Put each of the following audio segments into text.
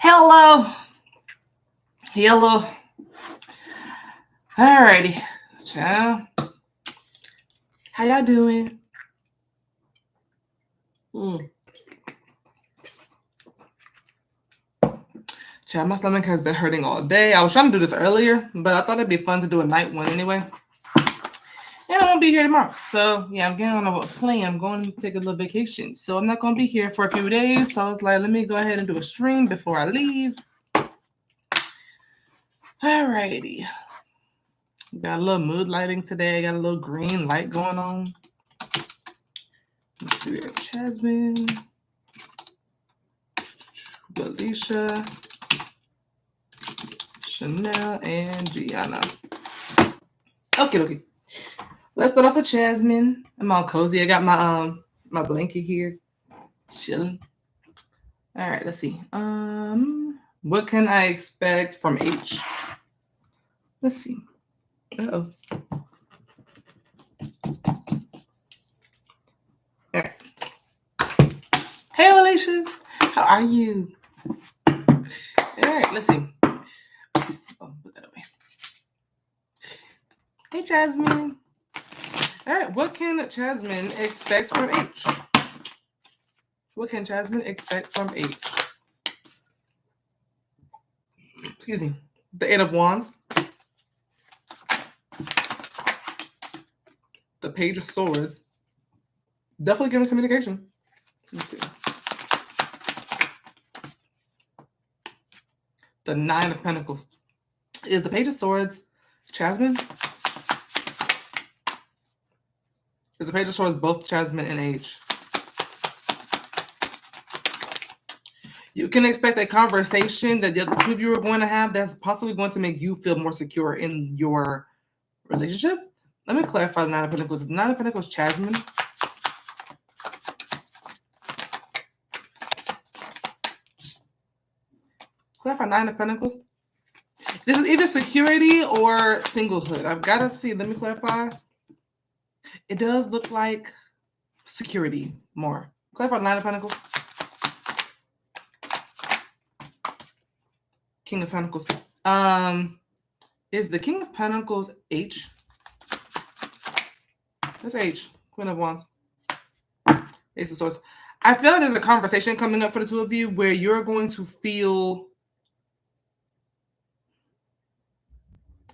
Hello. Hello. Alrighty. Ciao. How y'all doing? Child, my stomach has been hurting all day. I was trying to do this earlier, but I thought it'd be fun to do a night one anyway. And I won't be here tomorrow. So, yeah, I'm getting on a plane. I'm going to take a little vacation. So, I'm not going to be here for a few days. So, I was like, let me go ahead and do a stream before I leave. Alrighty. Got a little mood lighting today. Got a little green light going on. Let's see. We got Chasmin, Willisha, Shanelle, and Gianna. Okay. Let's start off with Chasmin. I'm all cozy. I got my blanket here, chilling. All right, let's see. What can I expect from H? Let's see. Uh-oh. All right. Hey, Willisha. How are you? All right, let's see. Oh, put that away. Hey, Chasmin. All right, what can Chasmin expect from H? What can Chasmin expect from H? Excuse me. The Eight of Wands. The Page of Swords. Definitely giving communication. Let's see. The Nine of Pentacles. Is the Page of Swords Chasmin? Is the Page of Swords both Chasmin and H? You can expect a conversation that the two of you are going to have that's possibly going to make you feel more secure in your relationship. Let me clarify the Nine of Pentacles. Is the Nine of Pentacles Chasmin? Clarify Nine of Pentacles. This is either security or singlehood. I've got to see. Let me clarify. It does look like security more. Clarify Nine of Pentacles. King of Pentacles. Is the King of Pentacles H? That's H. Queen of Wands. Ace of Swords. I feel like there's a conversation coming up for the two of you where you're going to feel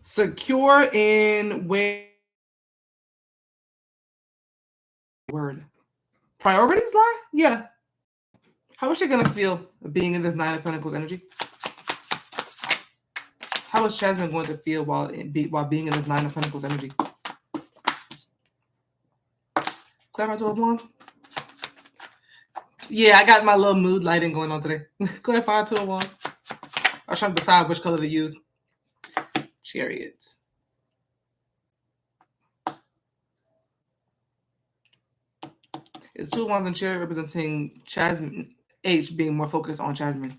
secure in where word priorities lie. Yeah. How is she gonna feel being in this Nine of Pentacles energy? How is Chasmin going to feel while being in this Nine of Pentacles energy? Clarify 12 of Wands. Yeah, I got my little mood lighting going on today. Clarify 2 of Wands. I was trying to decide which color to use. Chariot. It's 2 of Wands and Chariot representing Chasmin. H being more focused on Chasmin.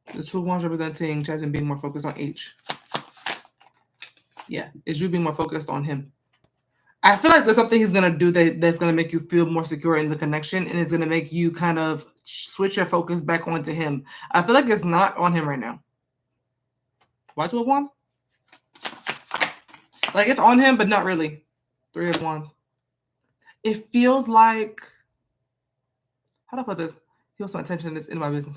It's 2 of Wands representing Chasmin being more focused on H. Yeah, it's you being more focused on him. I feel like there's something he's going to do that's going to make you feel more secure in the connection, and it's going to make you kind of switch your focus back onto him. I feel like it's not on him right now. Why 2 of Wands? Like, it's on him, but not really. 3 of Wands. It feels like... How do I put this? He wants my attention. It's in my business.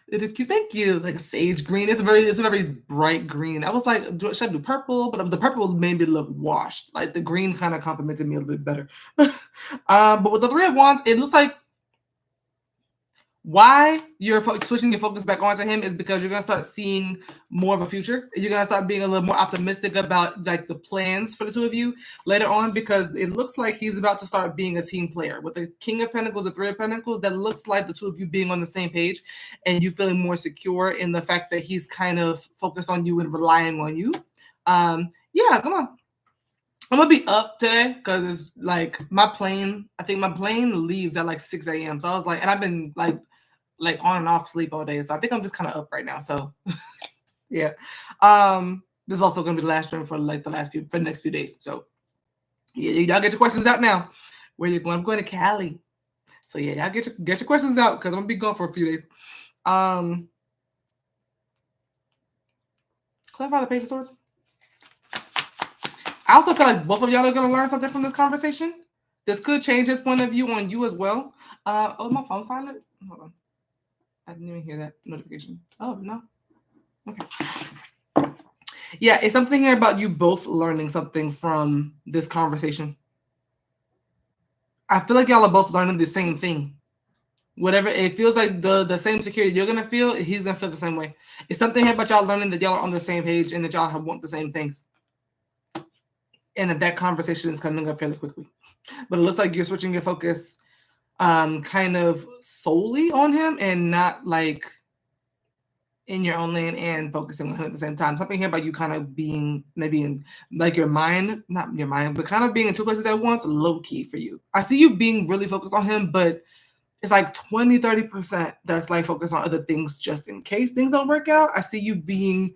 It is cute. Thank you. Like a sage green. It's a very bright green. I was like, should I do purple? But the purple made me look washed. Like the green kind of complimented me a little bit better. But with the 3 of Wands, it looks like why you're switching your focus back onto him is because you're going to start seeing more of a future. You're going to start being a little more optimistic about like the plans for the two of you later on, because it looks like he's about to start being a team player. With the King of Pentacles, the 3 of Pentacles, that looks like the two of you being on the same page and you feeling more secure in the fact that he's kind of focused on you and relying on you. Yeah, come on. I'm going to be up today because it's like I think my plane leaves at like 6 a.m. So I was like, and I've been like on and off sleep all day. So I think I'm just kind of up right now. So yeah. This is also going to be the last stream for like the next few days. So yeah, y'all get your questions out now. Where you going? I'm going to Cali. So yeah, y'all get your questions out because I'm gonna be gone for a few days. Clarify the Page of Swords. I also feel like both of y'all are gonna learn something from this conversation. This could change his point of view on you as well. Oh, my phone's silent. Hold on. I didn't even hear that notification. Oh no. Okay. Yeah, it's something here about you both learning something from this conversation. I feel like y'all are both learning the same thing. Whatever it feels like, the same security you're gonna feel, he's gonna feel the same way. It's something here about y'all learning that y'all are on the same page and that y'all want the same things, and that conversation is coming up fairly quickly. But it looks like you're switching your focus, kind of solely on him and not like in your own lane and focusing on him at the same time. Something here about you kind of being maybe in like your mind, not your mind, but kind of being in two places at once, low key for you. I see you being really focused on him, but it's like 20-30% that's like focused on other things just in case things don't work out. I see you being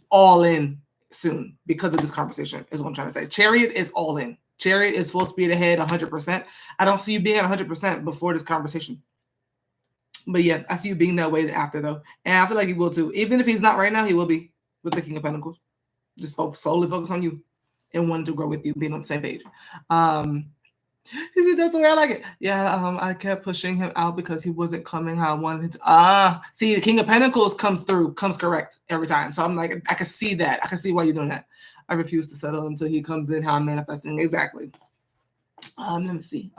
all in soon because of this conversation, is what I'm trying to say. Chariot is all in. Chariot is full speed ahead, 100%. I don't see you being at 100% before this conversation. But yeah, I see you being that way after, though. And I feel like he will too. Even if he's not right now, he will be with the King of Pentacles. Just solely focus on you and wanting to grow with you, being on the same page. He said, that's the way I like it. Yeah, I kept pushing him out because he wasn't coming how I wanted to. See, the King of Pentacles comes correct every time. So I'm like, I can see that. I can see why you're doing that. I refuse to settle until he comes in how I'm manifesting. Exactly. Let me see.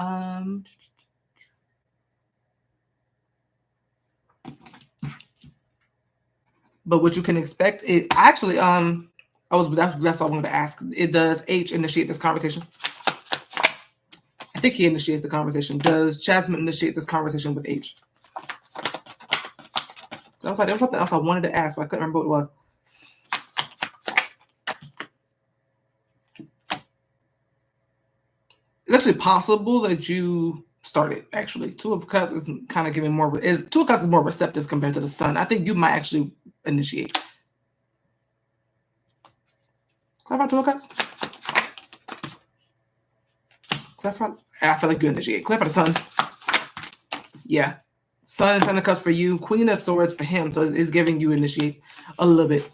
But what you can expect, it actually, that's what I wanted to ask. Does H initiate this conversation? I think he initiates the conversation. Does Chasmin initiate this conversation with H? I was like, there was something else I wanted to ask, but I couldn't remember what it was. It's actually possible that you started, actually. Two of Cups is kind of giving more, Two of Cups is more receptive compared to the Sun. I think you might actually initiate. Clarify Two of Cups? I feel like you initiate. Clarify the Sun. Yeah. Sun and Ten of Cups for you. Queen of Swords for him. So it's giving you initiate a little bit.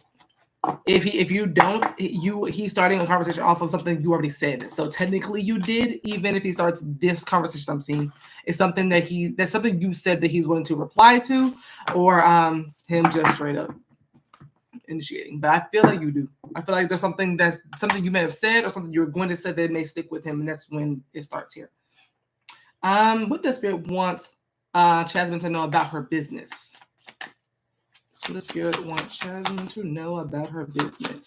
If you don't, he's starting a conversation off of something you already said. So technically you did, even if he starts this conversation I'm seeing. It's something that's something you said that he's willing to reply to, or him just straight up initiating. But I feel like you do. I feel like there's something you may have said or something you're going to say that may stick with him, and that's when it starts here. What does Spirit want Chasmin to know about her business? What does Spirit want Chasmin to know about her business?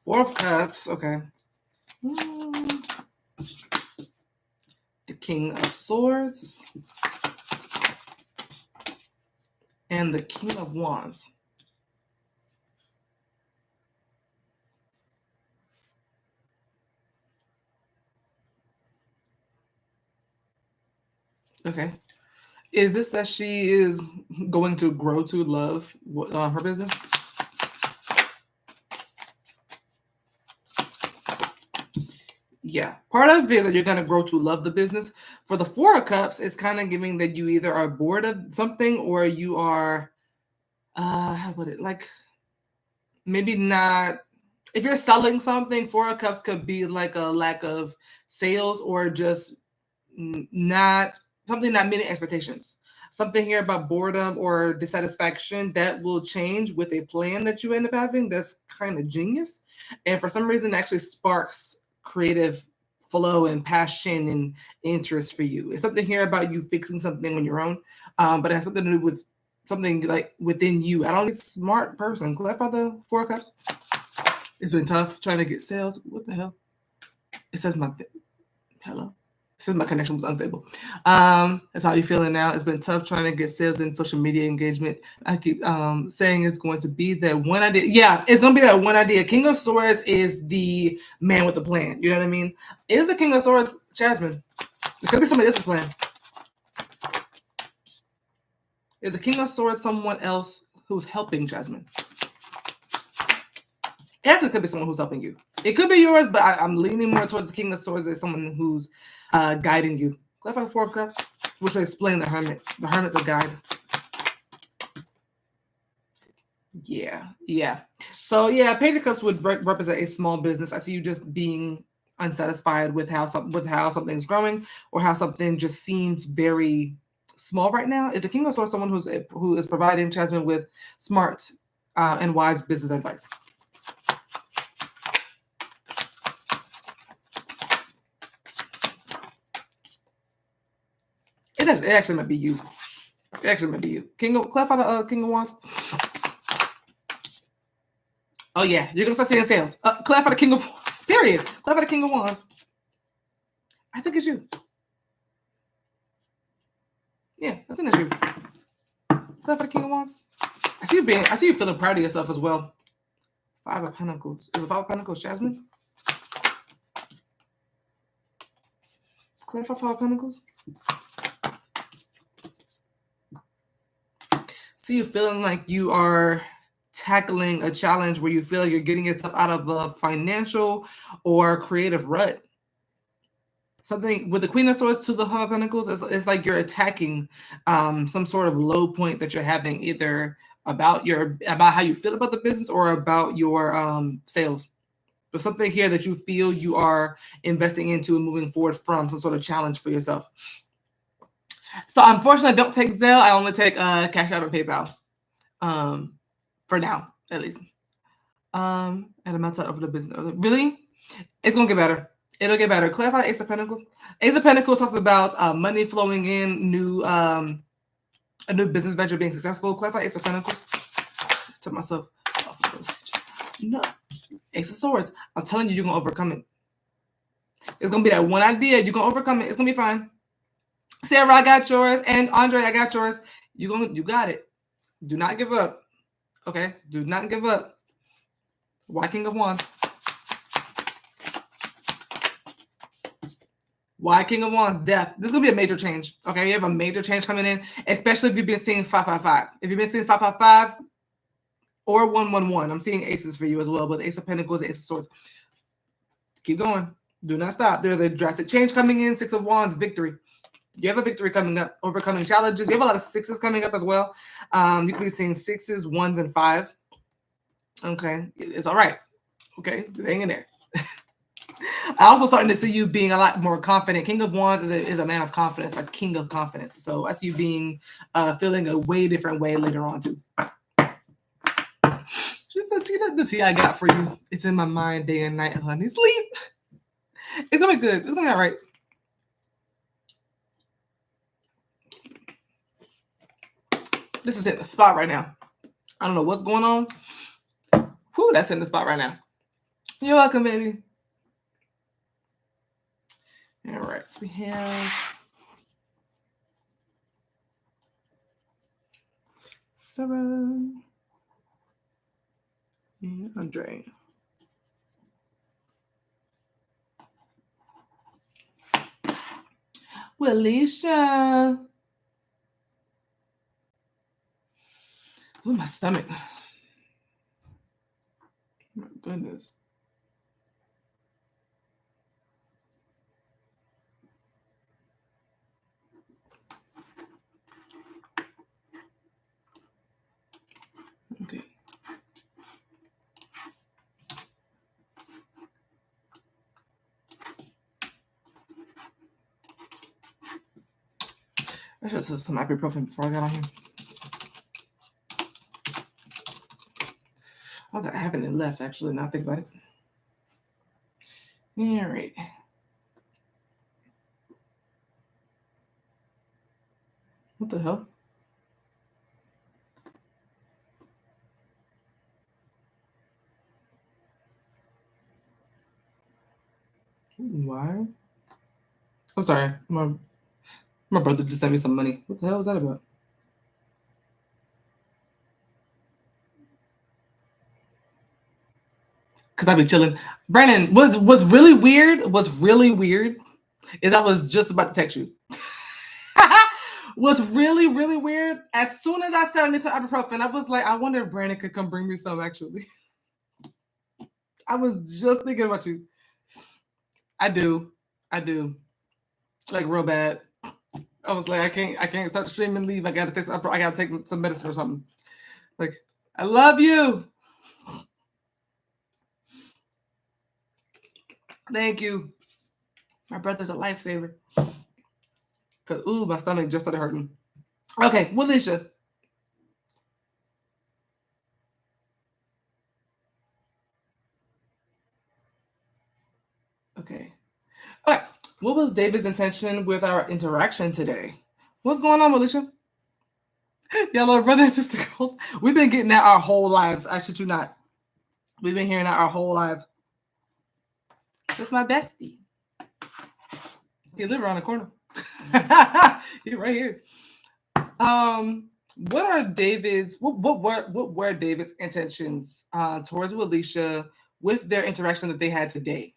Four of Cups, okay. The King of Swords. And the King of Wands. Okay. Is this that she is going to grow to love her business? Yeah. Part of it is that you're going to grow to love the business. For the Four of Cups, it's kind of giving that you either are bored of something or you are, how would it, like, maybe not. If you're selling something, Four of Cups could be like a lack of sales or just not meeting expectations. Something here about boredom or dissatisfaction that will change with a plan that you end up having. That's kind of genius. And for some reason, it actually sparks creative flow and passion and interest for you. It's something here about you fixing something on your own, but it has something to do with something like within you. I don't need a smart person. Clarify the Four of Cups. It's been tough trying to get sales. What the hell? It says hello. It says my connection was unstable. That's how you feeling now. It's been tough trying to get sales and social media engagement. I keep saying it's going to be that one idea. Yeah, it's going to be that one idea. King of Swords is the man with the plan. You know what I mean? Is the King of Swords Chasmin? It could be somebody else's plan. Is the King of Swords someone else who's helping Chasmin? It actually could be someone who's helping you. It could be yours, but I'm leaning more towards the King of Swords as someone who's guiding you. Clarify the Four of Cups, which will explain the Hermit. The Hermit's a guide. Yeah. So yeah, Page of Cups would represent a small business. I see you just being unsatisfied with how something's growing, or how something just seems very small right now. Is the King of Swords someone who is providing Chasmin with smart and wise business advice? It actually might be you. It actually might be you. Clarify the King of Wands. Oh yeah, you're gonna start seeing sales. Clarify the King of Wands. Period. Clarify the King of Wands. I think it's you. Yeah, I think that's you. Clarify the King of Wands. I see you feeling proud of yourself as well. Five of Pentacles. Is the Five of Pentacles Chasmin? Clarify Five of Pentacles. See you feeling like you are tackling a challenge where you feel like you're getting yourself out of a financial or creative rut. Something with the Queen of Swords to the Five of Pentacles, it's like you're attacking some sort of low point that you're having, either about how you feel about the business or about your sales. There's something here that you feel you are investing into and moving forward from, some sort of challenge for yourself. So unfortunately, I don't take Zelle. I only take Cash App and PayPal. For now, at least. And I'm outside of the business. Really? It's gonna get better. It'll get better. Clarify Ace of Pentacles. Ace of Pentacles talks about money flowing in, a new business venture being successful. Clarify Ace of Pentacles. Tell myself, no. Ace of Swords. I'm telling you, you're gonna overcome it. It's gonna be that one idea. You're gonna overcome it. It's gonna be fine. Sarah, I got yours, and Andre, I got yours. You got it. Do not give up. Okay, do not give up. Why King of Wands? Why King of Wands? Death. This is gonna be a major change. Okay, you have a major change coming in, especially if you've been seeing 555. If you've been seeing 555 or 111, I'm seeing aces for you as well. But Ace of Pentacles, Ace of Swords. Keep going. Do not stop. There's a drastic change coming in. Six of Wands, victory. You have a victory coming up, overcoming challenges. You have a lot of sixes coming up as well. You could be seeing sixes, ones, and fives. Okay, it's all right. Okay, hang in there. I also starting to see you being a lot more confident. King of Wands is a man of confidence, like king of confidence. So I see you being feeling a way different way later on too. She said, the tea I got for you. It's in my mind day and night, honey. Sleep. It's gonna be good. It's gonna be all right. This is hitting the spot right now. I don't know what's going on. Whew, that's in the spot right now. You're welcome, baby. All right, so we have Sarah and Andre. Willisha. Ooh, my stomach. My goodness. Okay. I should have said some ibuprofen before I got on here. I thought I haven't any left, actually, now I think about it. All right. What the hell? Why? I'm sorry. My brother just sent me some money. What the hell was that about? Because I've been chilling. Brandon, what's really weird is I was just about to text you. What's really, really weird, as soon as I said I need some ibuprofen, I was like, I wonder if Brandon could come bring me some, actually. I was just thinking about you. I do. Like real bad. I was like, I can't start the stream and leave. I gotta take some medicine or something. Like, I love you. Thank you. My brother's a lifesaver. Cause my stomach just started hurting. Okay, Willisha. Okay. All right. What was David's intention with our interaction today? What's going on, Willisha? Y'all are brother and sister girls. We've been getting that our whole lives. I shit you not. We've been hearing that our whole lives. That's my bestie. He live around the corner. He right here. What are David's? What were David's intentions towards Willisha with their interaction that they had today?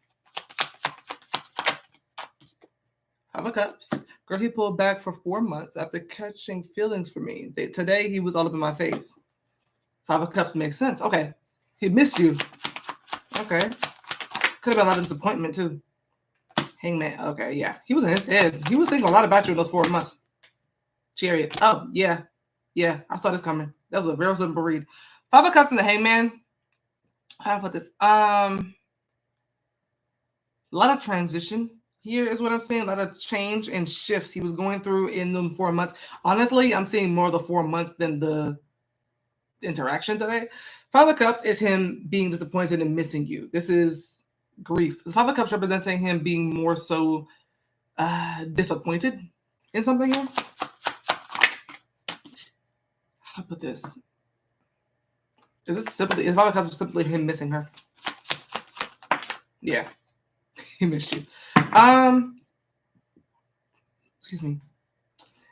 Five of Cups. Girl, he pulled back for 4 months after catching feelings for me. Today, he was all up in my face. Five of Cups makes sense. Okay. He missed you. Okay. Could have been a lot of disappointment, too. Hangman. Okay, yeah. He was in his head. He was thinking a lot about you in those 4 months. Chariot. Oh, yeah. Yeah, I saw this coming. That was a real simple read. Five of Cups and the Hangman. How do I put this? A lot of transition. Here is what I'm saying. A lot of change and shifts he was going through in them 4 months. Honestly, I'm seeing more of the 4 months than the interaction today. Five of Cups is him being disappointed and missing you. This is grief. The Five of Cups representing him being more so disappointed in something here. How do I put this? Is Five of Cups simply him missing her? Yeah. He missed you. Excuse me.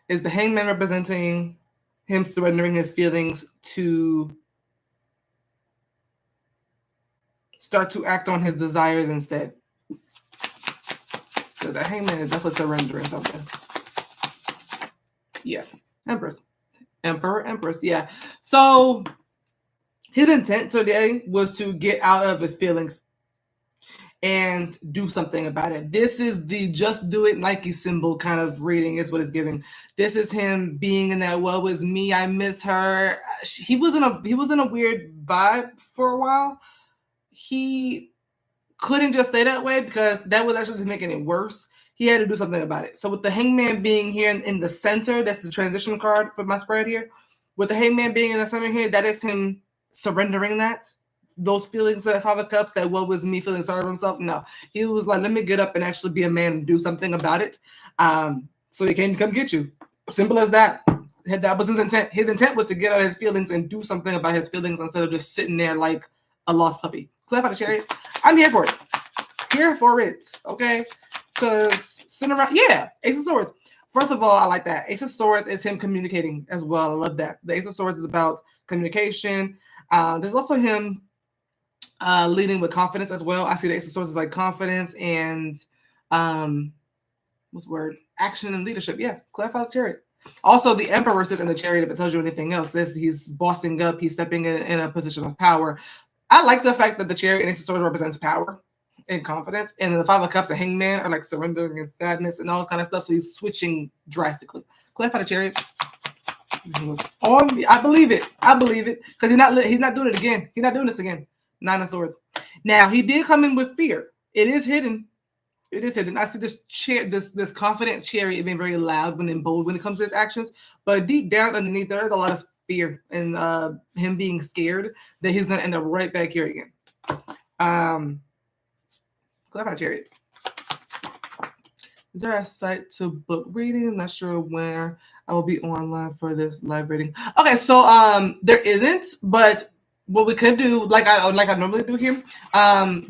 Is the Hangman representing him surrendering his feelings to start to act on his desires instead? So the Hangman is definitely surrendering something. Yeah. Empress. Emperor, Empress. Yeah. So his intent today was to get out of his feelings and do something about it. This is the just do it Nike symbol kind of reading is what it's giving. This is him being in that, well, was me, I miss her. He was in a weird vibe for a while. He couldn't just stay that way because that was actually just making it worse. He had to do something about it. So with the Hangman being here in the center, that's the transition card for my spread here. With the Hangman being in the center here, that is him surrendering those feelings of Five of Cups, that what was me feeling sorry for himself. No, he was like, let me get up and actually be a man and do something about it. So he came to come get you. Simple as that. That was his intent. His intent was to get out his feelings and do something about his feelings instead of just sitting there like a lost puppy. Clarify the Chariot. I'm here for it. Here for it. Okay? Because sitting around, yeah, Ace of Swords. First of all, I like that. Ace of Swords is him communicating as well. I love that. The Ace of Swords is about communication. There's also him leading with confidence as well. I see the Ace of Swords as like confidence and what's the word? Action and leadership. Yeah, clarify the Chariot. Also, the Emperor sits in the Chariot if it tells you anything else. He's bossing up. He's stepping in a position of power. I like the fact that the Chariot and Ace of Swords represents power and confidence, and the Five of Cups and Hangman are like surrendering and sadness and all this kind of stuff. So he's switching drastically. Clarify the Chariot. I believe it. Because he's not doing it again. He's not doing this again. Nine of Swords. Now he did come in with fear. It is hidden. I see this confident Chariot being very loud and bold when it comes to his actions, but deep down underneath there is a lot of fear and him being scared that he's gonna end up right back here again. Clarify Chariot. Is there a site to book reading? I'm not sure where I will be online for this live reading. Okay, so there isn't, but what we could do, like I normally do here,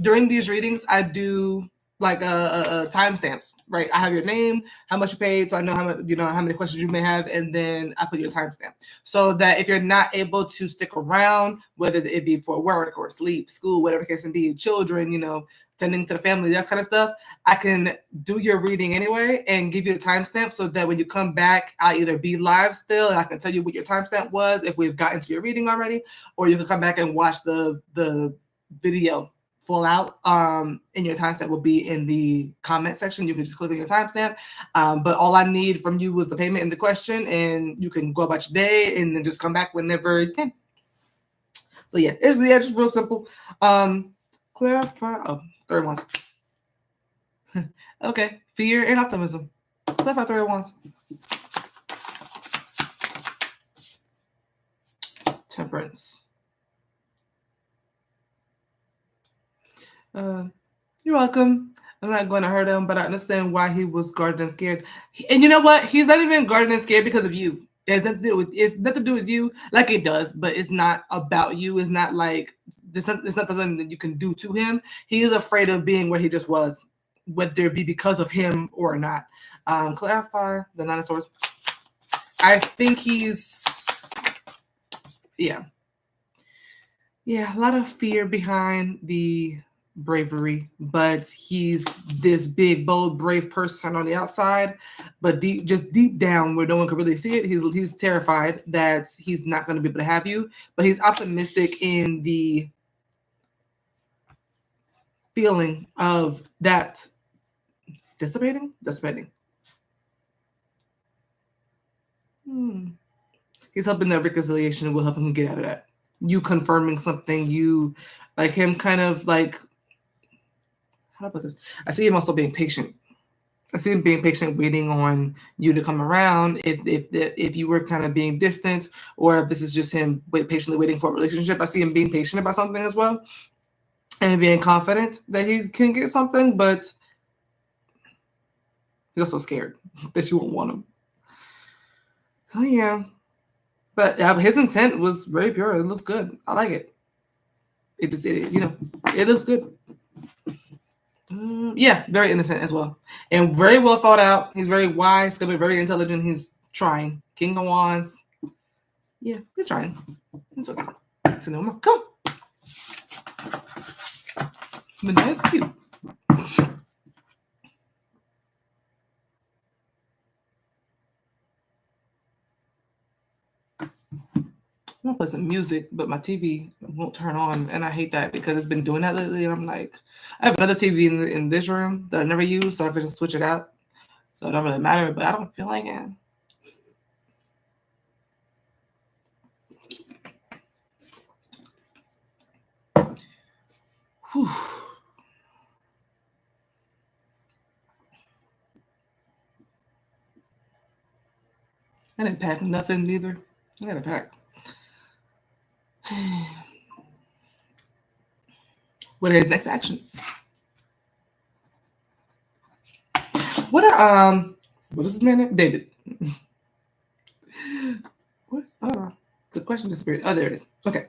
during these readings, I do like timestamps, right? I have your name, how much you paid, so I know how many questions you may have, and then I put your timestamp so that if you're not able to stick around, whether it be for work or sleep, school, whatever the case may be, children, tending to the family, that kind of stuff, I can do your reading anyway and give you a timestamp so that when you come back, I'll either be live still and I can tell you what your timestamp was if we've gotten to your reading already, or you can come back and watch the video full out in your timestamp will be in the comment section. You can just click on your timestamp. But all I need from you was the payment and the question, and you can go about your day and then just come back whenever you can. So yeah, it's just real simple. Clarify. Oh, third ones. Okay, fear and optimism. Clarify third ones. Temperance. You're welcome. I'm not going to hurt him, but I understand why he was guarded and scared. And you know what? He's not even guarded and scared because of you. It's nothing to do with you, like it does, but it's not about you. It's not like it's not something that you can do to him. He is afraid of being where he just was, whether it be because of him or not. Clarify the Nine of Swords. I think he's a lot of fear behind the bravery, but he's this big, bold, brave person on the outside, but deep down where no one can really see it, he's terrified that he's not going to be able to have you, but he's optimistic in the feeling of that dissipating. He's hoping that reconciliation will help him get out of that. You confirming something, you like him kind of like, how do I put this? I see him also being patient. I see him being patient, waiting on you to come around. If you were kind of being distant, or if this is just him patiently waiting for a relationship, I see him being patient about something as well, and being confident that he can get something, but he's also scared that you won't want him. So yeah, but his intent was very pure. It looks good. I like it. It looks good. Very innocent as well, and very well thought out. He's very wise, gonna be very intelligent. He's trying. King of Wands. Yeah, he's trying. It's okay. So no more. Come. But that's cute. I'm gonna play some music, but my TV won't turn on, and I hate that because it's been doing that lately. And I'm like, I have another TV in this room that I never use, so I can just switch it out. So it don't really matter, but I don't feel like it. Whew. I didn't pack nothing either. I gotta pack. What are his next actions? What is his name? David. The question disappeared. Oh, there it is. Okay.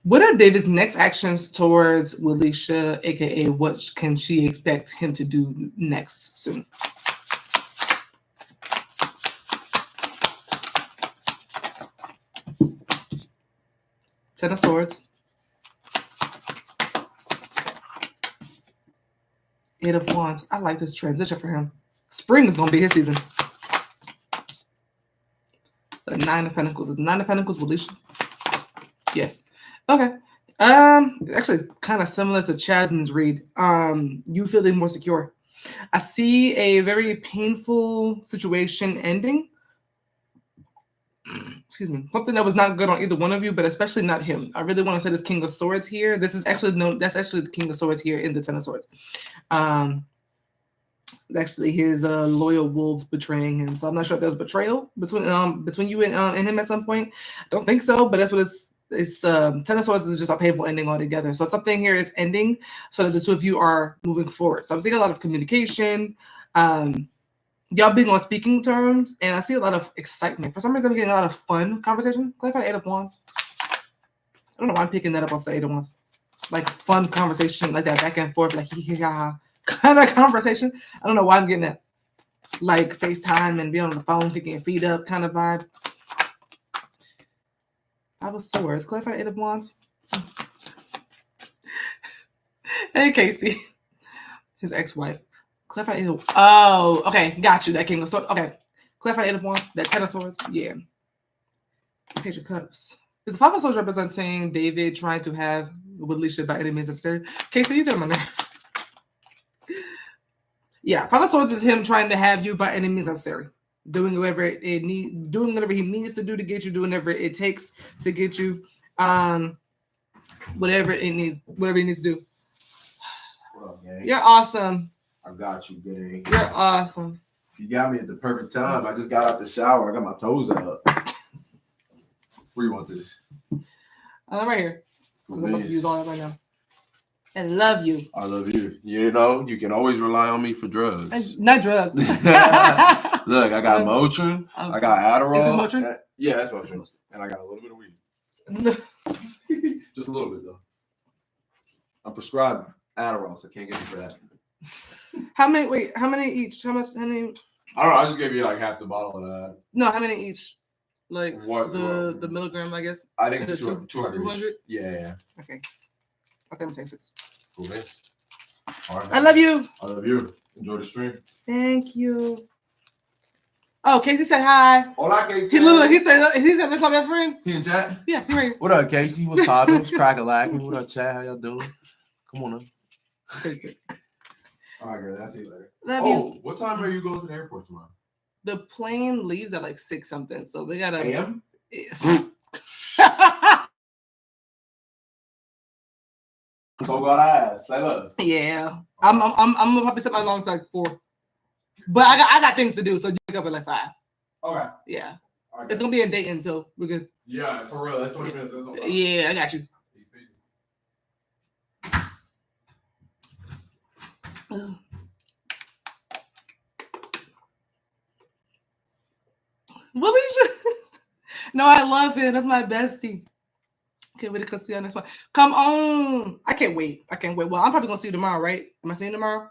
What are David's next actions towards Willisha, aka what can she expect him to do next soon? Ten of Swords. Eight of Wands. I like this transition for him. Spring is going to be his season. The Nine of Pentacles. Is the Nine of Pentacles Willisha? Yeah. Okay. Actually kind of similar to Chasmin's read. You feeling more secure. I see a very painful situation ending. Excuse me. Something that was not good on either one of you, but especially not him. I really want to say this King of Swords here. This is actually that's actually the King of Swords here in the Ten of Swords. Actually his loyal wolves betraying him. So I'm not sure if there was betrayal between you and him at some point. I don't think so, but that's what it's Ten of Swords is just a painful ending altogether. So something here is ending so that the two of you are moving forward. So I'm seeing a lot of communication, y'all being on speaking terms, and I see a lot of excitement. For some reason, I'm getting a lot of fun conversation. Clarify the Eight of Wands. I don't know why I'm picking that up off the Eight of Wands. Like fun conversation, like that back and forth, like yeah, kind of conversation. I don't know why I'm getting that. Like FaceTime and being on the phone, picking your feet up kind of vibe. Five of Swords. Clarify the Eight of Wands. Hey, Casey. His ex-wife. Clarify the Eight of... Oh, okay. Got you. That King of Swords. Okay. Clarify the Eight of Wands. That Ten of Swords. Yeah. Page of Cups. Is the Five of Swords representing David trying to have Willisha by any means necessary. Casey, you get him on there. Yeah, Five of Swords is him trying to have you by any means necessary. Doing whatever he needs to do to get you, doing whatever it takes to get you. Whatever he needs to do. What up, gang? You're awesome. I got you, gang. You're awesome. You got me at the perfect time. I just got out the shower. I got my toes out. Where you want this? Right here. I'm going to use all that right now. I love you. I love you. You know, you can always rely on me for drugs. Not drugs. Look, I got Motrin. I got Adderall. Is this Motrin? Yeah, that's Motrin. And I got a little bit of weed. Just a little bit, though. I'm prescribed Adderall, so I can't get you for that. How many each? How many? I don't know. I just gave you like half the bottle of that. No, how many each? Like what, the milligram, I guess. I think it's 200. 200? Yeah. Okay. I think I'm taking 6. Cool, man. All right. I love you. I love you. Enjoy the stream. Thank you. Oh, Casey said hi. Hola, Casey. He said this my best friend. He in chat? Yeah, he right here. What up, Casey? What's poppin'? What's crack-a-lackin'? What up, chat? How y'all doing? Come on up. All right, girl. I'll see you later. Love you. What time are you going to the airport tomorrow? The plane leaves at like 6 something, so we gotta. AM? So God ass. Say less. Yeah, I'm gonna probably set my alarm to like 4, but I got things to do, so you wake up at like 5. Okay. Yeah, Right. It's gonna be in Dayton, so we're good. Yeah, for real. That's 20 minutes. That's Yeah, I got you. Willisha. No, I love him. That's my bestie. Can't wait to come see you on next one. Come on. I can't wait. Well, I'm probably gonna see you tomorrow, right? Am I seeing you tomorrow?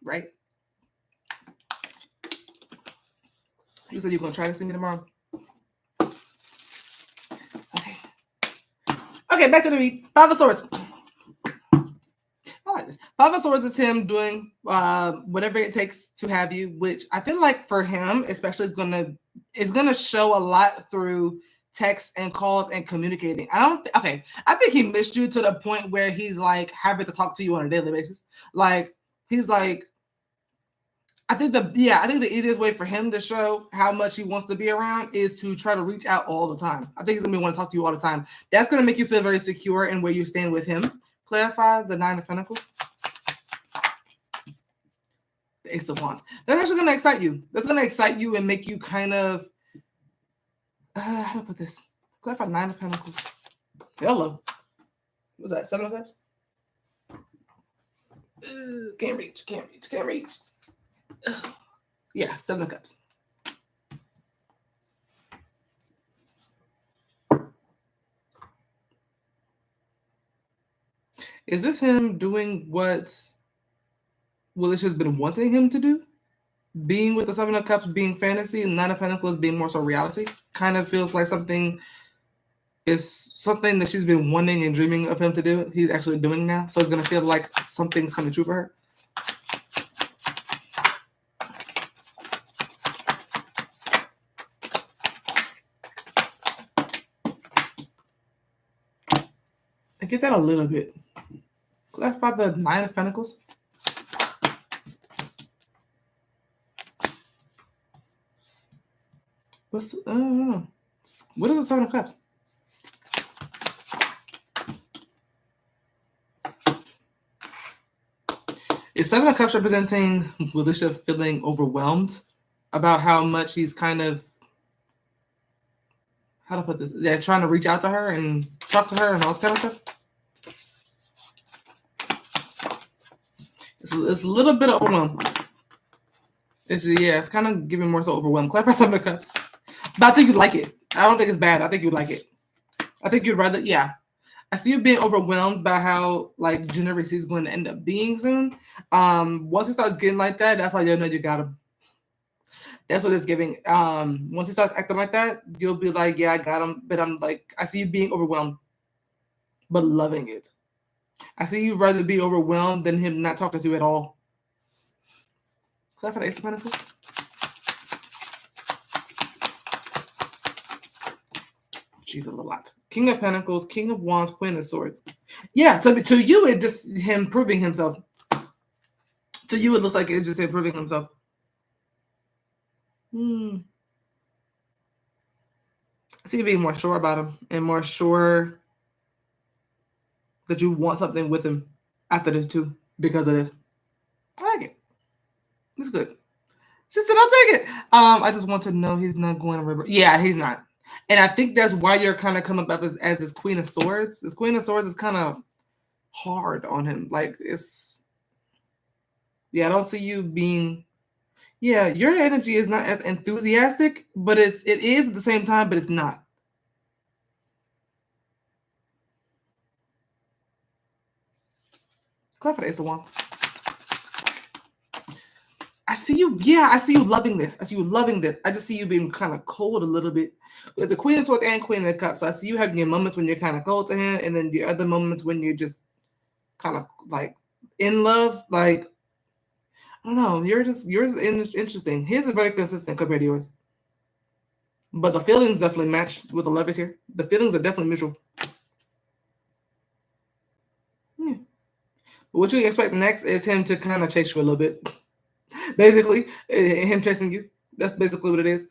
Right? You said you're gonna try to see me tomorrow. Okay, back to the read. Five of Swords. I like this. Five of Swords is him doing whatever it takes to have you, which I feel like for him, especially, is gonna show a lot through text and calls and communicating. I think he missed you to the point where he's like having to talk to you on a daily basis. Like he's like, I think the easiest way for him to show how much he wants to be around is to try to reach out all the time. I think he's gonna want to talk to you all the time. That's gonna make you feel very secure in where you stand with him. Clarify the 9 of Pentacles. The Ace of Wands. That's actually gonna excite you. That's gonna excite you and make you kind of how to put this? Clarify 9 of Pentacles. Hello. What's that? 7 of Cups? Can't reach. Yeah, 7 of Cups. Is this him doing what Willisha's been wanting him to do? Being with the 7 of Cups being fantasy and 9 of Pentacles being more so reality? Kind of feels like something that she's been wanting and dreaming of him to do. He's actually doing now. So it's going to feel like something's coming true for her. I get that a little bit. Clarify the 9 of Pentacles. I don't know. What is the 7 of Cups? Is 7 of Cups representing Willisha feeling overwhelmed about how much he's kind of, how to put this? Yeah, trying to reach out to her and talk to her and all this kind of stuff. It's a little bit of overwhelm. It's kind of giving more so overwhelmed. Clarify 7 of Cups. But I think you'd like it. I don't think it's bad. I think you'd like it. I think you'd rather, yeah. I see you being overwhelmed by how like generosity is going to end up being soon. Once it starts getting like that, that's how you know you got him. That's what it's giving. Once he starts acting like that, you'll be like, yeah, I got him. But I'm like, I see you being overwhelmed, but loving it. I see you rather be overwhelmed than him not talking to you at all. Clarify the Ace of Pentacles. She's a lot. King of Pentacles, King of Wands, Queen of Swords. Yeah, to you, it just him proving himself. To you, it looks like it's just him proving himself. I see you being more sure about him and more sure that you want something with him after this too, because of this. I like it. It's good. She said, I'll take it. I just want to know he's not going to river. Yeah, he's not. And I think that's why you're kind of coming up as this Queen of Swords. This Queen of Swords is kind of hard on him. Like, it's... Yeah, I don't see you being... Yeah, your energy is not as enthusiastic, but it is at the same time, but it's not. Clap for the Ace of Wands. I see you, I see you loving this. I see you loving this. I just see you being kind of cold a little bit. With the Queen of Swords and Queen of the Cups. So I see you having your moments when you're kind of cold to him, and then the other moments when you're just kind of like in love. Like, I don't know. Yours is interesting. His is very consistent compared to yours. But the feelings definitely match with the lovers here. The feelings are definitely mutual. Yeah. But what you expect next is him to kind of chase you a little bit. Basically, him chasing you. That's basically what it is.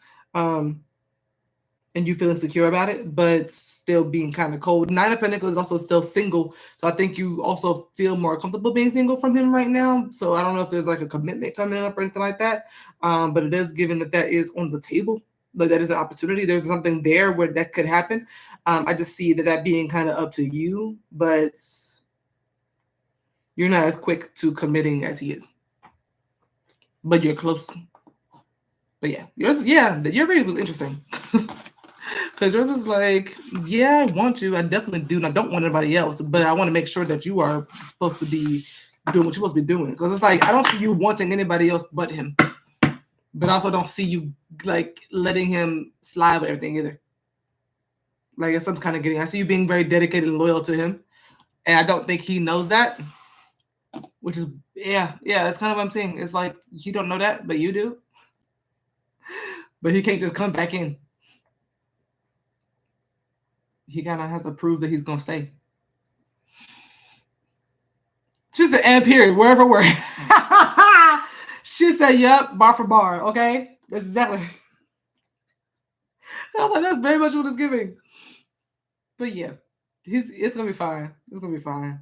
And you feeling secure about it, but still being kind of cold. Nine of Pentacles is also still single. So I think you also feel more comfortable being single from him right now. So I don't know if there's like a commitment coming up or anything like that. But it is given that is on the table. Like that is an opportunity. There's something there where that could happen. I just see that being kind of up to you, but you're not as quick to committing as he is. But you're close. But yeah, your reading was interesting. Because yours is like, yeah, I want you. I definitely do. And I don't want anybody else. But I want to make sure that you are supposed to be doing what you're supposed to be doing. Because it's like, I don't see you wanting anybody else but him. But I also don't see you, like, letting him slide with everything either. Like, it's some kind of getting. I see you being very dedicated and loyal to him. And I don't think he knows that. Which is, that's kind of what I'm saying. It's like, you don't know that, but you do. But he can't just come back in. He kind of has to prove that he's going to stay. She said, and period, wherever we're. She said, yep, bar for bar, okay? That's exactly. I was like, that's very much what it's giving. But yeah, it's going to be fine. It's going to be fine.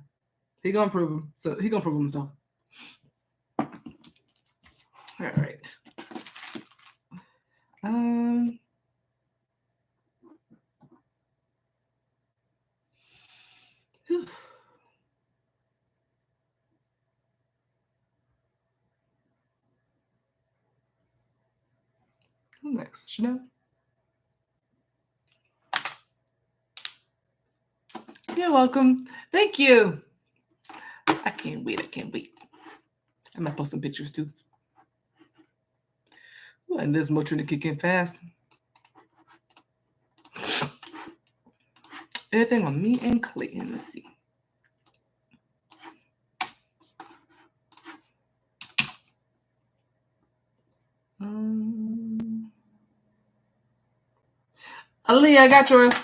He's going to prove him. So he's going to prove himself. All right. Who next? Shanelle? You're welcome. Thank you. I can't wait. I might post some pictures too. Ooh, and this Motrin to kick in fast. Anything on me and Clayton? Let's see. Aliah, I got yours.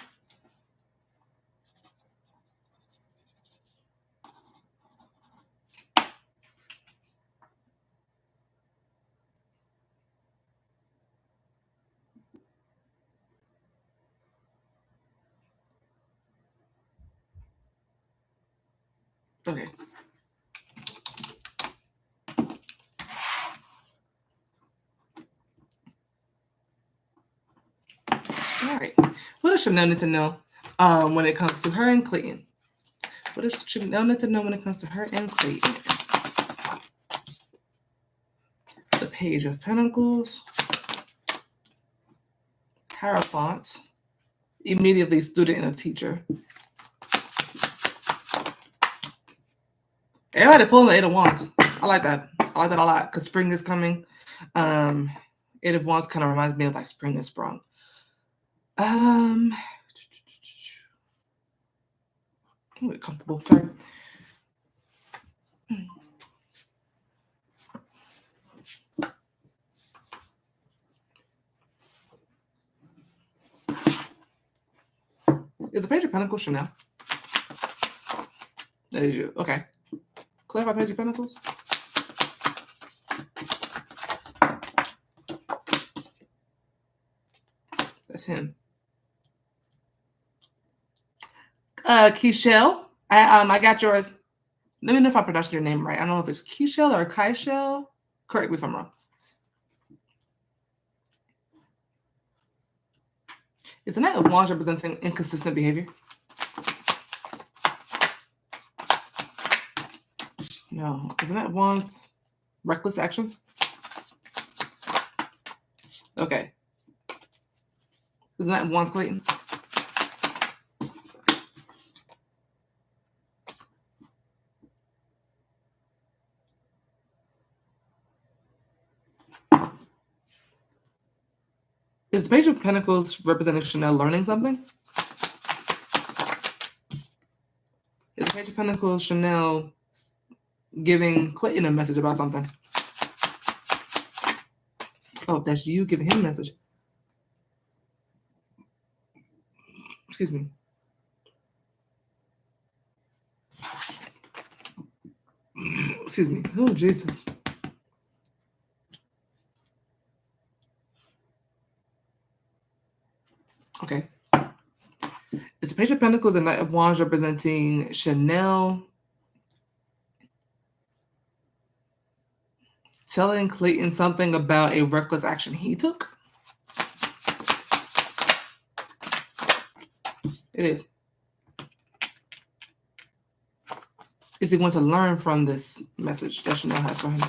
Okay. All right. What does Shanelle need to know when it comes to her and Clayton? What does Shanelle need to know when it comes to her and Clayton? The Page of Pentacles. Hierophant. Immediately student and a teacher. Everybody pulling the Eight of Wands. I like that. I like that a lot because spring is coming. Eight of Wands kind of reminds me of like spring is sprung. I'm get comfortable. Sorry. the Page of Pentacles Shanelle? That is you. Okay. Clarify Page of Pentacles. That's him. Kieshelle. I got yours. Let me know if I pronounced your name right. I don't know if it's Kieshelle or Kieshelle. Correct me if I'm wrong. Is the Knight of Wands representing inconsistent behavior? No. Is the Knight of Wands reckless actions? Okay. Is the Knight of Wands Clayton? Is the Page of Pentacles representing Shanelle learning something? Is the Page of Pentacles Shanelle giving Clayton a message about something? Oh, that's you giving him a message. Excuse me. Excuse me. Oh, Jesus. Okay. It's a Page of Pentacles and Knight of Wands representing Shanelle telling Clayton something about a reckless action he took. It is. Is he going to learn from this message that Shanelle has for him?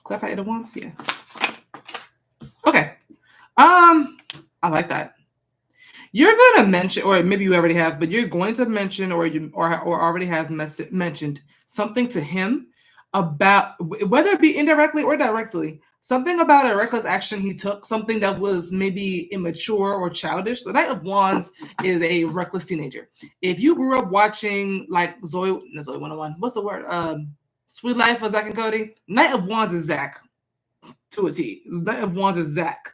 Clarify Eight of Wands? Yeah. Okay. I like that. You're going to mention, or maybe you already have, but you're going to mention, or already have mentioned something to him about, whether it be indirectly or directly, something about a reckless action he took, something that was maybe immature or childish. The Knight of Wands is a reckless teenager. If you grew up watching like Zoe 101, what's the word? Sweet Life of Zack and Cody. Knight of Wands is Zack to a T. Knight of Wands is Zack.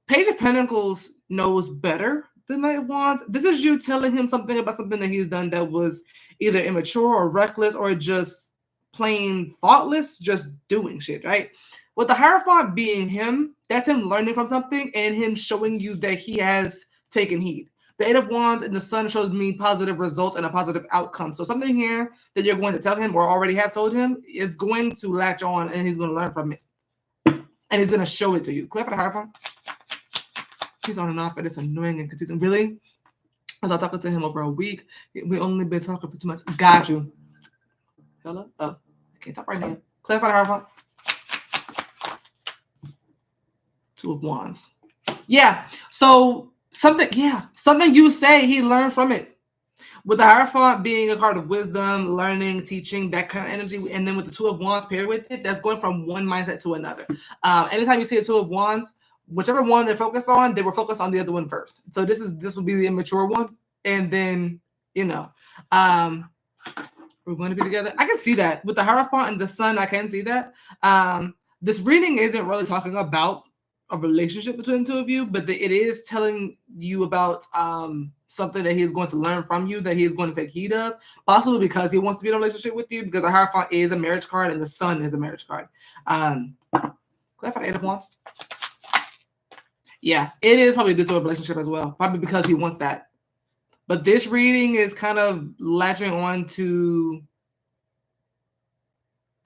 Page of Pentacles knows better than Knight of Wands. This is you telling him something about something that he's done that was either immature or reckless or just plain thoughtless, just doing shit, right? With the Hierophant being him, that's him learning from something and him showing you that he has taken heed. The Eight of Wands and the Sun shows me positive results and a positive outcome. So something here that you're going to tell him or already have told him is going to latch on and he's going to learn from it. And he's going to show it to you. Clear for the Hierophant? He's on and off, and it's annoying and confusing. Really? I was talking to him over a week. We only been talking for 2 months. Got you. Hello? Oh, I can't talk right now. Clarify the Hierophant. Two of Wands. Yeah. So something you say, he learned from it. With the Hierophant being a card of wisdom, learning, teaching, that kind of energy, and then with the Two of Wands paired with it, that's going from one mindset to another. Anytime you see a Two of Wands, whichever one they're focused on, they were focused on the other one first. So this will be the immature one, and then we're going to be together. I can see that with the Hierophant and the Sun. I can see that. This reading isn't really talking about a relationship between the two of you, but it is telling you about something that he's going to learn from you, that he's going to take heed of, possibly because he wants to be in a relationship with you, because the Hierophant is a marriage card and the Sun is a marriage card. Clarify the Eight of Wands. Yeah, it is probably due to a relationship as well, probably because he wants that. But this reading is kind of latching on to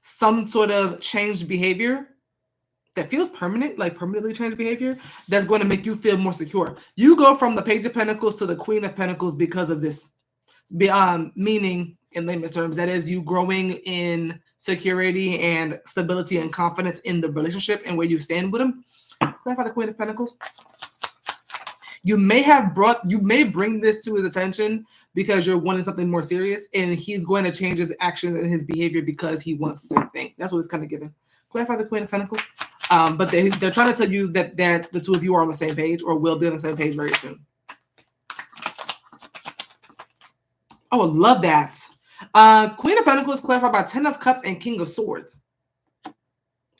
some sort of changed behavior that feels permanent, like permanently changed behavior, that's going to make you feel more secure. You go from the Page of Pentacles to the Queen of Pentacles because of this. Meaning, in layman's terms, that is you growing in security and stability and confidence in the relationship and where you stand with him. Clarify the Queen of Pentacles. You may bring this to his attention because you're wanting something more serious, and he's going to change his actions and his behavior because he wants the same thing. That's what it's kind of giving. Clarify the Queen of Pentacles. But they're trying to tell you that the two of you are on the same page or will be on the same page very soon. I would love that. Queen of Pentacles clarified by 10 of Cups and King of Swords.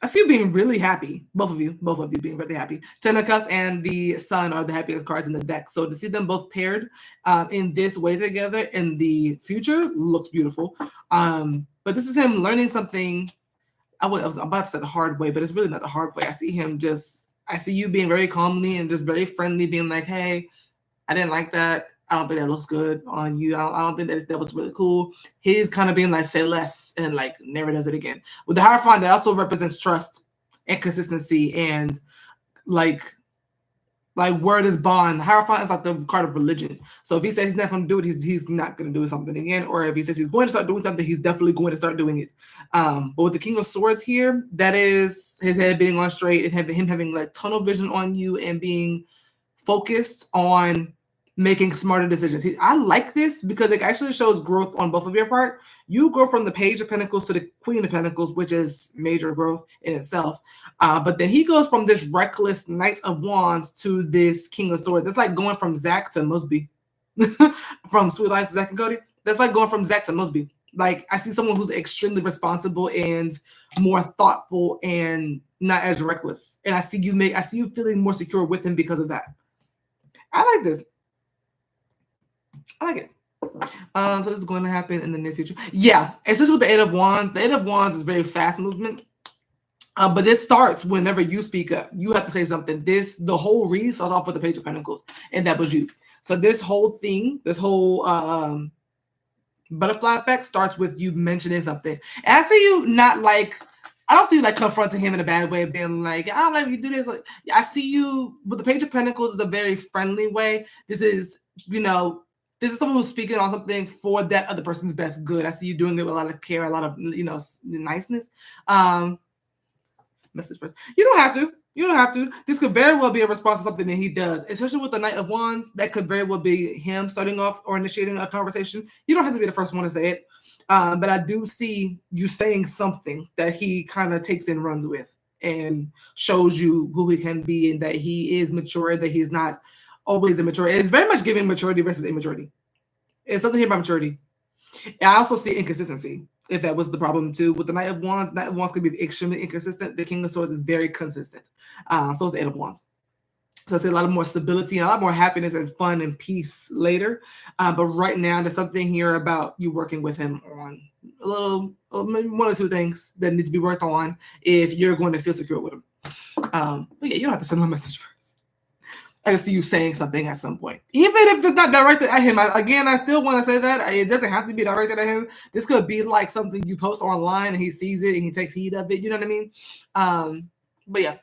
I see you being really happy. Both of you being really happy. Ten of Cups and the Sun are the happiest cards in the deck. So to see them both paired in this way together in the future looks beautiful. But this is him learning something. I was about to say the hard way, but it's really not the hard way. I see you being very calmly and just very friendly, being like, hey, I didn't like that. I don't think that looks good on you. I don't think that was really cool. He's kind of being like, say less and like never does it again. With the Hierophant, that also represents trust and consistency and like word is bond. The Hierophant is like the card of religion. So if he says he's not going to do it, he's not going to do something again. Or if he says he's going to start doing something, he's definitely going to start doing it. But with the King of Swords here, that is his head being on straight and him having like tunnel vision on you and being focused on making smarter decisions. I like this because it actually shows growth on both of your part. You go from the Page of Pentacles to the Queen of Pentacles, which is major growth in itself. But then he goes from this reckless Knight of Wands to this King of Swords. It's like going from Zach to Mosby. From Sweet Life to Zach and Cody. That's like going from Zach to Mosby. Like I see someone who's extremely responsible and more thoughtful and not as reckless. And I see you feeling more secure with him because of that. I like this. I like it. So this is going to happen in the near future. Yeah, especially with the Eight of Wands. The Eight of Wands is very fast movement. But this starts whenever you speak up. You have to say something. The whole read starts off with the Page of Pentacles. And that was you. So this whole thing, this whole butterfly effect starts with you mentioning something. And I see you not like, I don't see you like confronting him in a bad way, being like, I don't like you do this. Like, I see you, but the Page of Pentacles is a very friendly way. This is someone who's speaking on something for that other person's best good. I see you doing it with a lot of care, a lot of, niceness. Message first. You don't have to. This could very well be a response to something that he does, especially with the Knight of Wands. That could very well be him starting off or initiating a conversation. You don't have to be the first one to say it. But I do see you saying something that he kind of takes and runs with and shows you who he can be and that he is mature, that he's not always immature. It's very much giving maturity versus immaturity. It's something here about maturity. And I also see inconsistency, if that was the problem too. With the Knight of Wands can be extremely inconsistent. The King of Swords is very consistent. So is the Eight of Wands. So I see a lot of more stability and a lot more happiness and fun and peace later. But right now, there's something here about you working with him on maybe one or two things that need to be worked on if you're going to feel secure with him. But yeah, you don't have to send him a message first. I just see you saying something at some point. Even if it's not directed at him. I still want to say that. It doesn't have to be directed at him. This could be like something you post online and he sees it and he takes heed of it. You know what I mean? But yeah,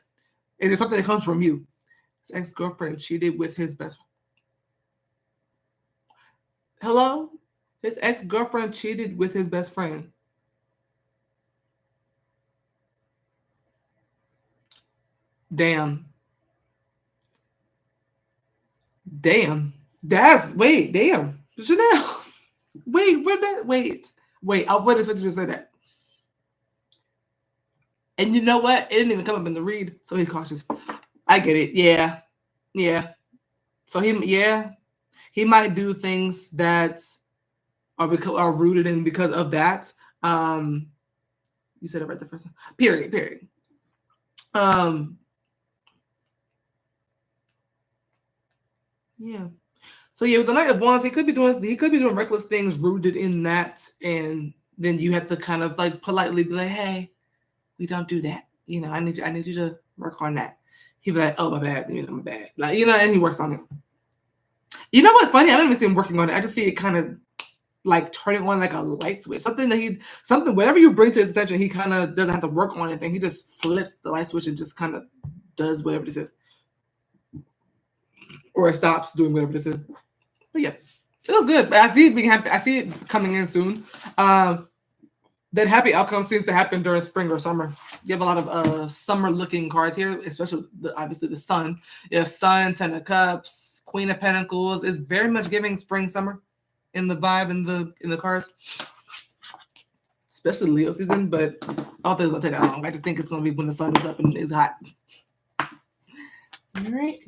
is it something that comes from you? His ex-girlfriend cheated with his best friend. Hello? His ex-girlfriend cheated with his best friend. Damn. Damn. Damn. Shanelle. Wait, I would expect you to say that. And you know what? It didn't even come up in the read, so he's cautious. I get it. Yeah. So he might do things that are rooted in because of that. You said it right the first time. Period. Yeah. So yeah, with the Knight of Wands, he could be doing reckless things rooted in that, and then you have to kind of like politely be like, "Hey, we don't do that. I need you to work on that." He'd be like, "Oh, my bad. My bad." Like, and he works on it. You know what's funny? I don't even see him working on it. I just see it kind of like turning on like a light switch. Whatever you bring to his attention, he kind of doesn't have to work on anything. He just flips the light switch and just kind of does whatever this is. Or it stops doing whatever this is. But yeah, it was good. I see it being happy. I see it coming in soon. That happy outcome seems to happen during spring or summer. You have a lot of summer-looking cards here, especially obviously the Sun. You have Sun, Ten of Cups, Queen of Pentacles. It's very much giving spring, summer in the vibe in the cards, especially Leo season. But I don't think it's gonna take that long. I just think it's gonna be when the sun is up and is hot. All right.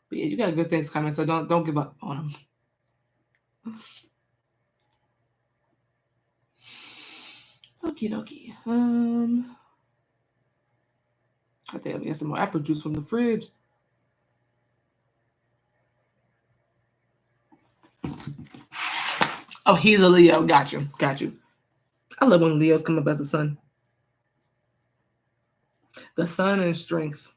But yeah, you got good things coming, so don't give up on them. Okie dokie. I think I'm getting some more apple juice from the fridge. Oh, he's a Leo. Got you. I love when Leos come up as the sun. The sun and strength.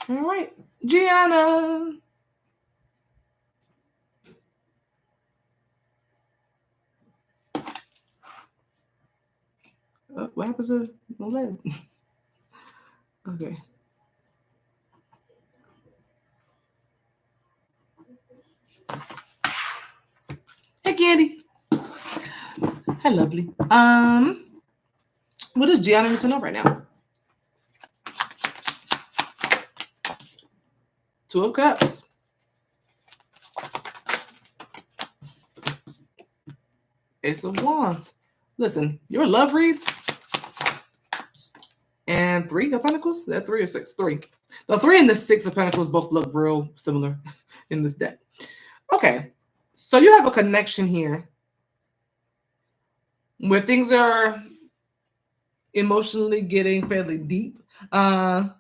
All right, Gianna. What happens to the leg? Okay. Hey, Candy. Hey, lovely. What does Gianna need to know right now? Two of Cups. Ace of Wands. Listen, your love reads. And Three of Pentacles. That 3 or 6? 3. The 3 and the 6 of Pentacles both look real similar in this deck. Okay. So you have a connection here where things are emotionally getting fairly deep. Hey,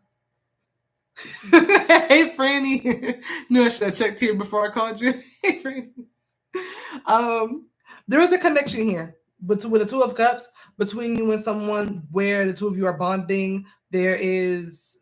Franny. No, I should have checked here before I called you. Hey, Franny. There is a connection here with the Two of Cups between you and someone where the two of you are bonding. There is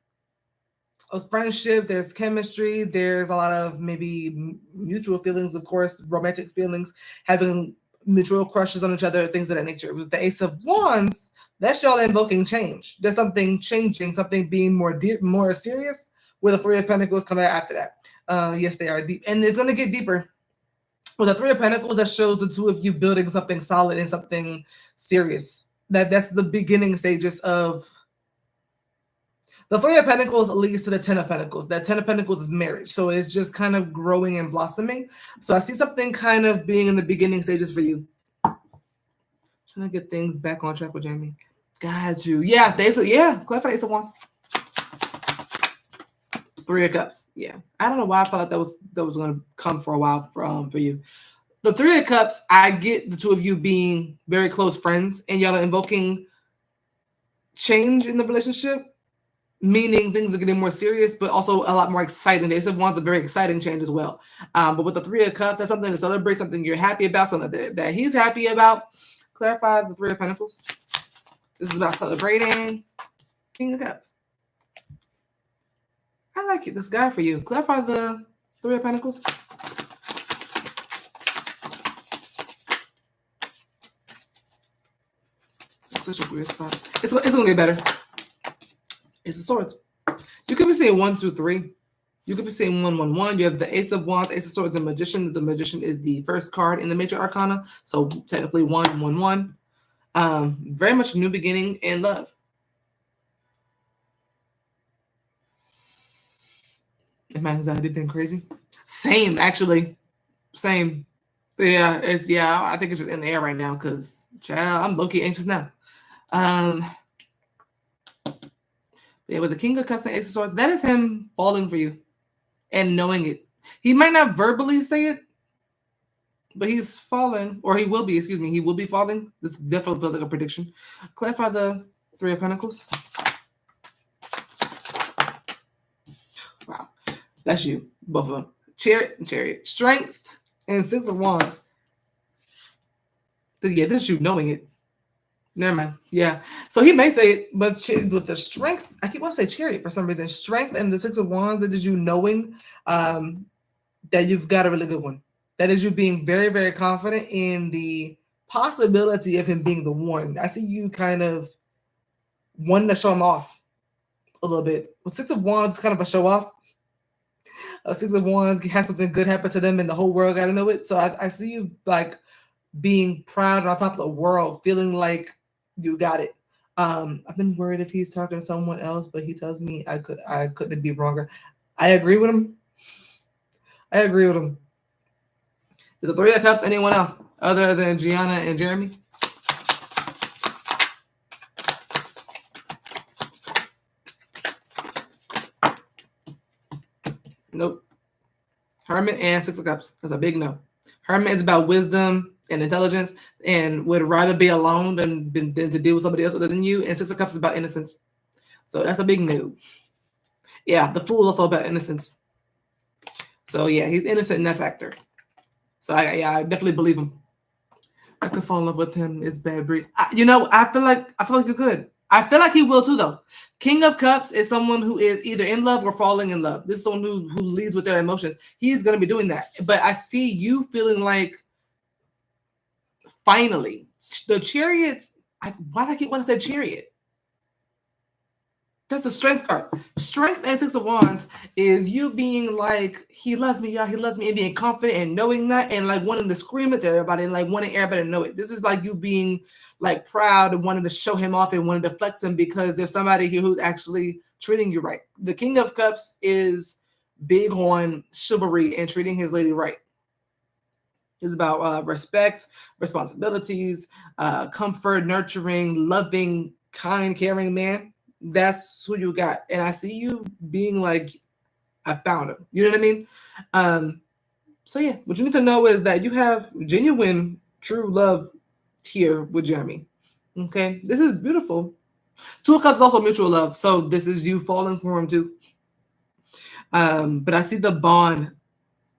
a friendship, there's chemistry, there's a lot of maybe mutual feelings, of course, romantic feelings, having mutual crushes on each other, things of that nature. With the Ace of Wands, that's y'all invoking change. There's something changing, something being more serious, with the Three of Pentacles coming out after that. Yes, they are deep. And it's going to get deeper. With the Three of Pentacles, that shows the two of you building something solid and something serious. That's the beginning stages of... The Three of Pentacles leads to the Ten of Pentacles. That Ten of Pentacles is marriage. So it's just kind of growing and blossoming. So I see something kind of being in the beginning stages for you. Trying to get things back on track with Jamie. Got you. Yeah, clarify Ace of Wands. Three of Cups. Yeah. I don't know why I felt like that was going to come for a while for you. The Three of Cups, I get the two of you being very close friends and y'all are invoking change in the relationship. Meaning things are getting more serious, but also a lot more exciting. The Ace of Wands is a very exciting change as well. But with the Three of Cups, that's something to celebrate, something you're happy about, something that he's happy about. Clarify the Three of Pentacles. This is about celebrating. King of Cups. I like it, this guy for you. Clarify the Three of Pentacles. It's such a weird spot. It's going to get better. Ace of Swords. You could be saying 1, 2, 3. You could be saying 1, 1, 1. You have the Ace of Wands, Ace of Swords, and Magician. The Magician is the first card in the Major Arcana. So technically 1, 1, 1. Very much new beginning and love. Am my anxiety been crazy? Same, actually. Same. Yeah, I think it's just in the air right now because, child, I'm low-key anxious now. Yeah, with the King of Cups and Ace of Swords, that is him falling for you and knowing it. He might not verbally say it, but he's falling, or he will be, he will be falling. This definitely feels like a prediction. Clarify the Three of Pentacles. Wow. That's you, both of them. Chariot and Chariot. Strength and Six of Wands. Yeah, this is you knowing it. Never mind. Yeah. So he may say it, but with the strength, I keep wanting to say Chariot for some reason. Strength and the Six of Wands, that is you knowing that you've got a really good one. That is you being very, very confident in the possibility of him being the one. I see you kind of wanting to show him off a little bit. With Six of Wands, kind of a show off. A Six of Wands has something good happen to them and the whole world got to know it. So I see you like being proud and on top of the world, feeling like you got it. I've been worried if he's talking to someone else, but he tells me I couldn't be wronger. I agree with him. Is the Three of Cups anyone else other than Gianna and Jeremy? Nope. Hermit and Six of Cups. That's a big no. Hermit is about wisdom and intelligence and would rather be alone than to deal with somebody else other than you. And Six of Cups is about innocence. So that's a big no. Yeah, the Fool is also about innocence. So yeah, he's innocent in that factor. So I definitely believe him. I could fall in love with him. It's bad breed. I feel like you could. I feel like he will too, though. King of Cups is someone who is either in love or falling in love. This is someone who leads with their emotions. He's gonna be doing that. But I see you feeling like finally the Chariots. Why do I keep wanting to say Chariot? That's the Strength card. Strength and Six of Wands is you being like, he loves me, y'all. He loves me, and being confident and knowing that, and like wanting to scream it to everybody, and like wanting everybody to know it. This is like you being like proud and wanting to show him off and wanting to flex him because there's somebody here who's actually treating you right. The King of Cups is big on chivalry and treating his lady right. It's about respect, responsibilities, comfort, nurturing, loving, kind, caring man. That's who you got. And I see you being like, I found him. You know what I mean? So yeah, what you need to know is that you have genuine, true love here with Jeremy. Okay? This is beautiful. Two of Cups is also mutual love. So this is you falling for him too. But I see the bond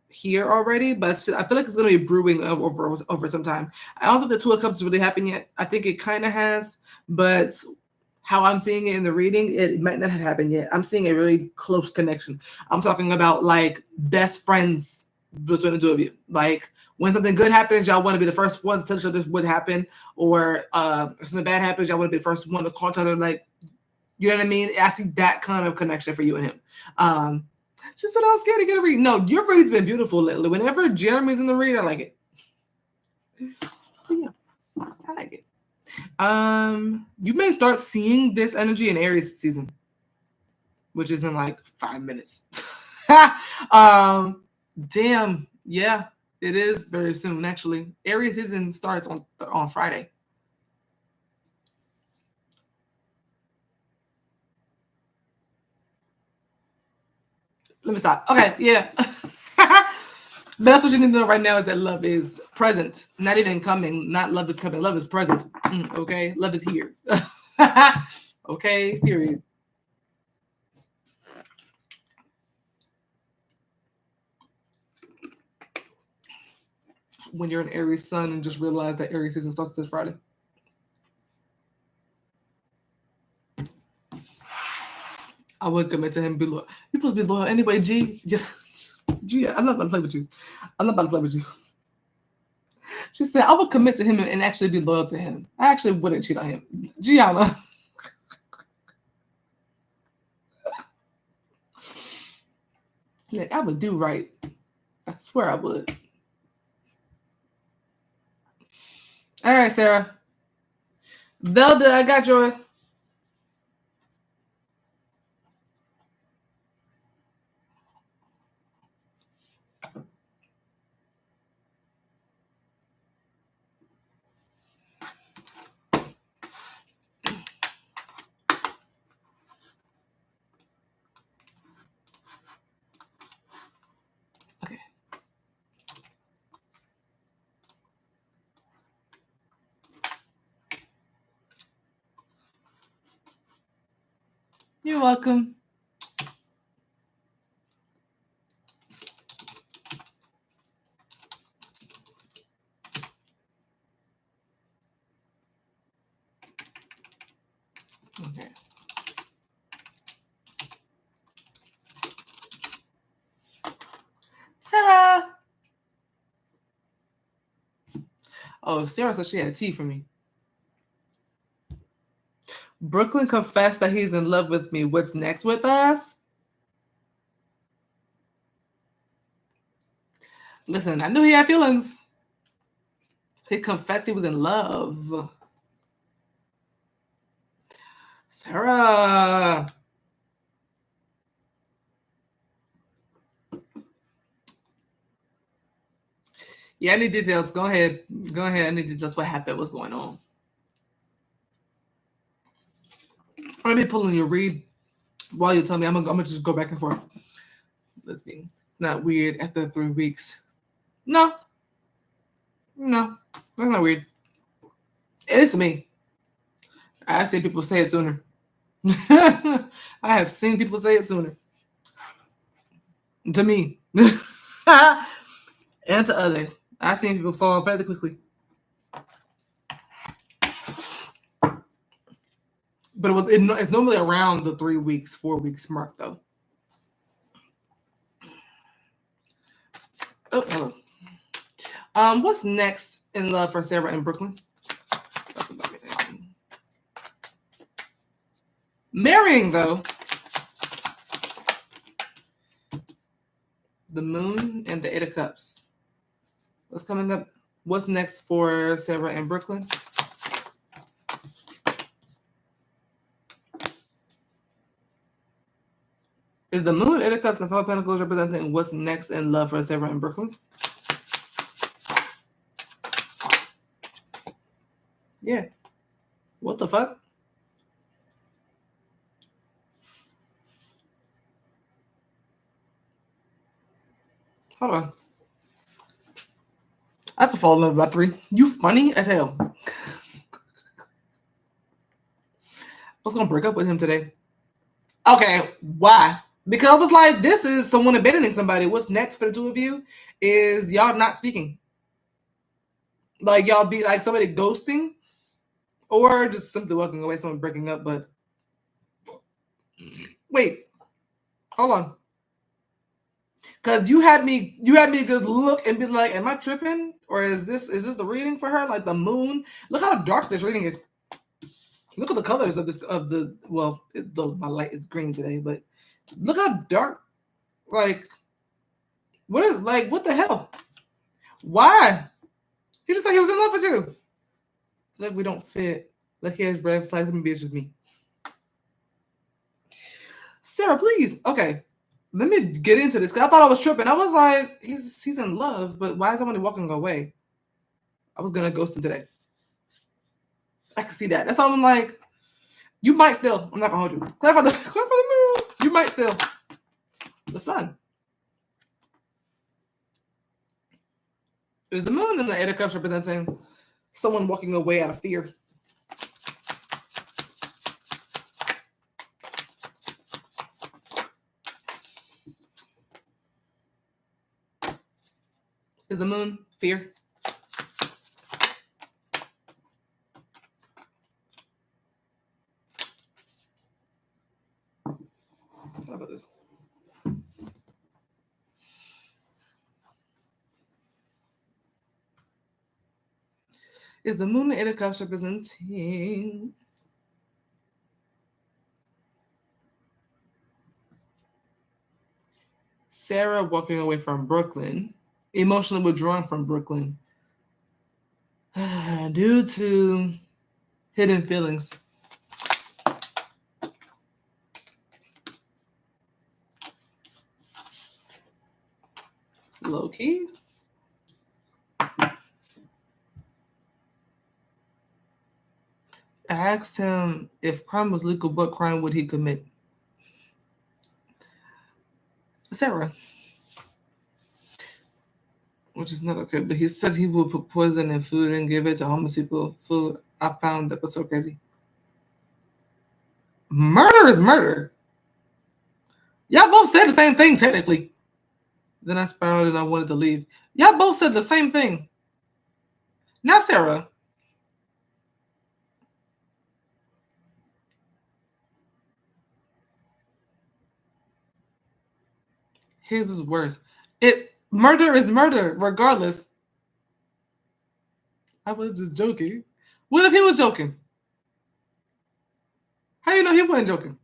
here already, but I feel like it's going to be brewing over some time. I don't think the Two of Cups has really happened yet. I think it kind of has, but how I'm seeing it in the reading, it might not have happened yet. I'm seeing a really close connection. I'm talking about like best friends between the two of you. Like when something good happens, y'all want to be the first ones to tell each other what happened, or if something bad happens, y'all want to be the first one to call each other. Like, you know what I mean? I see that kind of connection for you and him. She said I was scared to get a read. No, your read's been beautiful lately. Whenever Jeremy's in the read, I like it. Yeah, I like it. You may start seeing this energy in Aries season, which is in like 5 minutes. Damn, yeah, it is very soon actually. Aries season starts on Friday. Let me stop. Okay, yeah. But that's what you need to know right now is that love is present, not even coming. Not love is coming. Love is present. Okay, love is here. Okay, period. When you're an Aries sun and just realize that Aries season starts this Friday. I would commit to him. Be loyal. You're supposed to be loyal anyway, G. G, I'm not gonna play with you. I'm not about to play with you. She said, I would commit to him and actually be loyal to him. I actually wouldn't cheat on him. Gianna. Like, I would do right. I swear I would. All right, Sarah. Velda, I got yours. Okay. You're welcome. Okay. Sarah. Oh, Sarah said she had tea for me. Brooklyn confessed that he's in love with me. What's next with us? Listen, I knew he had feelings. He confessed he was in love. Sarah. Yeah, I need details. Go ahead. Go ahead. I need details. What happened? What's going on? Let me pull in your read while you tell me. I'm gonna just go back and forth. Let's be. Not weird after 3 weeks. No, that's not weird. It's me. I see people say it sooner. I have seen people say it sooner. To me. And to others. I've seen people fall fairly quickly. But it's normally around the 3 weeks, 4 weeks mark, though. Oh, hello. What's next in love for Sarah in Brooklyn? Marrying, though. The Moon and the Eight of Cups. What's coming up? What's next for Sarah in Brooklyn? Is the Moon, Eight of Cups, and Five of Pentacles representing what's next in love for Sarah in Brooklyn? Yeah. What the fuck? Hold on. I could fall in love by 3. You funny as hell. I was gonna break up with him today. Okay, why? Because I was like, this is someone abandoning somebody. What's next for the two of you is y'all not speaking. Like y'all be like somebody ghosting, or just simply walking away, someone breaking up. But wait, hold on. Cause you had me just look and be like, am I tripping? Or is this the reading for her? Like the moon? Look how dark this reading is. Look at the colors of my light is green today, but look how dark. Like, what the hell? Why? He just said he was in love with you. Like we don't fit. Like he has red flags, maybe it's just me. Sarah, please. Okay. Let me get into this because I thought I was tripping. I was like, he's in love, but why is somebody walking away? I was gonna ghost him today. I can see that. That's why I'm like, you might still. I'm not gonna hold you. Clarify the moon. You might still. The sun. Is the moon and the Eight of Cups representing someone walking away out of fear? Is the moon fear? How about this? Is the moon and Eight of Cups representing Sarah walking away from Brooklyn, emotionally withdrawing from Brooklyn due to hidden feelings? Low key. I asked him if crime was legal, what crime would he commit? Sarah. Which is not okay, but he said he would put poison in food and give it to homeless people. Food. I found that was so crazy. Murder is murder. Y'all both said the same thing, technically. Then I spiraled and I wanted to leave. Y'all both said the same thing. Now, Sarah. His is worse. Murder is murder, regardless. I was just joking. What if he was joking? How you know he wasn't joking?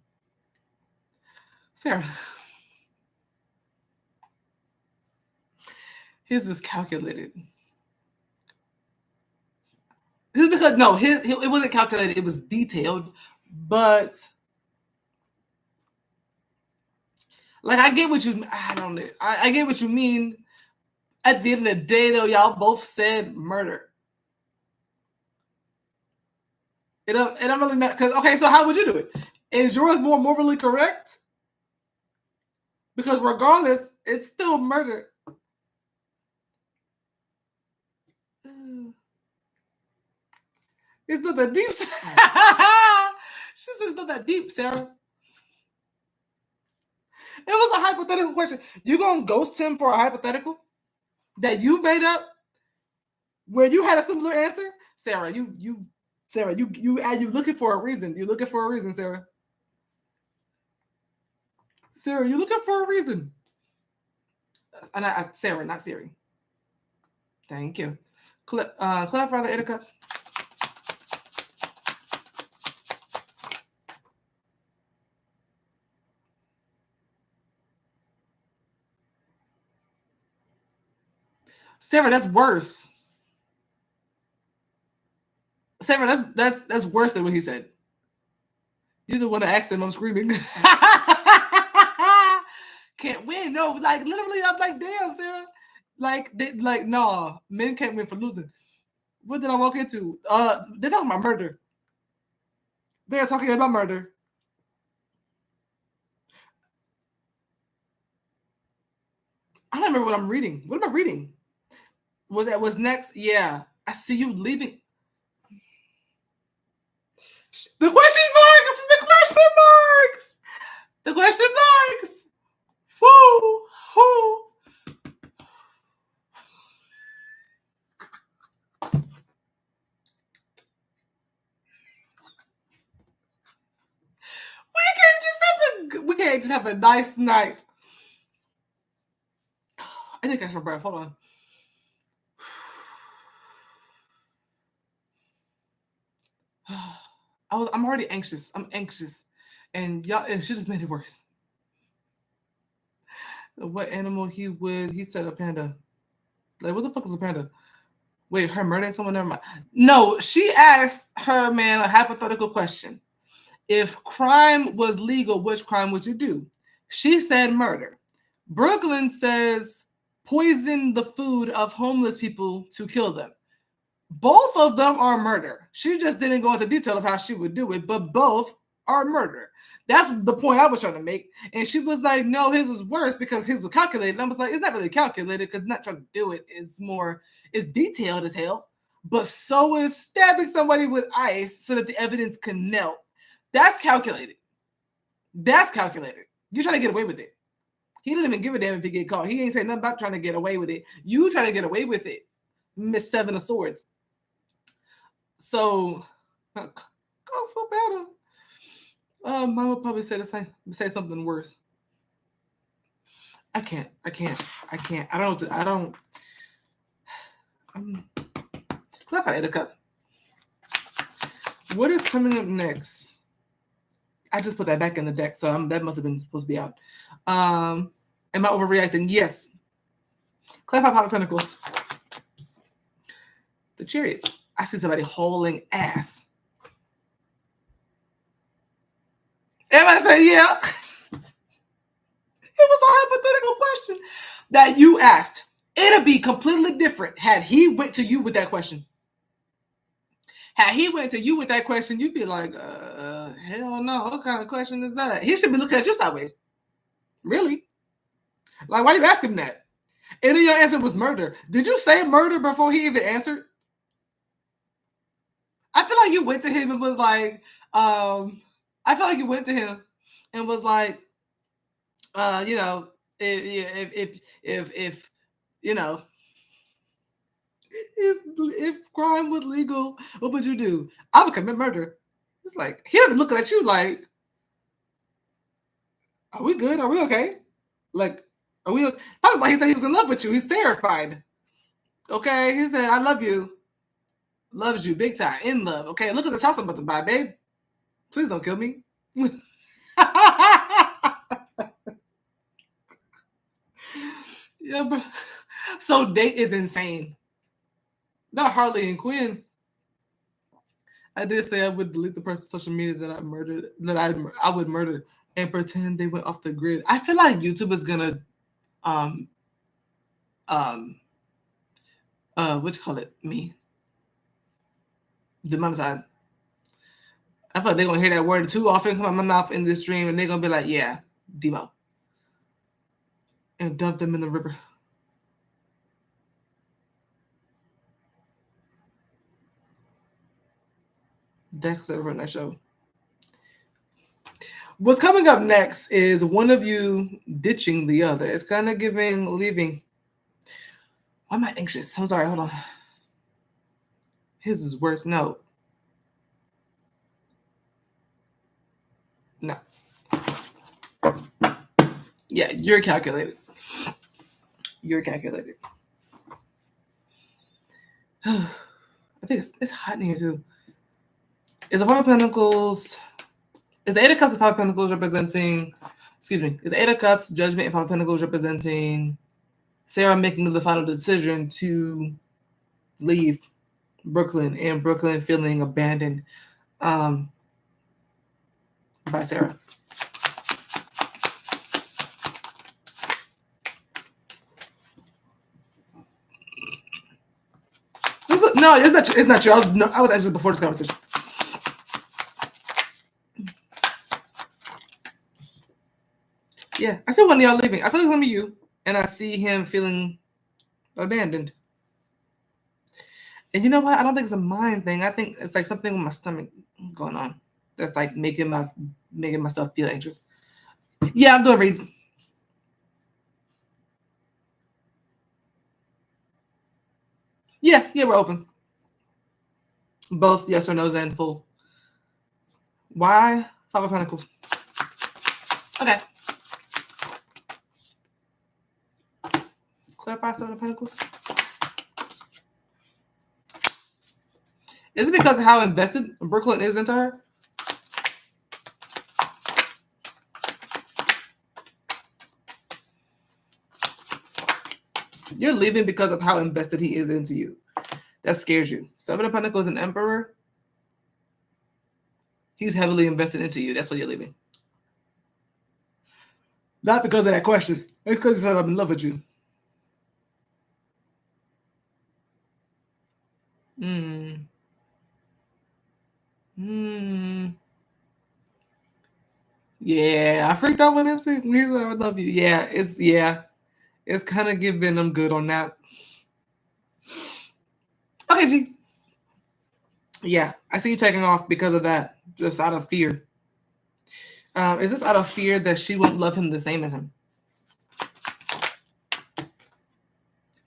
Sarah. His is calculated. His because no, it wasn't calculated. It was detailed, but like I get what you. I don't know. I get what you mean. At the end of the day, though, y'all both said murder. It don't really matter because okay. So how would you do it? Is yours more morally correct? Because regardless, it's still murder. It's not that deep. She says it's not that deep, Sarah. It was a hypothetical question. You gonna ghost him for a hypothetical that you made up where you had a similar answer? Sarah, you looking for a reason. You're looking for a reason, Sarah. Sarah, you're looking for a reason. And Sarah, not Siri. Thank you. Clarify the 8 of Cups. Sarah, that's worse. Sarah, that's worse than what he said. You're the one that asked him. I'm screaming. Can't win. No, like literally, I'm like, damn, Sarah. Like, no, men can't win for losing. What did I walk into? They're talking about murder. They're talking about murder. I don't remember what I'm reading. What am I reading? Was next? Yeah. I see you leaving. The question marks! The question marks! The question marks! Woo! Woo! We can't just have a nice night. I think I catch my breath. Hold on. I'm already anxious. I'm anxious. And she just made it worse. What animal he said a panda. Like, what the fuck is a panda? Wait, her murdering someone? Never mind. No, she asked her man a hypothetical question. If crime was legal, which crime would you do? She said murder. Brooklyn says poison the food of homeless people to kill them. Both of them are murder. She just didn't go into detail of how she would do it, but both are murder. That's the point I was trying to make. And she was like, no, his is worse because his was calculated. And I was like, it's not really calculated because not trying to do it. It's detailed as hell. But so is stabbing somebody with ice so that the evidence can melt. That's calculated. That's calculated. You're trying to get away with it. He didn't even give a damn if he get caught. He ain't say nothing about trying to get away with it. You trying to get away with it, Miss Seven of Swords. So, go feel better. Mom would probably say something worse. I can't. Clarify 8 of Cups. What is coming up next? I just put that back in the deck, so that must have been supposed to be out. Am I overreacting? Yes. Clarify Pop of Pentacles. The Chariot. I see somebody hauling ass. Everybody say, yeah. It was a hypothetical question that you asked. It'd be completely different had he went to you with that question. Had he went to you with that question, you'd be like, hell no, what kind of question is that? He should be looking at you sideways. Really? Like, why are you asking that? And then your answer was murder. Did you say murder before he even answered? I feel like you went to him and was like, you know, if crime was legal, what would you do? I would commit murder. It's like, he would be looking at you like, are we good? Are we okay? Like, are we? Probably he said he was in love with you. He's terrified. Okay, he said, I love you. Loves you big time. In love. Okay, look at this house I'm about to buy, babe. Please don't kill me. Yeah, bro. So date is insane. Not Harley and Quen. I did say I would delete the person's social media that I murdered, that I would murder and pretend they went off the grid. I feel like YouTube is gonna what you call it? Demonetize. I feel like they're gonna hear that word too often come out my mouth in this stream and they're gonna be like, yeah, demo. and dump them in the river. That's over in that show. What's coming up next is one of you ditching the other. It's kind of giving leaving. Why am I anxious? I'm sorry. Hold on. His is worse. No. No. Yeah, you're calculated. You're calculated. I think it's hot in here too. Is the Five of Pentacles... Is the Eight of Cups and Five of Pentacles representing... Excuse me. Is the Eight of Cups, Judgment, and Five of Pentacles representing Sarah making the final decision to leave Brooklyn and Brooklyn feeling abandoned by Sarah? No, it's not true. I was actually before this conversation. Yeah, I see one of y'all leaving. I feel like it's gonna be you, and I see him feeling abandoned. And you know what? I don't think it's a mind thing. I think it's like something with my stomach going on that's like making myself feel anxious. Yeah, I'm doing reads. Yeah, we're open. Both yes or no's and full. Why? Five of Pentacles. Okay. Clarify Seven of Pentacles. Is it because of how invested Brooklyn is into her? You're leaving because of how invested he is into you. That scares you. Seven of Pentacles and Emperor. He's heavily invested into you. That's why you're leaving. Not because of that question. It's because he said, I'm in love with you. Yeah, I freaked out when he said, I love you. Yeah, it's kind of giving them good on that. Okay, G. Yeah, I see you taking off because of that, just out of fear. Is this out of fear that she won't love him the same as him?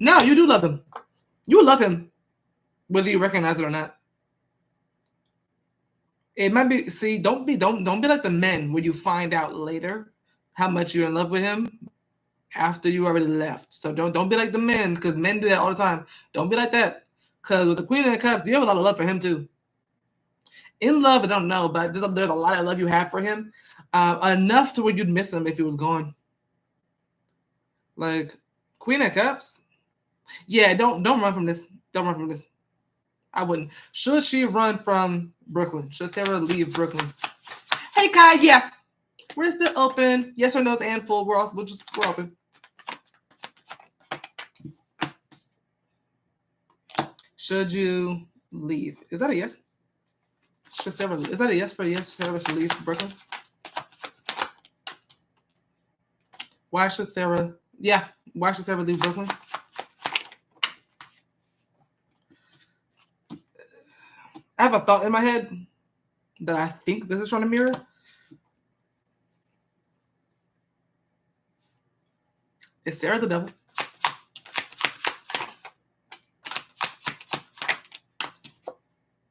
No, you do love him. You love him, whether you recognize it or not. It might be. See, don't be like the men where you find out later how much you're in love with him after you already left. So don't be like the men, because men do that all the time. Don't be like that, because with the Queen of Cups, you have a lot of love for him too. In love, I don't know, but there's a lot of love you have for him, enough to where you'd miss him if he was gone. Like Queen of Cups, yeah. Don't run from this. Don't run from this. I wouldn't. Should she run from Brooklyn? Should Sarah leave Brooklyn? Hey, Kai. Yeah, we're still open. Yes or no's and full. We're open. Should you leave? Is that a yes? Should Sarah? Is that a yes for yes? Sarah should leave Brooklyn. Why should Sarah? Yeah. Why should Sarah leave Brooklyn? I have a thought in my head that I think this is trying to mirror. Is Sarah the devil?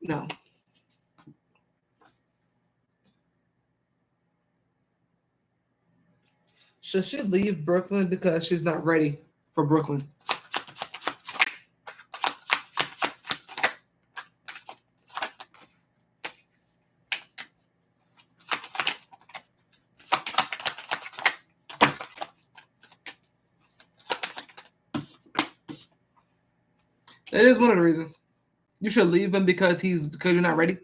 No. Should she leave Brooklyn because she's not ready for Brooklyn? That is one of the reasons. You should leave him because you're not ready.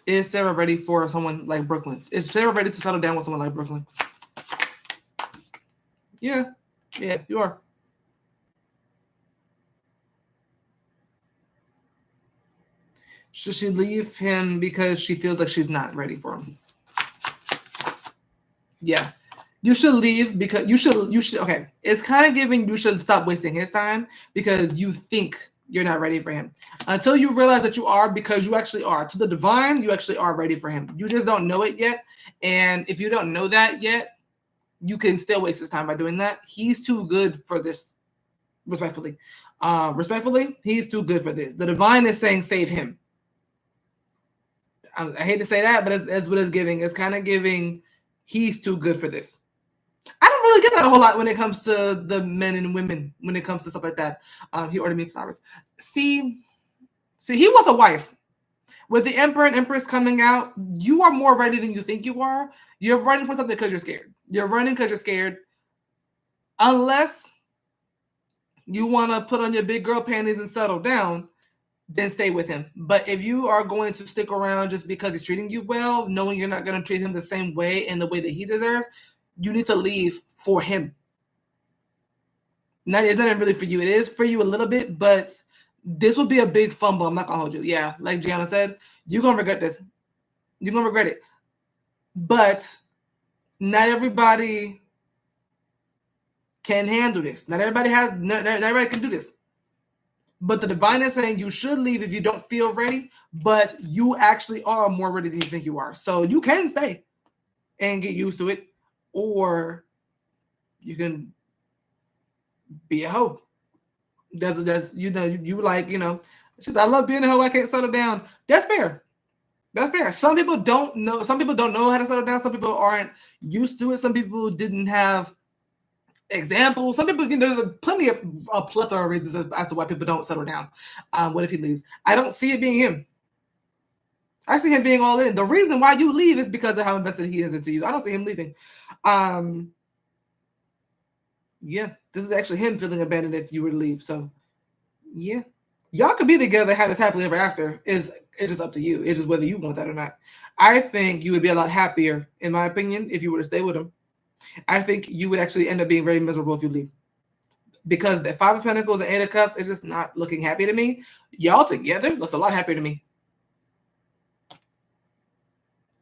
Is Sarah ready for someone like Brooklyn? Is Sarah ready to settle down with someone like Brooklyn? Yeah, you are. Should she leave him because she feels like she's not ready for him? Yeah. You should leave because you should okay. It's kind of giving you should stop wasting his time because you think you're not ready for him. Until you realize that you are, because you actually are. To the divine, you actually are ready for him. You just don't know it yet. And if you don't know that yet, you can still waste his time by doing that. He's too good for this, respectfully. Respectfully, he's too good for this. The divine is saying save him. I hate to say that, but that's what it's giving. It's kind of giving he's too good for this. I don't really get that a whole lot when it comes to the men and women, when it comes to stuff like that. He ordered me flowers. See, he wants a wife. With the Emperor and Empress coming out, you are more ready than you think you are. You're running for something because you're scared. You're running because you're scared. Unless you want to put on your big girl panties and settle down, then stay with him. But if you are going to stick around just because he's treating you well, knowing you're not going to treat him the same way in the way that he deserves, you need to leave for him. It's not really for you. It is for you a little bit, but this will be a big fumble. I'm not going to hold you. Yeah, like Gianna said, you're going to regret this. You're going to regret it. But not everybody can handle this. Not everybody can do this. But the divine is saying you should leave if you don't feel ready, but you actually are more ready than you think you are. So you can stay and get used to it, or you can be a hoe. That's you like, it's just I love being a hoe, I can't settle down. That's fair. That's fair. Some people don't know how to settle down. Some people aren't used to it. Some people didn't have examples. Some people, there's plenty of a plethora of reasons as to why people don't settle down. What if he leaves? I don't see it being him. I see him being all in. The reason why you leave is because of how invested he is into you. I don't see him leaving. Yeah, this is actually him feeling abandoned if you were to leave. So, yeah. Y'all could be together, have this happily ever after. It's just up to you. It's just whether you want that or not. I think you would be a lot happier, in my opinion, if you were to stay with him. I think you would actually end up being very miserable if you leave. Because the Five of Pentacles and Eight of Cups is just not looking happy to me. Y'all together looks a lot happier to me.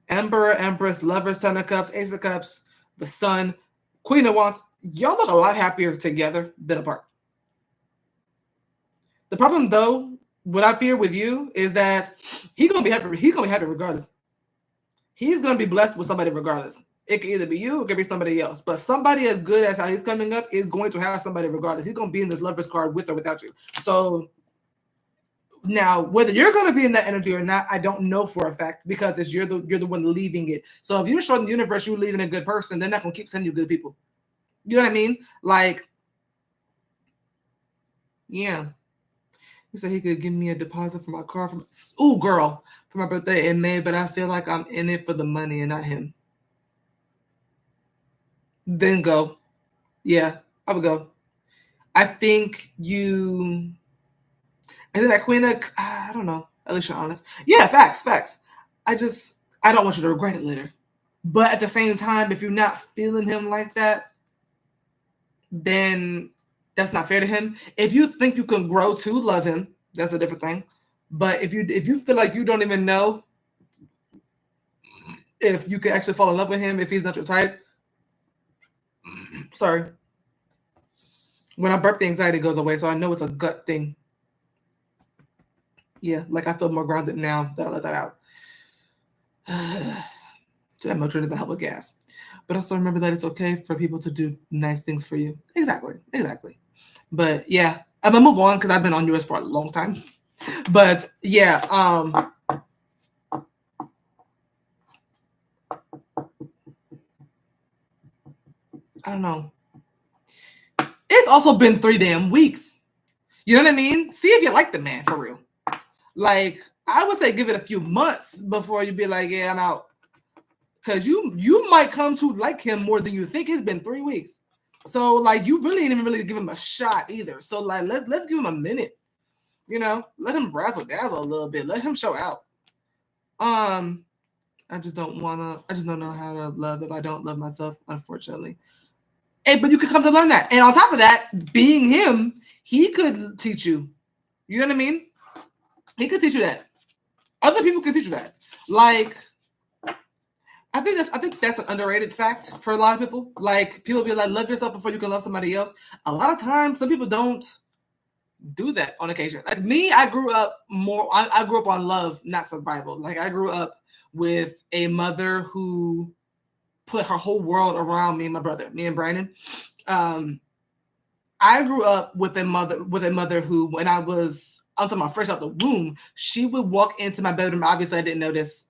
Emperor, Empress, Lovers, Ten of Cups, Ace of Cups, the Sun, Queen of Wands. Y'all look a lot happier together than apart. The problem, though, what I fear with you is that he's gonna be happy. He's gonna be happy regardless. He's gonna be blessed with somebody regardless. It could either be you, it could be somebody else. But somebody as good as how he's coming up is going to have somebody regardless. He's gonna be in this Lovers card with or without you. So now, whether you're gonna be in that energy or not, I don't know for a fact because you're the one leaving it. So if you're showing the universe you're leaving a good person, they're not gonna keep sending you good people. You know what I mean? Like, yeah. He said he could give me a deposit for my car for my birthday in May, but I feel like I'm in it for the money and not him. Then go. Yeah, I would go. I think that Queen of, I don't know, Alicia, honest. Yeah, facts. I don't want you to regret it later. But at the same time, if you're not feeling him like that, then that's not fair to him. If you think you can grow to love him, that's a different thing. But if you feel like you don't even know if you can actually fall in love with him, if he's not your type, sorry. When I burp, the anxiety goes away, so I know it's a gut thing. Yeah, like I feel more grounded now that I let that out. That Motrin doesn't help with gas. But also remember that it's okay for people to do nice things for you. Exactly. But yeah, I'm gonna move on because I've been on yours for a long time. But yeah, I don't know. It's also been 3 damn weeks. You know what I mean? See if you like the man for real. Like, I would say give it a few months before you be like, yeah, I'm out. Because you might come to like him more than you think. It's been 3 weeks. So, like, you really ain't even really give him a shot either. So, like, let's give him a minute. Let him razzle dazzle a little bit. Let him show out. I just don't know how to love if I don't love myself, unfortunately. But you could come to learn that. And on top of that, being him, he could teach you. You know what I mean? He could teach you that. Other people can teach you that. Like, I think that's an underrated fact for a lot of people. Like people be like, love yourself before you can love somebody else. A lot of times, some people don't do that on occasion. Like me, I grew up I grew up on love, not survival. Like I grew up with a mother who put her whole world around me and my brother, me and Brandon. I grew up with a mother who, when I was until my fresh out the womb, she would walk into my bedroom. Obviously, I didn't know this,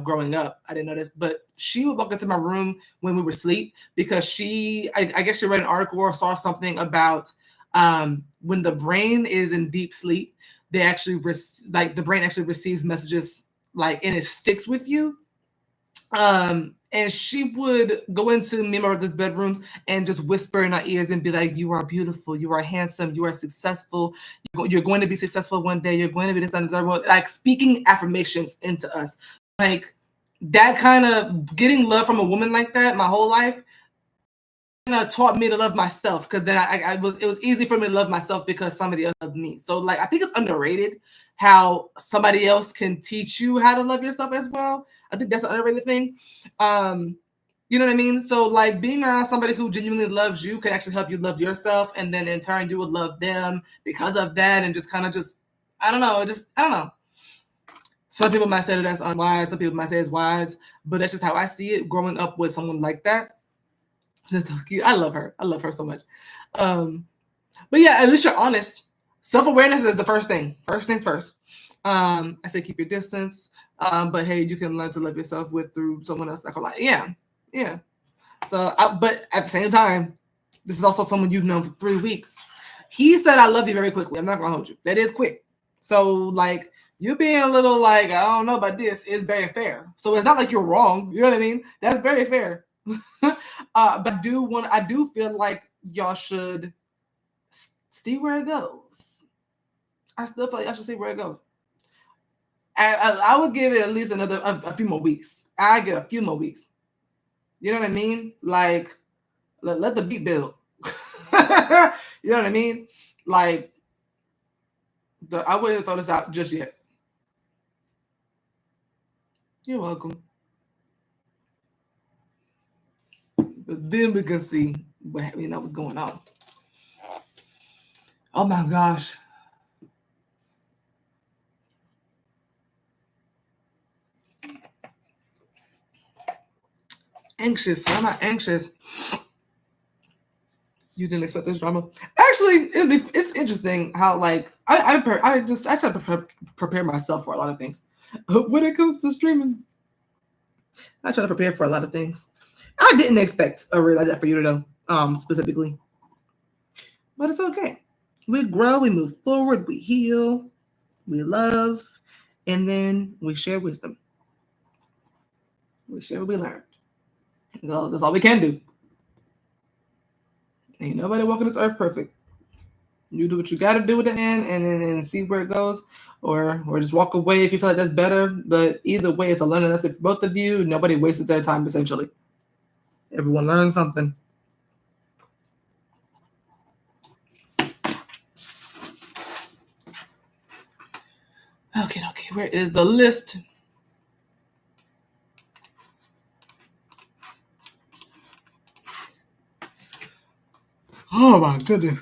growing up. I didn't know this, but she would walk into my room when we were asleep because I guess she read an article or saw something about when the brain is in deep sleep, they actually the brain actually receives messages and it sticks with you. And she would go into me and my brother's bedrooms and just whisper in our ears and be like, "You are beautiful. You are handsome. You are successful. You're going to be successful one day. You're going to be this and that." Like speaking affirmations into us, like that kind of getting love from a woman like that. My whole life kind of taught me to love myself because then it was easy for me to love myself because somebody else loved me. So like I think it's underrated how somebody else can teach you how to love yourself as well. I think that's an underrated thing. You know what I mean? So like being around somebody who genuinely loves you can actually help you love yourself, and then in turn you would love them because of that, and just kind of I don't know. Some people might say that that's unwise. Some people might say it's wise, but that's just how I see it. Growing up with someone like that. That's so cute. I love her. I love her so much. But yeah, at least you're honest. Self-awareness is the first thing. First things first. I say keep your distance. But hey, you can learn to love yourself through someone else. Yeah. So, but at the same time, this is also someone you've known for 3 weeks. He said, "I love you" very quickly. I'm not gonna hold you. That is quick. So like you being a little like, I don't know about this is very fair. So it's not like you're wrong. You know what I mean? That's very fair. But I do feel like y'all should see where it goes. I still feel like y'all should see where it goes. I would give it at least a few more weeks. I get a few more weeks. You know what I mean? Like let the beat build. You know what I mean? Like I wouldn't throw this out just yet. You're welcome. But then we can see what's going on. Oh my gosh. Anxious. I'm not anxious. You didn't expect this drama. Actually, it's interesting how like I try to prepare myself for a lot of things. When it comes to streaming, I try to prepare for a lot of things. I didn't expect a reel like that for you to know, specifically. But it's okay. We grow, we move forward, we heal, we love, and then we share wisdom. We share what we learned. That's all we can do. Ain't nobody walking this earth perfect. You do what you got to do with the end, and then see where it goes, or just walk away if you feel like that's better. But either way, it's a learning lesson for both of you. Nobody wasted their time, essentially. Everyone learned something. Okay. Where is the list? Oh my goodness.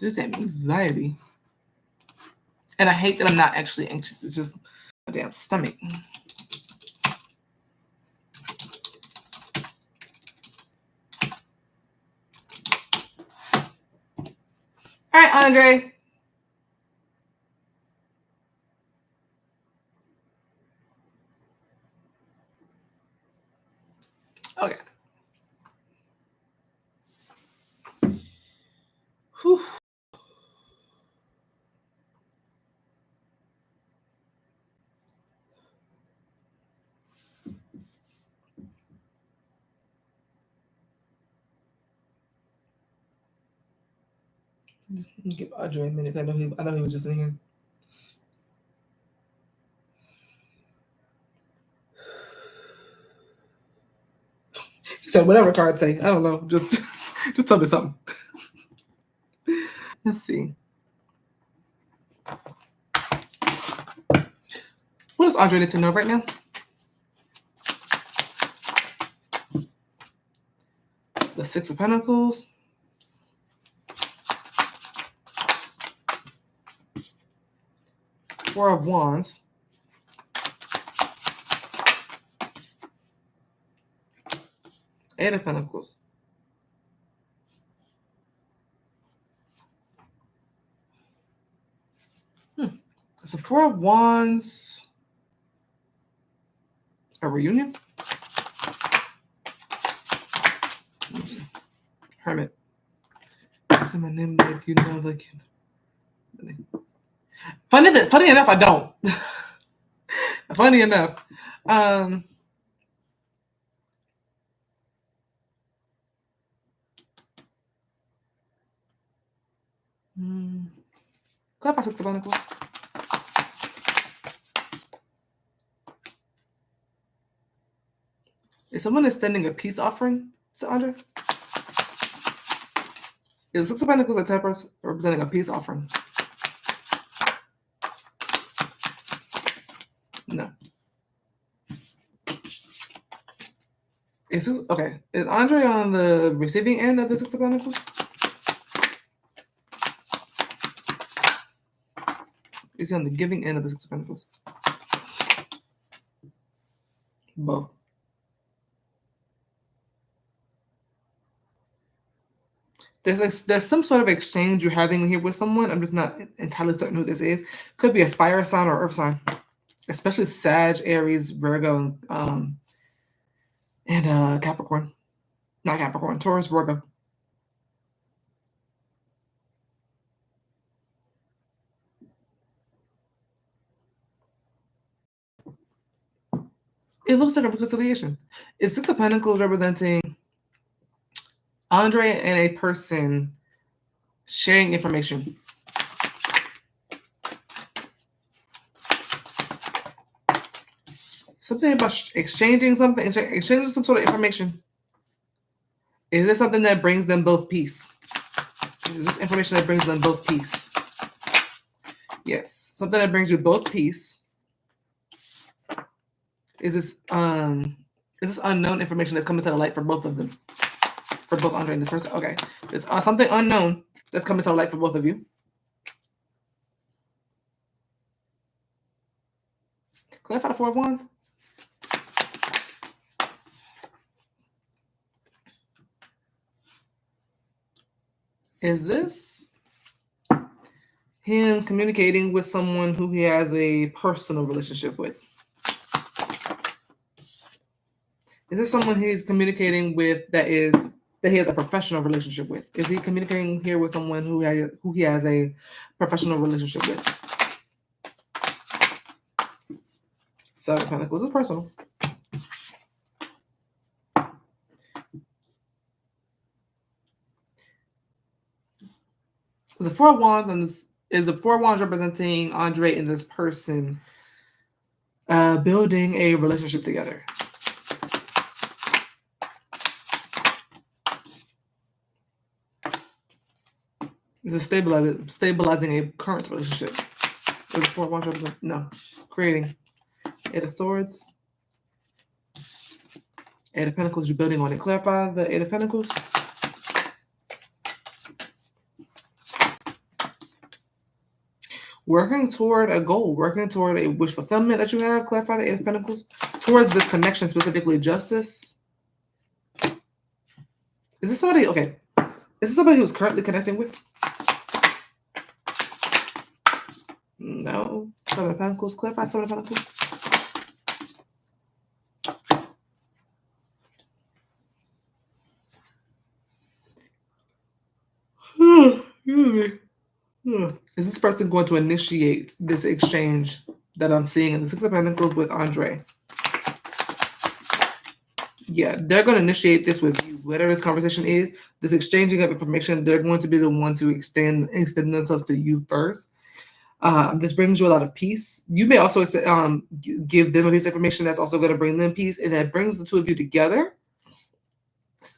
Just that anxiety. And I hate that I'm not actually anxious. It's just my damn stomach. All right, Andre. Okay. Whew. Just give Andre a minute. I know he was just in here. He said whatever cards say. I don't know. Just tell me something. Let's see. What does Andre need to know right now? The Six of Pentacles. Four of Wands. Eight of Pentacles. It's a Four of Wands. A reunion? Hermit. Say my name like you know, like you know. Funny enough, I don't. Funny enough. Clarify Six of Pentacles. Is someone extending a peace offering to Andre? Is Six of Pentacles a Temperance representing a peace offering? No. Is this okay? Is Andre on the receiving end of the Six of Pentacles? Is he on the giving end of the Six of Pentacles? Both. There's some sort of exchange you're having here with someone. I'm just not entirely certain who this is. Could be a fire sign or earth sign, especially Sag, Aries, Virgo, and Capricorn. Not Capricorn, Taurus, Virgo. It looks like a reconciliation. Is Six of Pentacles representing Andre and a person sharing information? Something about exchanging something, exchanging some sort of information. Is this something that brings them both peace? Is this information that brings them both peace? Yes, something that brings you both peace. Is this unknown information that's coming to the light for both of them? For both Andre and this person? Okay. There's something unknown that's coming to the light for both of you. Clarify the Four of Wands. Is this him communicating with someone who he has a personal relationship with? Is this someone he's communicating with that he has a professional relationship with? Is he communicating here with someone who he has a professional relationship with? Seven of Pentacles is personal. The Four of Wands and this is the Four of Wands representing Andre and this person building a relationship together. Is it stabilizing a current relationship? Or the Four of Wands represent? No. Creating. Eight of Swords. Eight of Pentacles, you're building on it. Clarify the Eight of Pentacles. Working toward a goal, working toward a wish fulfillment that you have. Clarify the Eight of Pentacles. Towards this connection, specifically justice. Is this somebody, okay. Is this somebody who's currently connecting with? No. Seven of Pentacles. Clarify Seven of Pentacles. Excuse me. Is this person going to initiate this exchange that I'm seeing in the Six of Pentacles with Andre? Yeah, they're going to initiate this with you. Whatever this conversation is, this exchanging of information, they're going to be the one to extend themselves to you first. This brings you a lot of peace. You may also give them a piece of information that's also going to bring them peace, and that brings the two of you together.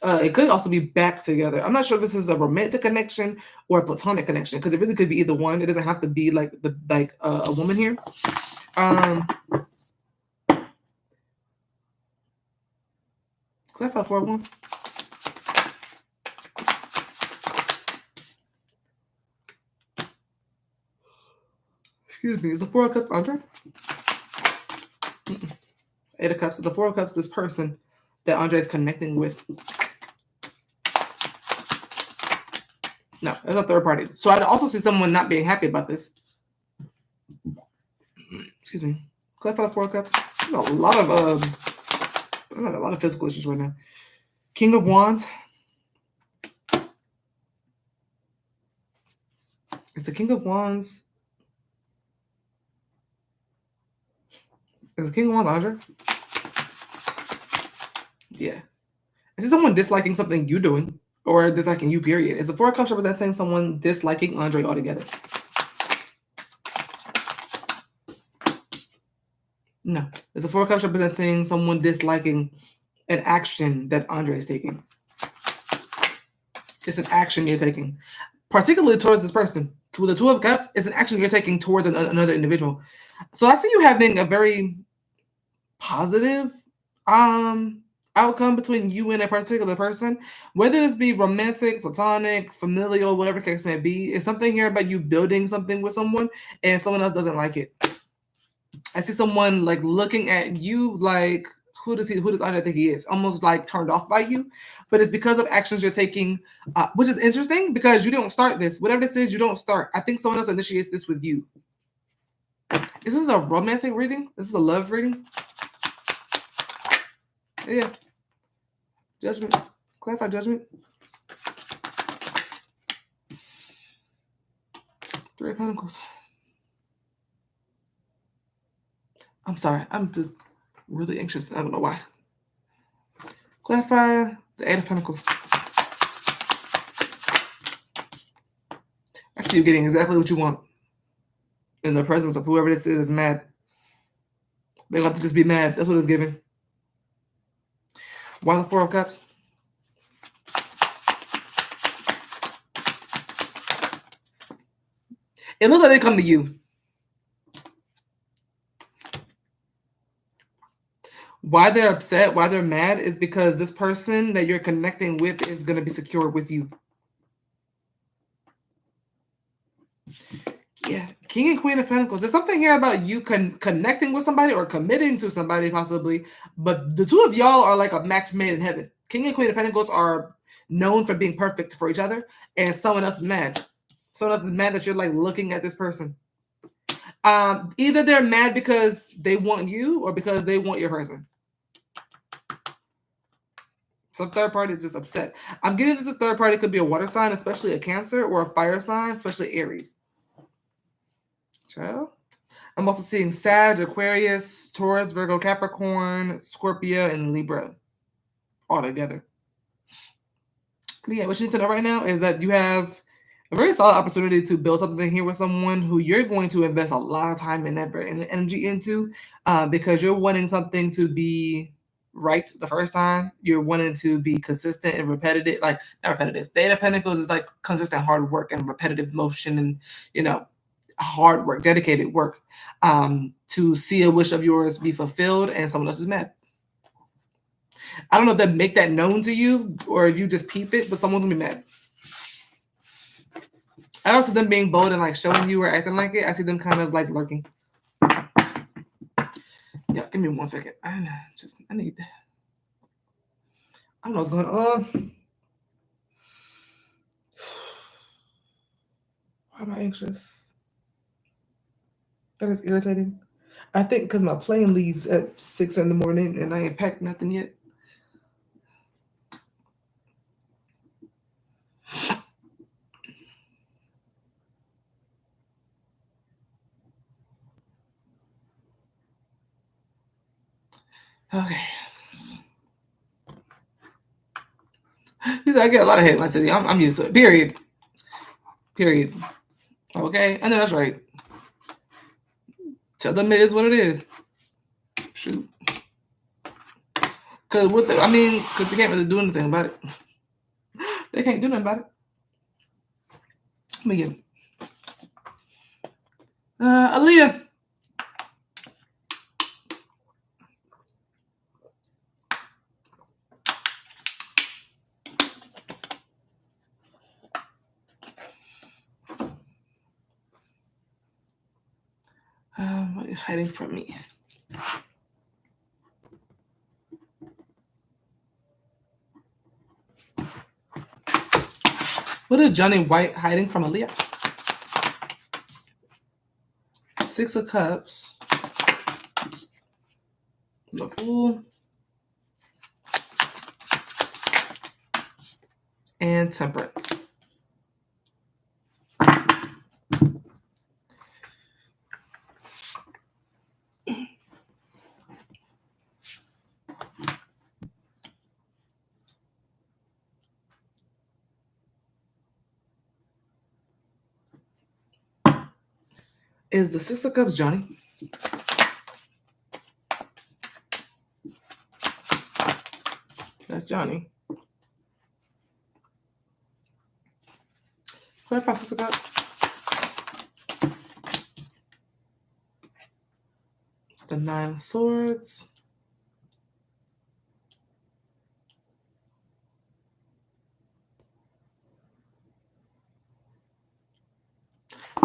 It could also be back together. I'm not sure if this is a romantic connection or a platonic connection, because it really could be either one. It doesn't have to be like a woman here. Clarify Four of Wands. Excuse me. Is the Four of Cups Andre? Eight of Cups. The Four of Cups, this person that Andre is connecting with. No, that's a third party. So I also see someone not being happy about this. Excuse me. Clarify the Four of Cups. A lot of physical issues right now. King of Wands. Is the King of Wands? Is the King of Wands Andre? Yeah. Is it someone disliking something you're doing? Or disliking you, period? Is the Four of Cups representing someone disliking Andre altogether? No. Is the Four of Cups representing someone disliking an action that Andre is taking? It's an action you're taking. Particularly towards this person. To the Two of Cups, it's an action you're taking towards another individual. So I see you having a very positive outcome between you and a particular person, whether this be romantic, platonic, familial, whatever case may be. It's something here about you building something with someone and someone else doesn't like it. I see someone like looking at you like, who does Andre think he is? Almost like turned off by you, but it's because of actions you're taking, which is interesting because you don't start this. Whatever this is, you don't start. I think someone else initiates this with you. Is this a romantic reading? This is a love reading? Yeah. Judgment. Clarify Judgment. Three of Pentacles. I'm sorry. I'm just really anxious. I don't know why. Clarify the Eight of Pentacles. I see you getting exactly what you want. In the presence of whoever this is mad. They're going to just be mad. That's what it's giving. Why the Four of Cups? It looks like they come to you. Why they're upset, why they're mad is because this person that you're connecting with is going to be secure with you. Yeah, King and Queen of Pentacles. There's something here about you connecting with somebody or committing to somebody possibly, but the two of y'all are like a match made in heaven. King and Queen of Pentacles are known for being perfect for each other, and someone else is mad. Someone else is mad that you're like looking at this person. Either they're mad because they want you or because they want your person. Some third party just upset. I'm getting that the third party could be a water sign, especially a Cancer, or a fire sign, especially Aries. Child. I'm also seeing Sag, Aquarius, Taurus, Virgo, Capricorn, Scorpio, and Libra all together. But yeah, what you need to know right now is that you have a very solid opportunity to build something here with someone who you're going to invest a lot of time and effort and energy into because you're wanting something to be right the first time. You're wanting to be consistent and repetitive, like not repetitive. The Eight of Pentacles is like consistent hard work and repetitive motion and, you know, hard work, dedicated work to see a wish of yours be fulfilled and someone else is mad. I don't know if they make that known to you or if you just peep it, but someone's gonna be mad. I don't see them being bold and like showing you or acting like it. I see them kind of like lurking. Yeah, give me 1 second. I need. I don't know what's going on. Why am I anxious? That is irritating. I think because my plane leaves at 6 in the morning and I ain't packed nothing yet. Okay. I get a lot of hate in my city. I'm used to it. Period. Okay, I know that's right. Tell them it is what it is. Shoot. Because they can't really do anything about it. They can't do nothing about it. But yeah. Aliah. you hiding from me? What is Johnny White hiding from Aliah? 6 of Cups. The Fool. And Temperance. Is the 6 of Cups Johnny? That's Johnny. Clarify 6 of Cups. The 9 of Swords.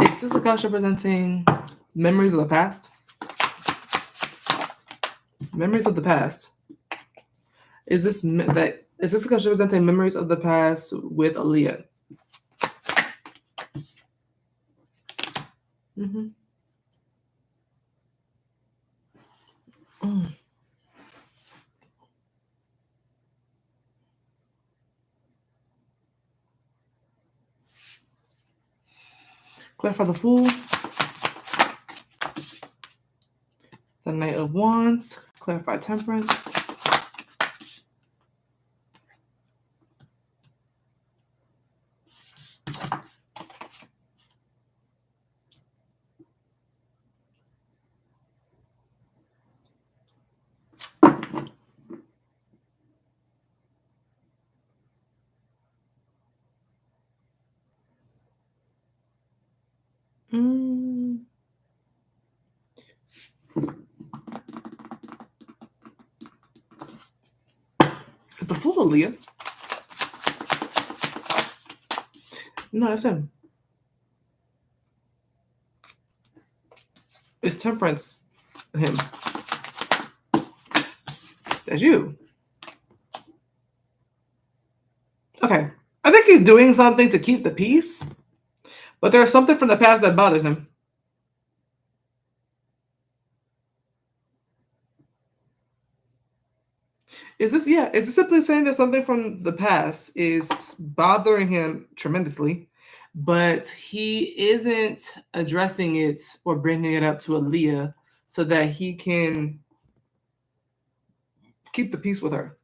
Is 6 of Cups representing memories of the past? Memories of the past. Is this that? Is this representing memories of the past with Aliah? Mm-hmm. Clarify the Fool. The Knight of Wands. Clarify Temperance. Is the Fool Aliah? No, that's him. It's Temperance him. That's you. Okay. I think he's doing something to keep the peace, but there's something from the past that bothers him. Is this simply saying that something from the past is bothering him tremendously, but he isn't addressing it or bringing it up to Aliah so that he can keep the peace with her?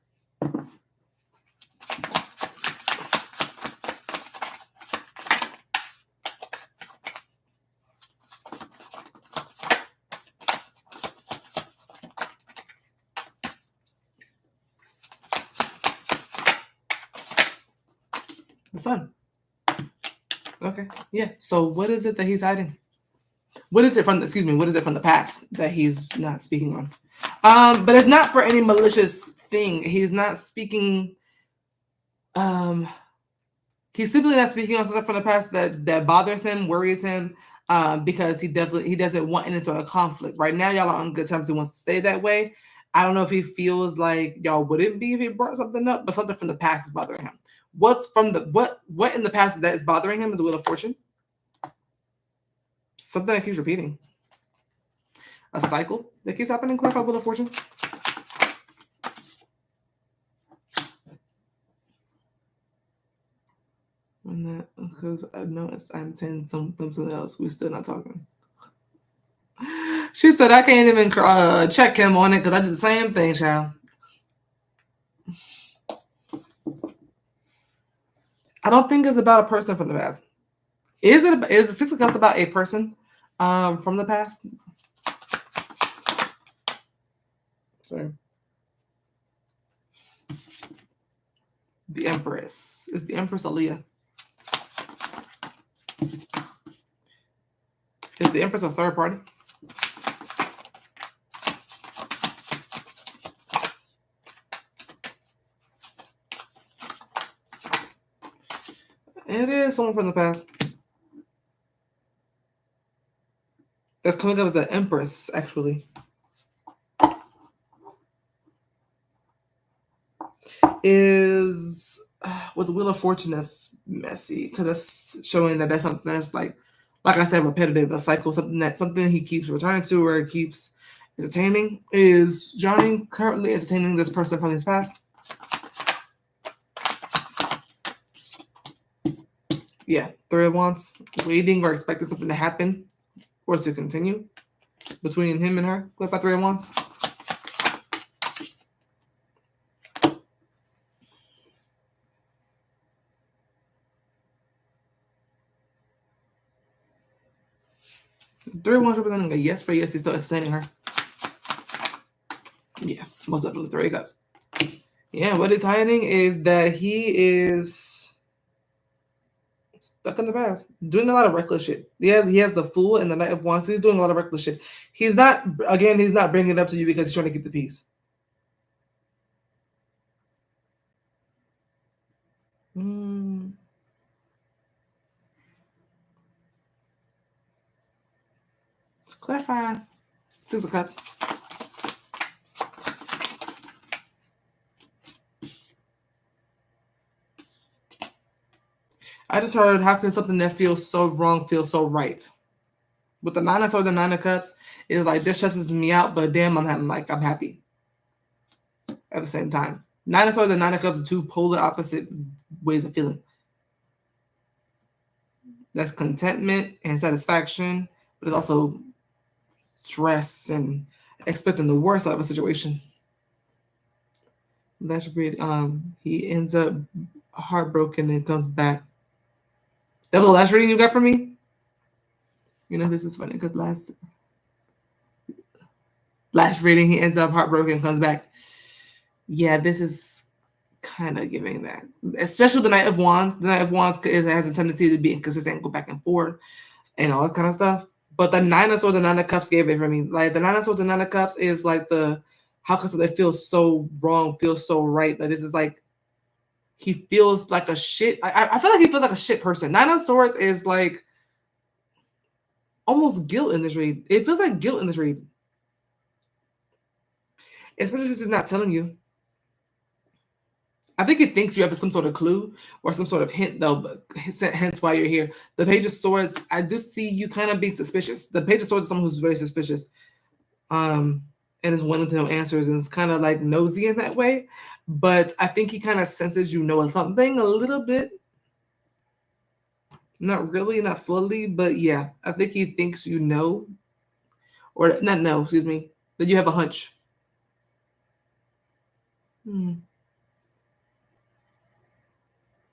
The Sun. Okay. Yeah. So what is it that he's hiding? What is it from the past that he's not speaking on? But it's not for any malicious thing. He's not speaking he's simply not speaking on something from the past that bothers him, worries him, because he doesn't want any sort of conflict. Right now, y'all are on good terms. He wants to stay that way. I don't know if he feels like y'all wouldn't be if he brought something up, but something from the past is bothering him. What in the past that is bothering him is Wheel of Fortune. Something that keeps repeating. A cycle that keeps happening. Clarify Wheel of Fortune. When that, because I noticed I'm saying something else. We're still not talking. She said I can't even check him on it because I did the same thing, child. I don't think it's about a person from the past. Is the 6 of Cups about a person from the past? Sorry. The Empress. Is the Empress Aliah? Is the Empress a third party? It is someone from the past. That's coming up as an Empress, actually. Is with the Wheel of Fortune, that's messy because that's showing that that's something that's like I said, repetitive, a cycle, something he keeps returning to or keeps entertaining. Is Johnny currently entertaining this person from his past? Yeah, 3 of Wands, waiting or expecting something to happen or to continue between him and her. Click by 3 of Wands. Three ones representing a yes for yes. He's still entertaining her. Yeah, most definitely 3 of Cups. Yeah, what he's hiding is that he is stuck in the past, doing a lot of reckless shit. He has the Fool and the Knight of Wands. He's doing a lot of reckless shit. He's not bringing it up to you because he's trying to keep the peace. Clarify. 6 of Cups. I just heard, how can something that feels so wrong feel so right? With the 9 of Swords and 9 of Cups, it's like this stresses me out, but damn, I'm happy at the same time. 9 of Swords and 9 of Cups are 2 polar opposite ways of feeling. That's contentment and satisfaction, but it's also stress and expecting the worst out of a situation. That's read. He ends up heartbroken and comes back. That was the last reading you got from me? You know, this is funny because last reading he ends up heartbroken and comes back. Yeah, this is kind of giving that. Especially the Knight of Wands. The Knight of Wands has a tendency to be inconsistent, go back and forth, and all that kind of stuff. But the 9 of Swords and 9 of Cups gave it for me. Like the 9 of Swords and 9 of Cups is like how can something feel so wrong, feel so right? That this is like he feels like a shit. I feel like he feels like a shit person. 9 of Swords is like almost guilt in this read. It feels like guilt in this read. Especially since he's not telling you. I think he thinks you have some sort of clue or some sort of hint, though, but hence why you're here. The Page of Swords, I do see you kind of being suspicious. The Page of Swords is someone who's very suspicious. And is wanting to know answers and is kind of like nosy in that way. But I think he kind of senses you know something a little bit. Not really, not fully, but yeah. I think he thinks you know. Or not know, excuse me. That you have a hunch.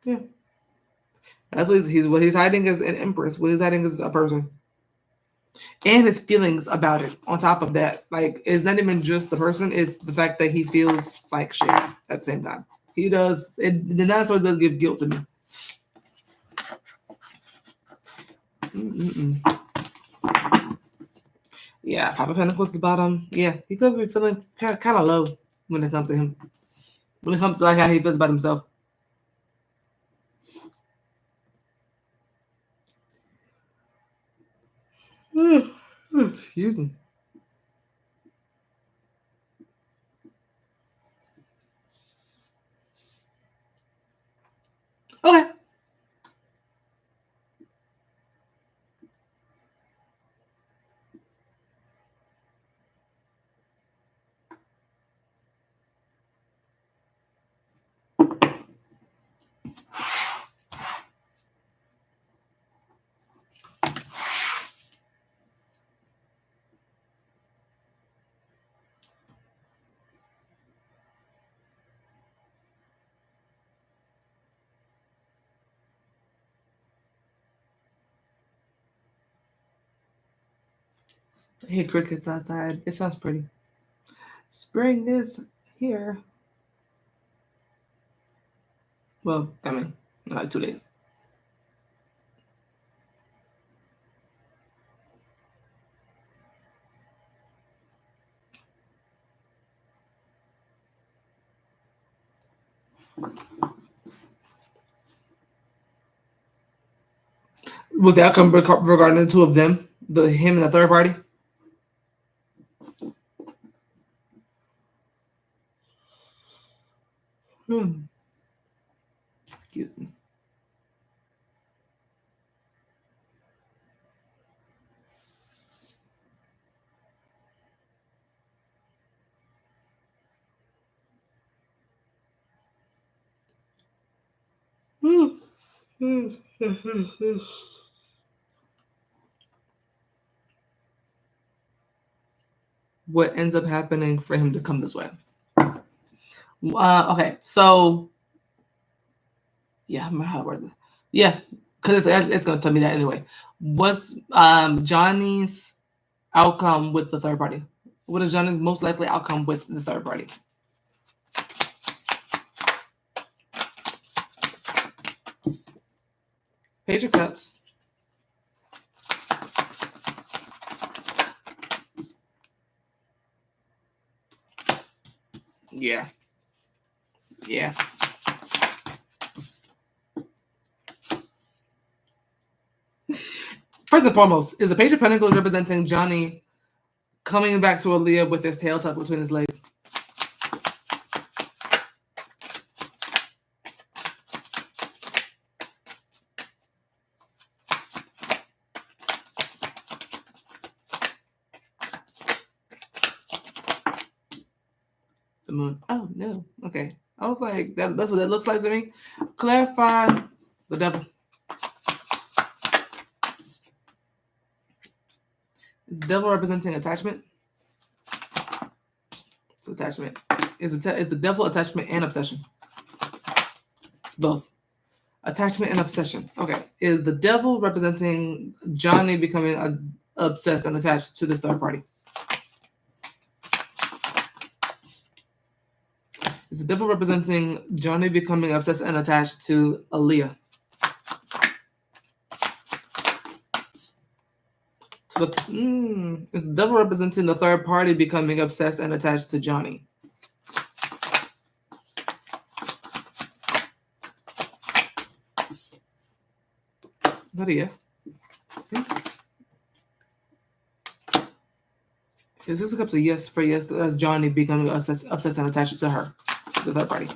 Yeah. That's what he's hiding is an Empress. What he's hiding is a person. And his feelings about it on top of that. Like, it's not even just the person, it's the fact that he feels like shit at the same time. He does. The 9 of Swords does give guilt to me. Yeah, 5 of Pentacles at the bottom. Yeah, he could be feeling kind of low when it comes to him. When it comes to like how he feels about himself. Excuse me. Okay. I hear crickets outside. It sounds pretty. Spring is here. Well, I mean, like 2 days. Was the outcome regarding the 2 of them, him and the third party? Excuse me. What ends up happening for him to come this way? Okay, so yeah, I remember how to word this. Yeah, because it's going to tell me that anyway. What's Johnny's outcome with the third party? What is Johnny's most likely outcome with the third party? Page of Cups. Yeah. Yeah. First and foremost, is the Page of Pentacles representing Johnny coming back to Aliah with his tail tucked between his legs? The moon. Oh, no. Okay. I was like, that's what it looks like to me. Clarify the devil. Is the devil representing attachment? It's attachment. Is the devil attachment and obsession? It's both. Attachment and obsession. Okay. Is the devil representing Johnny becoming obsessed and attached to this third party? Is the devil representing Johnny becoming obsessed and attached to Aliah? Is the devil representing the third party becoming obsessed and attached to Johnny? Is that a yes? Is this a cup of yes for yes? That's Johnny becoming obsessed and attached to her, the third party.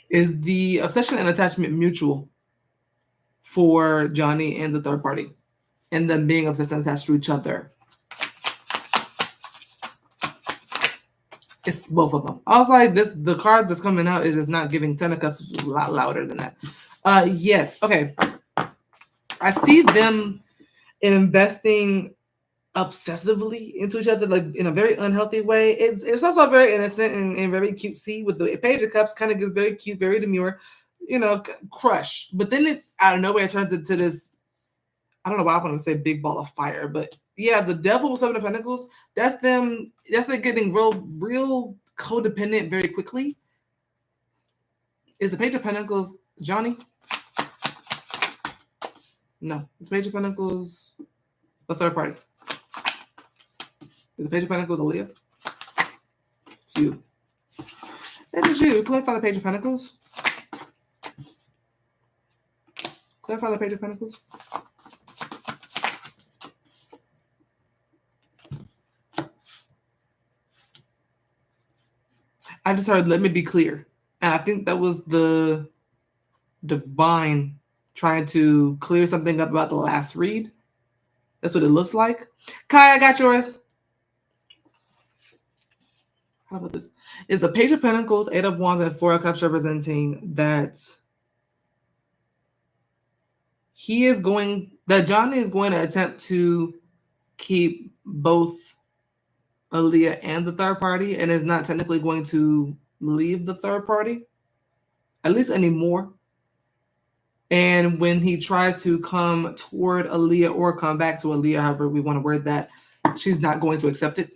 Is the obsession and attachment mutual for Johnny and the third party, and them being obsessed and attached to each other? It's both of them. I was like, the cards that's coming out is just not giving Ten of Cups. Is a lot louder than that. Yes. Okay. I see them investing obsessively into each other, like in a very unhealthy way. It's also very innocent and very cutesy. With the Page of Cups, kind of gets very cute, very demure, crush. But then it out of nowhere turns into this. I don't know why I want to say big ball of fire, but yeah, the devil with Seven of Pentacles. That's them. That's like getting real codependent very quickly. Is the Page of Pentacles Johnny? No, it's Page of Pentacles the third party. Is the Page of Pentacles Aliah? It's you. That is you. Clarify the Page of Pentacles. Clarify the Page of Pentacles. I just heard, let me be clear. And I think that was the divine trying to clear something up about the last read. That's what it looks like. Kai, I got yours. How about this? Is the Page of Pentacles, Eight of Wands, and Four of Cups representing that Johnny is going to attempt to keep both Aliah and the third party, and is not technically going to leave the third party, at least anymore. And when he tries to come toward Aliah or come back to Aliah, however we want to word that, she's not going to accept it.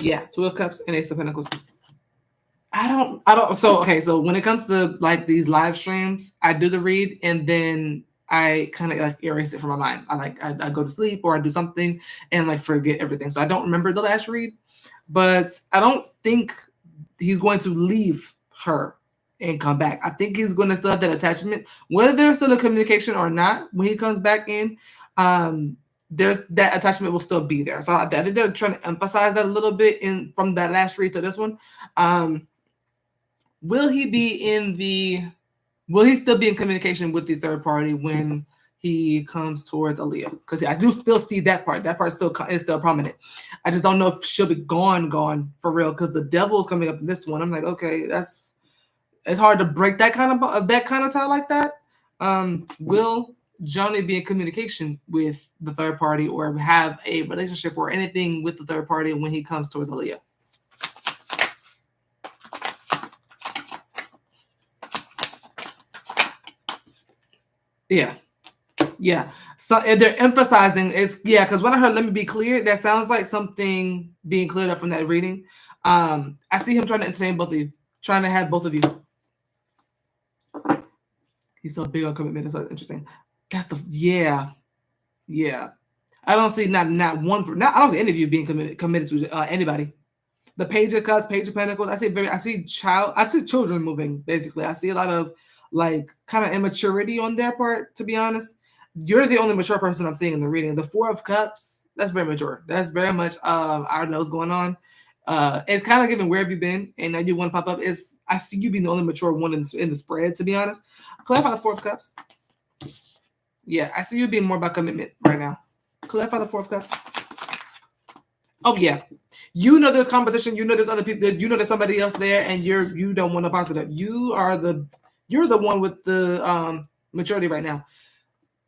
Yeah, Two of Cups and Ace of Pentacles. I don't. So when it comes to like these live streams, I do the read and then I kind of like erase it from my mind. I go to sleep or I do something and like forget everything. So I don't remember the last read, but I don't think he's going to leave her. and come back. I think he's going to still have that attachment, whether there's still a communication or not. When he comes back in, there's that attachment will still be there. So I think they're trying to emphasize that a little bit in from that last read to this one. Will he still be in communication with the third party when he comes towards Aliah? Because I do still see that part. That part is still prominent. I just don't know if she'll be gone for real. Because the devil is coming up in this one. I'm like, okay, it's hard to break that kind of tie like that. Will Johnny be in communication with the third party or have a relationship or anything with the third party when he comes towards Aliah? Yeah. So they're emphasizing because when I heard "let me be clear," that sounds like something being cleared up from that reading. I see him trying to entertain both of you, trying to have both of you. He's so big on commitment. It's so interesting. That's yeah. I don't see not one. I don't see any of you being committed to anybody. The Page of Cups, Page of Pentacles. I see children moving. Basically, I see a lot of like kind of immaturity on their part. To be honest, you're the only mature person I'm seeing in the reading. The Four of Cups. That's very mature. That's very much I don't know what's going on. It's kind of giving where have you been, and now you want to pop up. I see you being the only mature one in the spread. To be honest, clarify the Four of Cups. Yeah, I see you being more about commitment right now. Clarify the Four of Cups. Oh yeah, you know there's competition. You know there's other people. You know there's somebody else there, and you don't want to pass it up. You're the one with the maturity right now.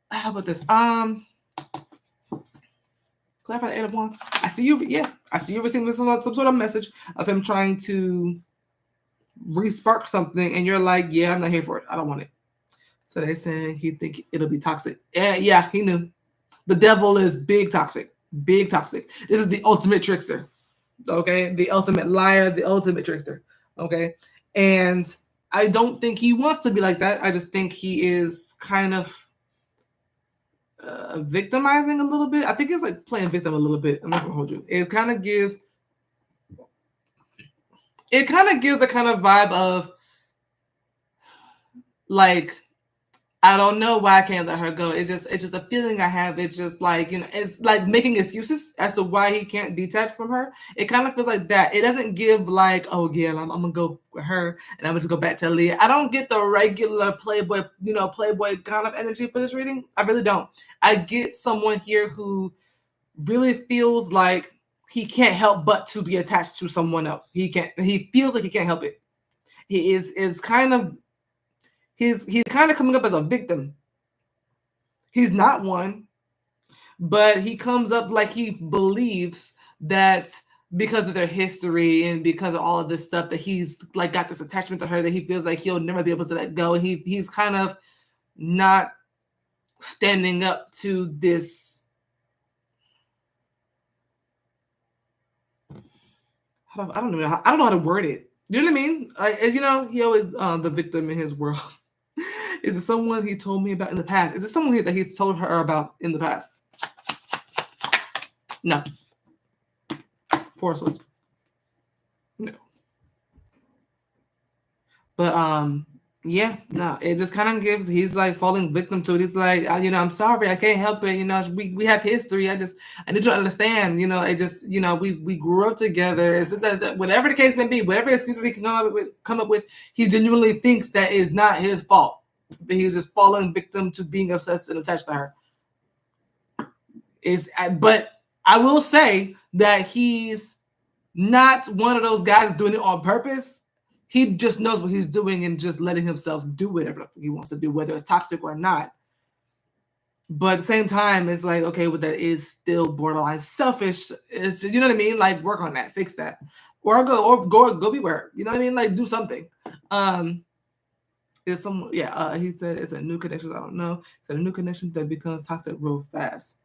How about this? Clarify the Eight of Wands. I see you. Yeah, I see you receiving some sort of message of him trying to re-spark something, and you're like, yeah, I'm not here for it. I don't want it. So they're saying he think it'll be toxic. Yeah, he knew. The devil is big toxic. Big toxic. This is the ultimate trickster. Okay? The ultimate liar, the ultimate trickster. Okay? And I don't think he wants to be like that. I just think he is kind of victimizing a little bit. I think it's like playing victim a little bit. I'm not gonna hold you. It kind of gives the kind of vibe of like, I don't know why I can't let her go. It's just a feeling I have. It's just like, it's like making excuses as to why he can't detach from her. It kind of feels like that. It doesn't give like, oh yeah, I'm gonna go with her and I'm gonna go back to Aliah. I don't get the regular playboy kind of energy for this reading. I really don't. I get someone here who really feels like he can't help but to be attached to someone else. He feels like he can't help it. He is kind of He's kind of coming up as a victim. He's not one, but he comes up like he believes that because of their history and because of all of this stuff that he's like got this attachment to her that he feels like he'll never be able to let go. And he's kind of not standing up to this. I don't know how to word it. You know what I mean? As you know, he always the victim in his world. Is it someone he told me about in the past? Is it someone that he's told her about in the past? No. Four of Swords. No. But yeah, no. It just kind of gives. He's like falling victim to it. He's like, I'm sorry, I can't help it. We have history. I need you to understand. It just, we grew up together. Is that whatever the case may be, whatever excuses he can come up with, he genuinely thinks that is not his fault. But he's just falling victim to being obsessed and attached to her. But I will say that he's not one of those guys doing it on purpose. He just knows what he's doing and just letting himself do whatever he wants to do, whether it's toxic or not. But at the same time, it's like, okay, well, that is still borderline selfish. It's, you know what I mean? Like, work on that, fix that, or go beware. You know what I mean? Like, do something. Is some he said it's a new connection. I don't know. It's a new connection that becomes toxic real fast.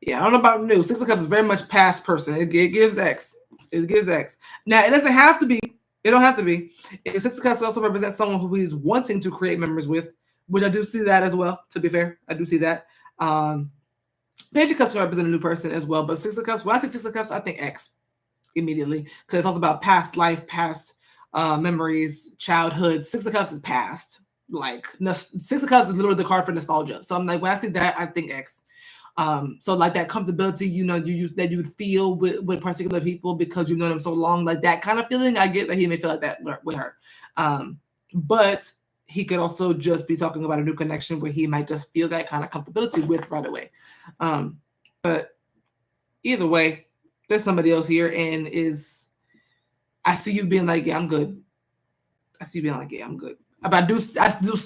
Yeah, I don't know about new. Six of Cups is very much past person. It gives X. It gives X. Now it doesn't have to be. It don't have to be. Six of Cups also represents someone who he's wanting to create memories with, which I do see that as well. To be fair, I do see that. Page of Cups can represent a new person as well, but Six of Cups. When I say Six of Cups, I think X immediately because it's also about past life, past memories, childhood. Six of Cups is past. Like Six of Cups is literally the card for nostalgia. So I'm like, when I see that, I think X. So like that comfortability, you know, that you would feel with particular people because you've known them so long, like that kind of feeling. I get that he may feel like that with her. But he could also just be talking about a new connection where he might just feel that kind of comfortability with right away. But either way, there's somebody else here, and I see you being like, yeah, I'm good. I see you being like, yeah, I'm good. But I do still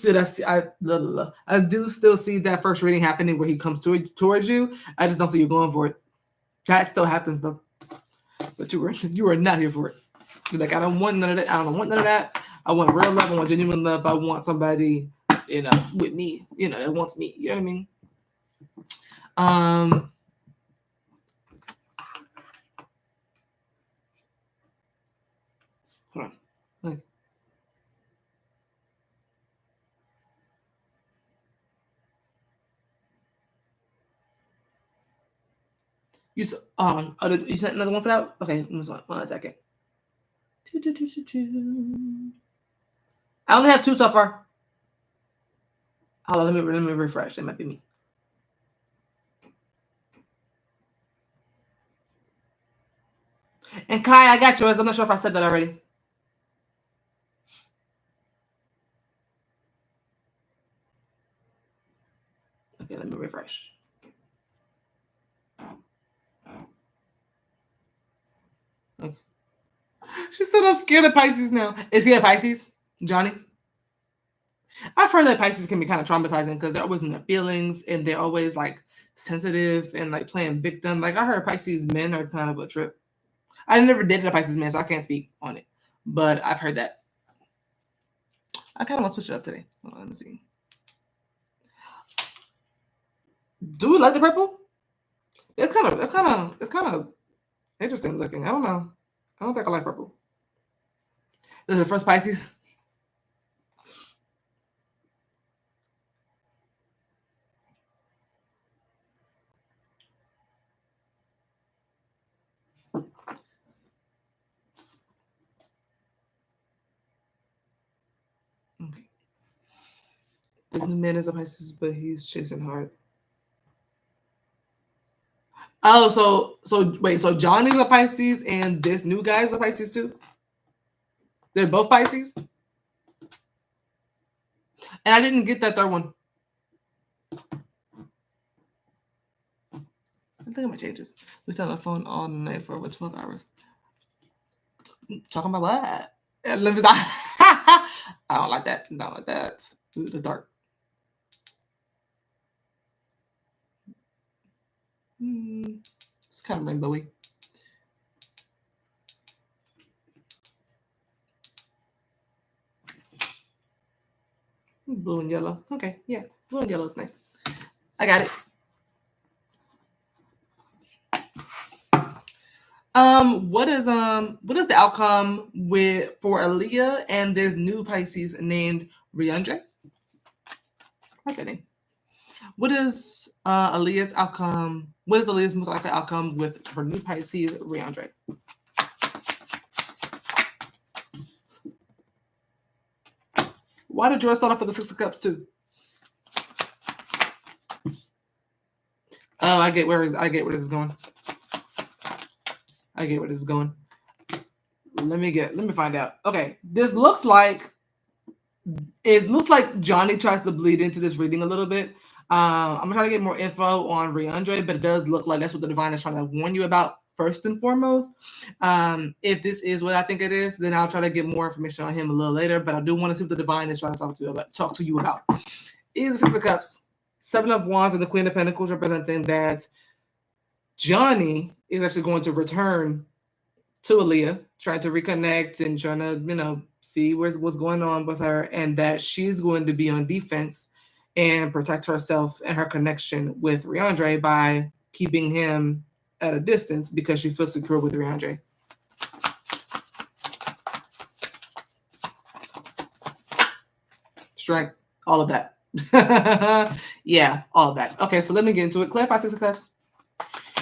see that first reading happening where he comes towards you. I just don't see you going for it. That still happens though. But you were not here for it. You're like, I don't want none of that. I don't want none of that. I want real love. I want genuine love. I want somebody, you know, with me, you know, that wants me. You know what I mean? Hold on. Like, you sent another one for that? Okay, 1 second. I only have 2 so far. Hold on, let me refresh. That might be me. And Kai, I got yours. I'm not sure if I said that already. Okay, let me refresh. Okay. She said I'm scared of Pisces now. Is he a Pisces, Johnny? I've heard that Pisces can be kind of traumatizing because they're always in their feelings and they're always like sensitive and like playing victim. Like I heard Pisces men are kind of a trip. I never dated a Pisces man, so I can't speak on it. But I've heard that. I kind of want to switch it up today. Hold on, let me see. Do we like the purple? It's kind of interesting looking. I don't know. I don't think I like purple. This is the first Pisces. Okay. This new man is a Pisces, but he's chasing hard. Oh, so wait, so Johnny's a Pisces and this new guy's a Pisces too? They're both Pisces? And I didn't get that third one. I think I'm gonna change this. We sat on the phone all night for over 12 hours. Talking about what? I don't like that. Don't like that. Ooh, the dark. It's kind of rainbowy. Blue and yellow. Okay, yeah. Blue and yellow is nice. I got it. What is the outcome for Aliah and this new Pisces named Riandre? I like that name. What is Aliah's outcome? What is Aliah's most likely outcome with her new Pisces, Riandre? Why did Joy start off with the 6 of Cups too? Oh, I get where this is going. Let me find out. Okay, it looks like Johnny tries to bleed into this reading a little bit. I'm gonna try to get more info on Riandre, but it does look like that's what the divine is trying to warn you about first and foremost. If this is what I think it is, then I'll try to get more information on him a little later. But I do want to see what the divine is trying to talk to you about. Is the 6 of Cups, 7 of Wands, and the Queen of Pentacles, representing that Johnny is actually going to return to Aliah, trying to reconnect and trying to, see what's going on with her, and that she's going to be on defense and protect herself and her connection with Riandre by keeping him at a distance because she feels secure with Riandre. Strength, all of that. Yeah, all of that. Okay, so let me get into it. Clarify 6 of Cups.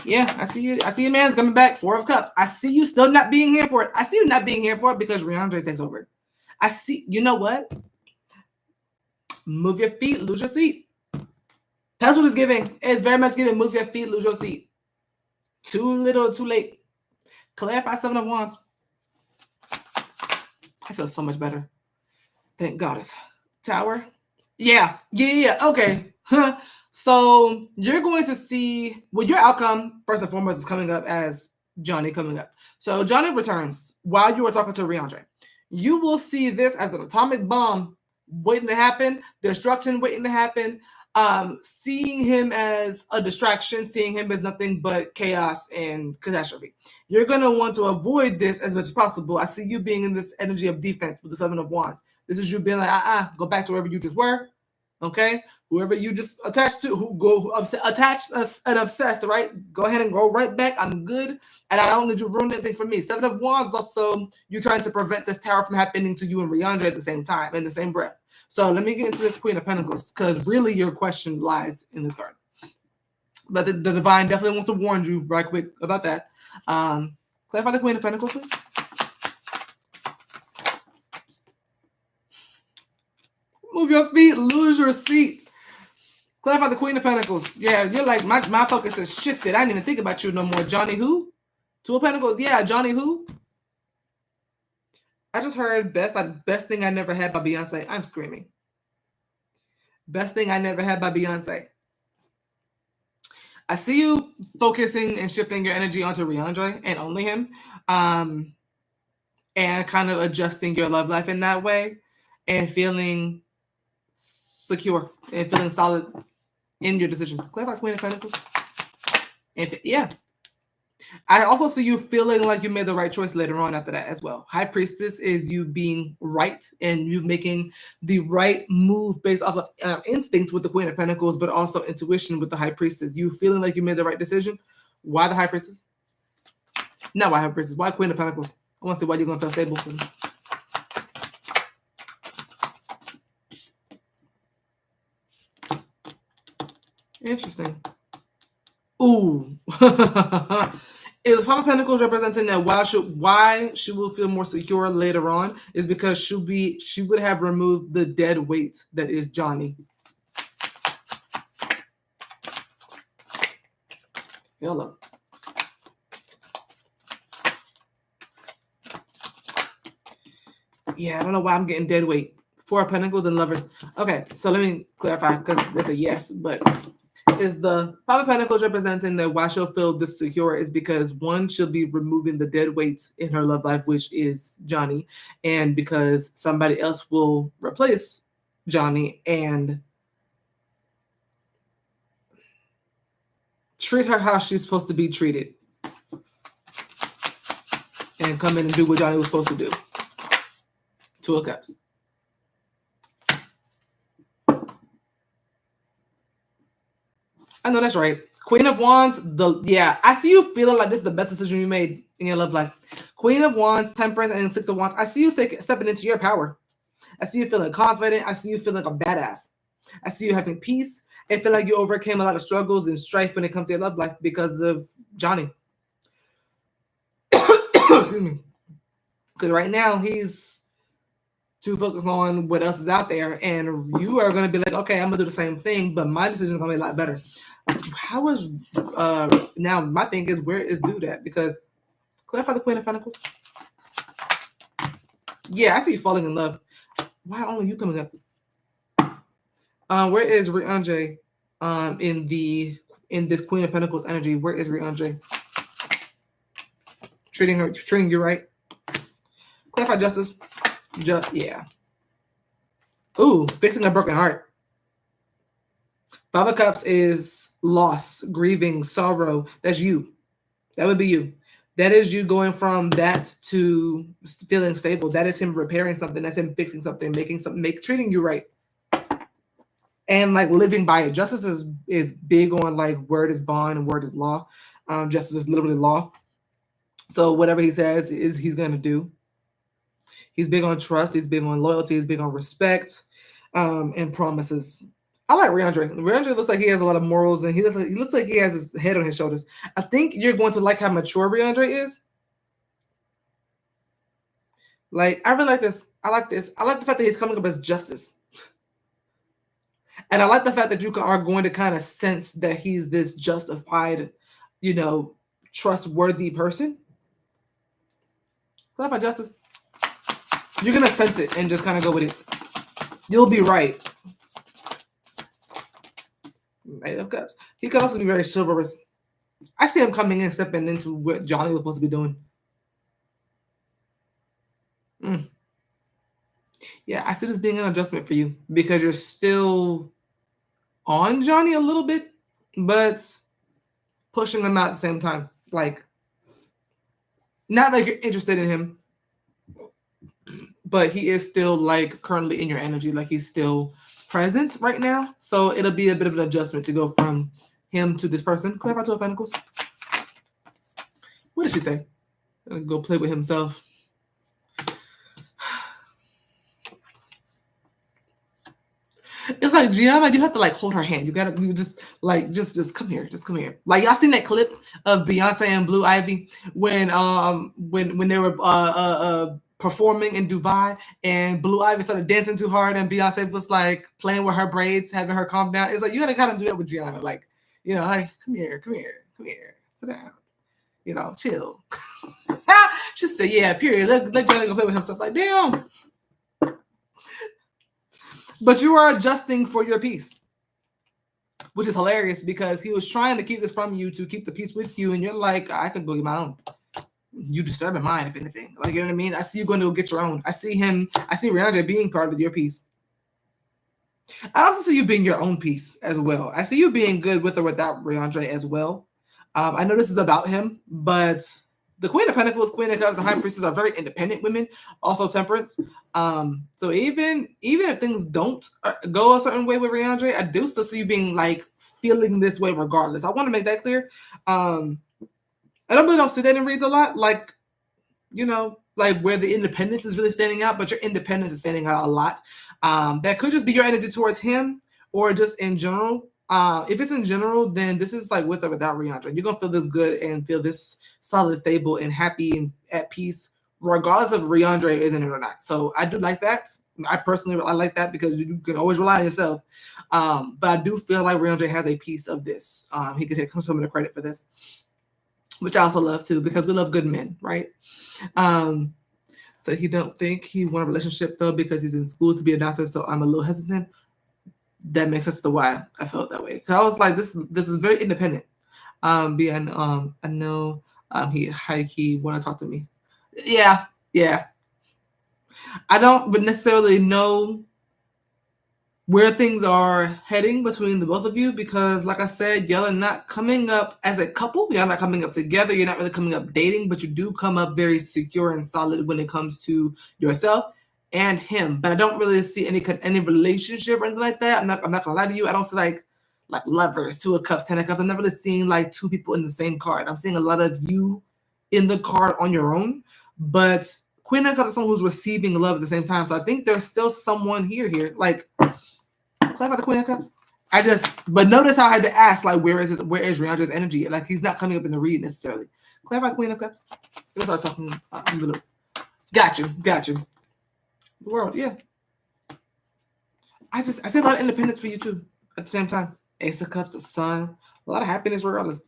Yeah, I see you. I see your man's coming back. 4 of Cups. I see you still not being here for it. I see you not being here for it because Riandre takes over. I see. You know what? Move your feet, lose your seat. That's what it's giving. It's very much giving. Move your feet, lose your seat. Too little, too late. Clarify 7 of Wands. I feel so much better. Thank Goddess. Tower. Yeah. Okay. So you're going to see, well, your outcome, first and foremost, is coming up as Johnny coming up. So Johnny returns while you were talking to Riandre. You will see this as an atomic bomb waiting to happen, destruction waiting to happen, seeing him as a distraction, seeing him as nothing but chaos and catastrophe. You're going to want to avoid this as much as possible. I see you being in this energy of defense with the 7 of Wands. This is you being like, go back to wherever you just were. Okay, whoever you just attached to, attached and obsessed, right? Go ahead and go right back. I'm good, and I don't need you to ruin anything for me. 7 of Wands also, you're trying to prevent this tower from happening to you and Riandre at the same time, in the same breath. So let me get into this Queen of Pentacles, because really your question lies in this card. But the Divine definitely wants to warn you right quick about that. Clarify the Queen of Pentacles, please. Move your feet, lose your seat. Clarify the Queen of Pentacles. Yeah, you're like, my focus has shifted. I didn't even think about you no more. Johnny who? 2 of Pentacles. Yeah, Johnny who? I just heard best thing I never had by Beyonce. I'm screaming. Best thing I never had by Beyonce. I see you focusing and shifting your energy onto Riandre and only him. And kind of adjusting your love life in that way and feeling secure and feeling solid in your decision. Clarify Queen of Pentacles. And yeah. I also see you feeling like you made the right choice later on after that as well. High Priestess is you being right and you making the right move based off of instinct with the Queen of Pentacles, but also intuition with the High Priestess. You feeling like you made the right decision. Why the High Priestess? Not why High Priestess. Why Queen of Pentacles? I want to see why you're going to feel stable for me. Interesting. Ooh. Is 5 of Pentacles representing that why she will feel more secure later on is because she would have removed the dead weight that is Johnny. Hello. Yeah, I don't know why I'm getting dead weight. 4 of Pentacles and Lovers. Okay, so let me clarify because that's a yes, but is the 5 of Pentacles representing that why she'll feel this secure is because 1, she'll be removing the dead weight in her love life, which is Johnny, and because somebody else will replace Johnny and treat her how she's supposed to be treated and come in and do what Johnny was supposed to do. 2 of Cups. I know that's right. Queen of Wands, I see you feeling like this is the best decision you made in your love life. Queen of Wands, Temperance, and 6 of Wands. I see you stepping into your power. I see you feeling confident. I see you feeling like a badass. I see you having peace. I feel like you overcame a lot of struggles and strife when it comes to your love life because of Johnny. Excuse me. Because right now he's too focused on what else is out there, and you are going to be like, okay, I'm going to do the same thing, but my decision is going to be a lot better. How is now my thing is, where is Dude at? Because clarify the Queen of Pentacles. Yeah, I see you falling in love. Why only you coming up? Where is Riandre in this Queen of Pentacles energy? Where is Riandre? Treating you right. Clarify Justice. Yeah. Ooh, fixing a broken heart. 5 of Cups is loss, grieving, sorrow. That's you. That would be you. That is you going from that to feeling stable. That is him repairing something. That's him fixing something, treating you right. And like living by it. Justice is big on like word is bond and word is law. Justice is literally law. So whatever he says he's going to do. He's big on trust. He's big on loyalty. He's big on respect and promises. I like Riandre. Riandre looks like he has a lot of morals, and he looks like he has his head on his shoulders. I think you're going to like how mature Riandre is. Like, I really like this. I like this. I like the fact that he's coming up as justice. And I like the fact that you are going to kind of sense that he's this justified, trustworthy person. Clarify justice. You're going to sense it and just kind of go with it. You'll be right. Eight of Cups. He could also be very chivalrous. I see him coming in, stepping into what Johnny was supposed to be doing. Yeah, I see this being an adjustment for you because you're still on Johnny a little bit, but pushing him out at the same time. Like, not like you're interested in him, but he is still like currently in your energy. Like he's still present right now. So it'll be a bit of an adjustment to go from him to this person. Clarify 2 of Pentacles. What did she say? Go play with himself. It's like Gianna, you have to like hold her hand. You just come here, just come here. Like y'all seen that clip of Beyonce and Blue Ivy when they were performing in Dubai and Blue Ivy started dancing too hard and Beyonce was like playing with her braids, having her calm down. It's like you gotta kind of do that with Gianna, like like come here, sit down, chill. She said, yeah, period. Let Gianna go play with himself. Like damn. But you are adjusting for your peace, which is hilarious because he was trying to keep this from you to keep the peace with you. And you're like, I can go get my own. You disturbing mine, if anything. Like, you know what I mean? I see you going to go get your own. I see Riandre being part of your peace. I also see you being your own peace as well. I see you being good with or without Riandre as well. I know this is about him, but the Queen of Pentacles, Queen of Cups, and High Priestess are very independent women, also Temperance. So even if things don't go a certain way with Riandre, I do still see you being like feeling this way regardless. I want to make that clear. I don't see that in reads a lot, like like where the independence is really standing out, but your independence is standing out a lot. That could just be your energy towards him, or just in general. If it's in general, then this is like with or without Riandre. You're gonna feel this good and feel this solid, stable, and happy and at peace, regardless of Riandre is in it or not. So I do like that. I like that because you can always rely on yourself. But I do feel like Riandre has a piece of this. He could take some of the credit for this, which I also love too, because we love good men, right? So he don't think he want a relationship though because he's in school to be a doctor. So I'm a little hesitant. That makes sense to why I felt that way. Cause I was like, this is very independent. I know he high key want to talk to me. Yeah. I don't necessarily know where things are heading between the both of you because, like I said, y'all are not coming up as a couple. Y'all not coming up together. You're not really coming up dating, but you do come up very secure and solid when it comes to yourself and him. But I don't really see any relationship or anything like that. I'm not gonna lie to you. I don't see like lovers, 2 of Cups, 10 of Cups. I'm not really seeing like 2 people in the same card. I'm seeing a lot of you in the card on your own, but Queen of Cups is someone who's receiving love at the same time. So I think there's still someone here. Like, clarify the Queen of Cups. But notice how I had to ask, like, where is Riandre's energy? Like, he's not coming up in the read necessarily. Clarify Queen of Cups. Let's start talking a little. Got you. The world, yeah. I see a lot of independence for you too at the same time. Ace of Cups, the Sun, a lot of happiness regardless.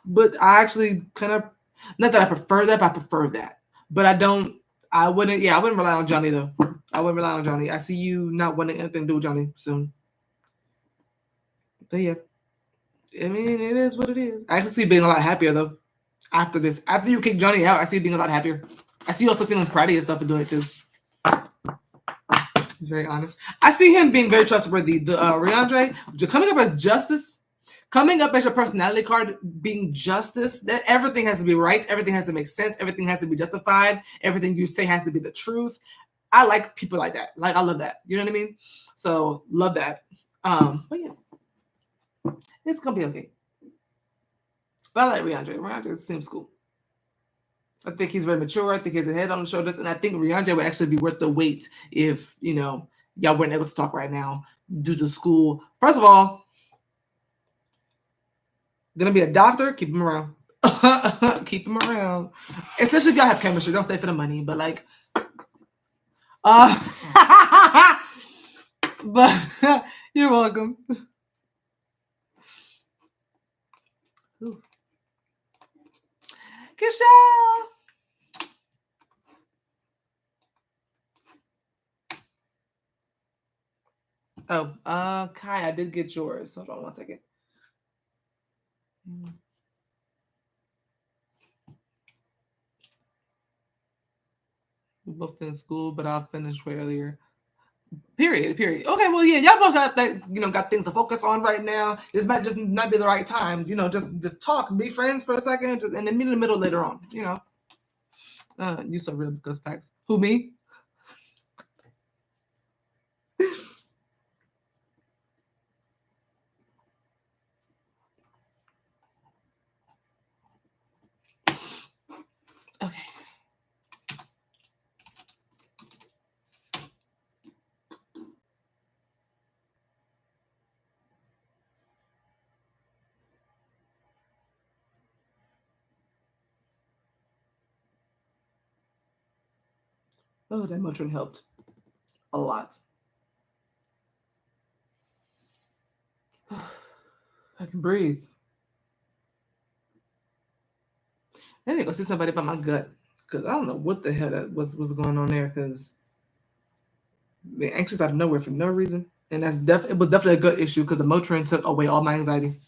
But I actually kind of, not that I prefer that, but I prefer that. But I wouldn't rely on Johnny though. I wouldn't rely on Johnny. I see you not wanting anything to do with Johnny soon. But yeah. I mean, it is what it is. I actually see you being a lot happier though. After this. After you kick Johnny out, I see you being a lot happier. I see you also feeling proud of yourself for doing it too. He's very honest. I see him being very trustworthy. The Riandre, coming up as justice, coming up as your personality card, being justice, that everything has to be right. Everything has to make sense. Everything has to be justified. Everything you say has to be the truth. I like people like that. Like, I love that. You know what I mean? So, love that. But yeah. It's going to be okay. But I like Riandre. Riandre seems cool. I think he's very mature. I think he has a head on his shoulders. And I think Riandre would actually be worth the wait if, y'all y'all weren't able to talk right now due to school. First of all, gonna be a doctor, keep him around. Keep him around. Especially if y'all have chemistry. Don't stay for the money, but like but you're welcome. Ooh. Kieshelle. Oh, Kai, I did get yours. Hold on one second. We're both in school, but I'll finish way earlier. Period. Okay, well, yeah, y'all both got that, got things to focus on right now. This might just not be the right time, just talk, be friends for a second, and then meet in the middle later on, You so real because facts. Who, me? Okay. Oh, that Motrin helped a lot. I can breathe. I need to go see somebody about my gut because I don't know what the hell that was going on there because they're anxious out of nowhere for no reason, and it was definitely a gut issue because the Motrin took away all my anxiety.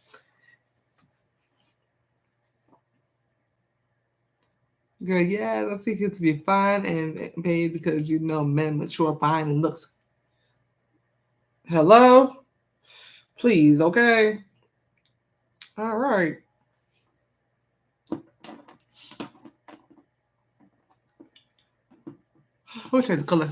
Girl, yeah, I seek it to be fine and paid because men mature fine and looks. Hello? Please, okay? All right. We'll change the color.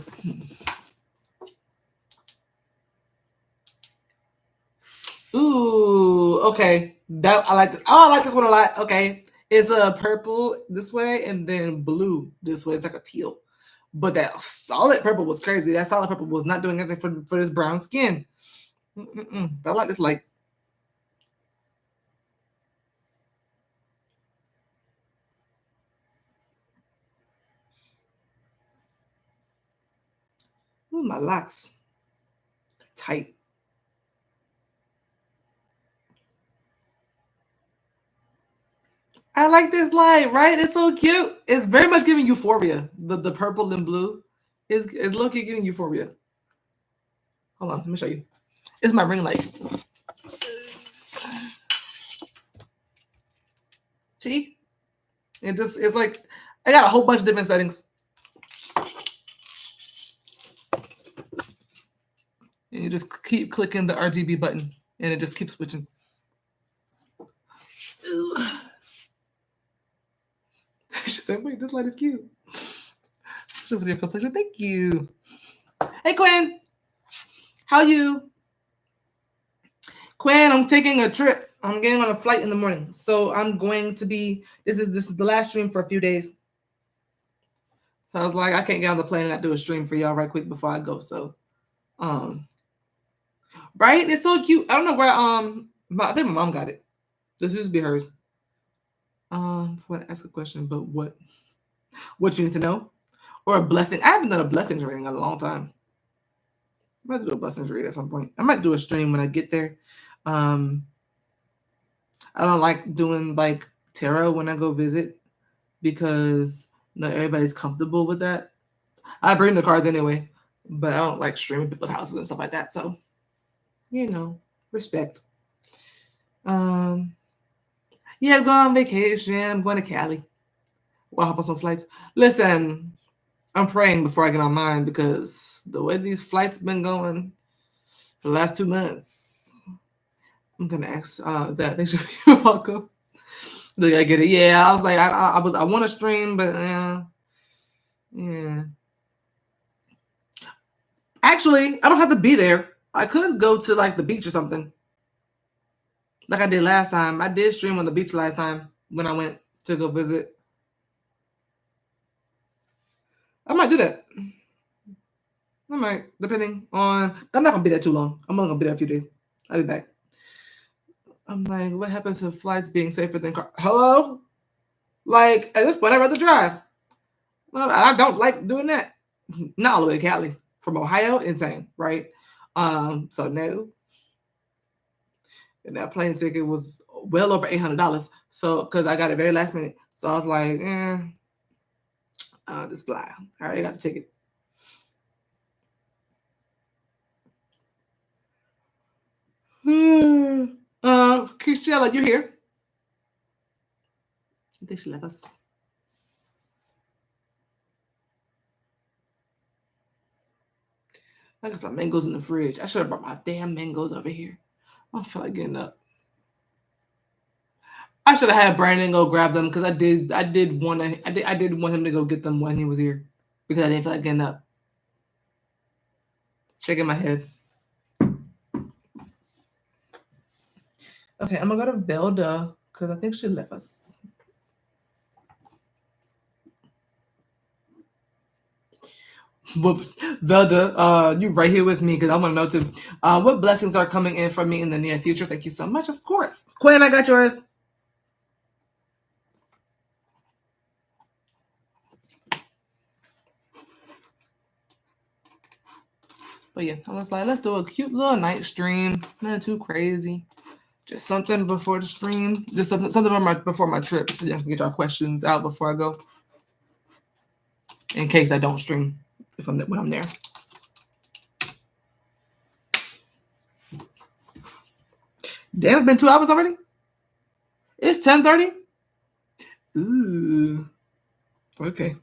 Ooh, okay. I like this. Oh, I like this one a lot. Okay. It's a purple this way and then blue this way. It's like a teal. But that solid purple was crazy. That solid purple was not doing anything for this brown skin. I like this light. Ooh, my locks. Tight. I like this light, right? It's so cute. It's very much giving euphoria. The purple and blue is low-key giving euphoria. Hold on, let me show you. It's my ring light. See? It's like I got a whole bunch of different settings. And you just keep clicking the RGB button and it just keeps switching. She said, wait, this light is cute. Show for your complexion. Thank you. Hey, Quen. How you? Quen, I'm taking a trip. I'm getting on a flight in the morning. So I'm going to be, this is the last stream for a few days. So I was like, I can't get on the plane and not do a stream for y'all right quick before I go. So, right? It's so cute. I don't know where, I think my mom got it. This used to be hers. I want to ask a question, but what you need to know? Or a blessing. I haven't done a blessings reading in a long time. I might do a blessings read at some point. I might do a stream when I get there. I don't like doing like tarot when I go visit because not everybody's comfortable with that. I bring the cards anyway, but I don't like streaming people's houses and stuff like that. So, respect. Yeah, I'm going on vacation. I'm going to Cali. We'll hop on some flights. Listen, I'm praying before I get on mine because the way these flights been going for the last 2 months, I'm gonna ask that they should be welcome. Look, I get it. Yeah, I was like, I want to stream, but yeah. Actually, I don't have to be there. I could go to like the beach or something, like I did last time. I did stream on the beach last time when I went to go visit. I might do that. I might, depending on. I'm not gonna be there too long. I'm only gonna be there a few days. I'll be back. I'm like, what happens to flights being safer than car? Hello? Like, at this point, I'd rather drive. Well, I don't like doing that. Not all the way to Cali. From Ohio, insane, right? So no. And that plane ticket was well over $800. So, because I got it very last minute. So I was like, I'll just fly. I already got the ticket. Kieshelle, are you here? I think she left us. I got some mangoes in the fridge. I should have brought my damn mangoes over here. I don't feel like getting up. I should have had Brandon go grab them because I did want him to go get them when he was here because I didn't feel like getting up. Shaking my head. Okay, I'm gonna go to Velda because I think she left us. Whoops. Velda, you right here with me because I want to know too. What blessings are coming in for me in the near future? Thank you so much. Of course. Quen, I got yours. But yeah, I was like, let's do a cute little night stream. Not too crazy. Just something before the stream. Just something before my trip so you can get your questions out before I go. In case I don't stream when I'm there. Damn, it's been 2 hours already? It's 10:30? Ooh. Okay.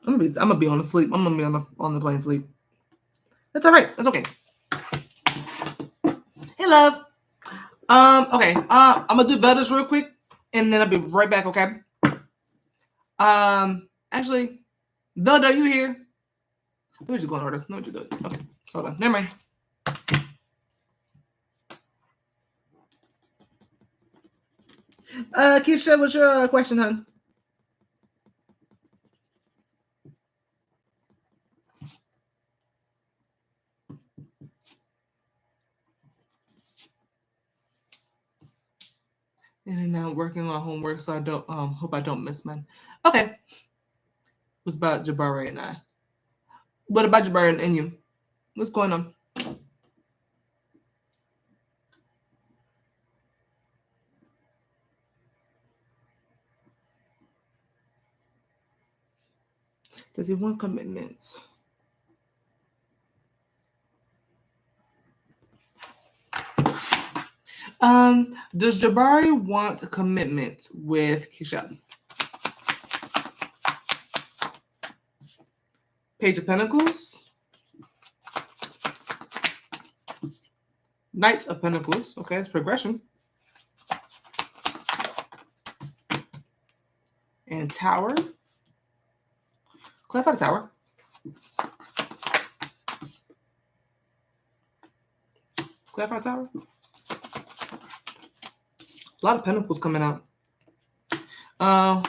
I'm gonna be on the sleep. I'm gonna be on the plane sleep. That's all right. That's okay. Hey, love. Okay. I'm gonna do Velda's real quick, and then I'll be right back. Okay. Actually, Velda, are you here? Let me just go in order. No, what you doing? Okay. Hold on. Never mind. Kieshelle, what's your question, hon? And now working on homework, so I don't hope I don't miss mine. Okay. It was about Jabari and I. What about Jabari and you? What's going on? Does he want commitments? Does Jabari want a commitment with Kieshelle? Page of Pentacles. Knight of Pentacles. Okay, it's progression. And Tower. Clarify the Tower. Clarify Tower. A lot of Pentacles coming out. Oh,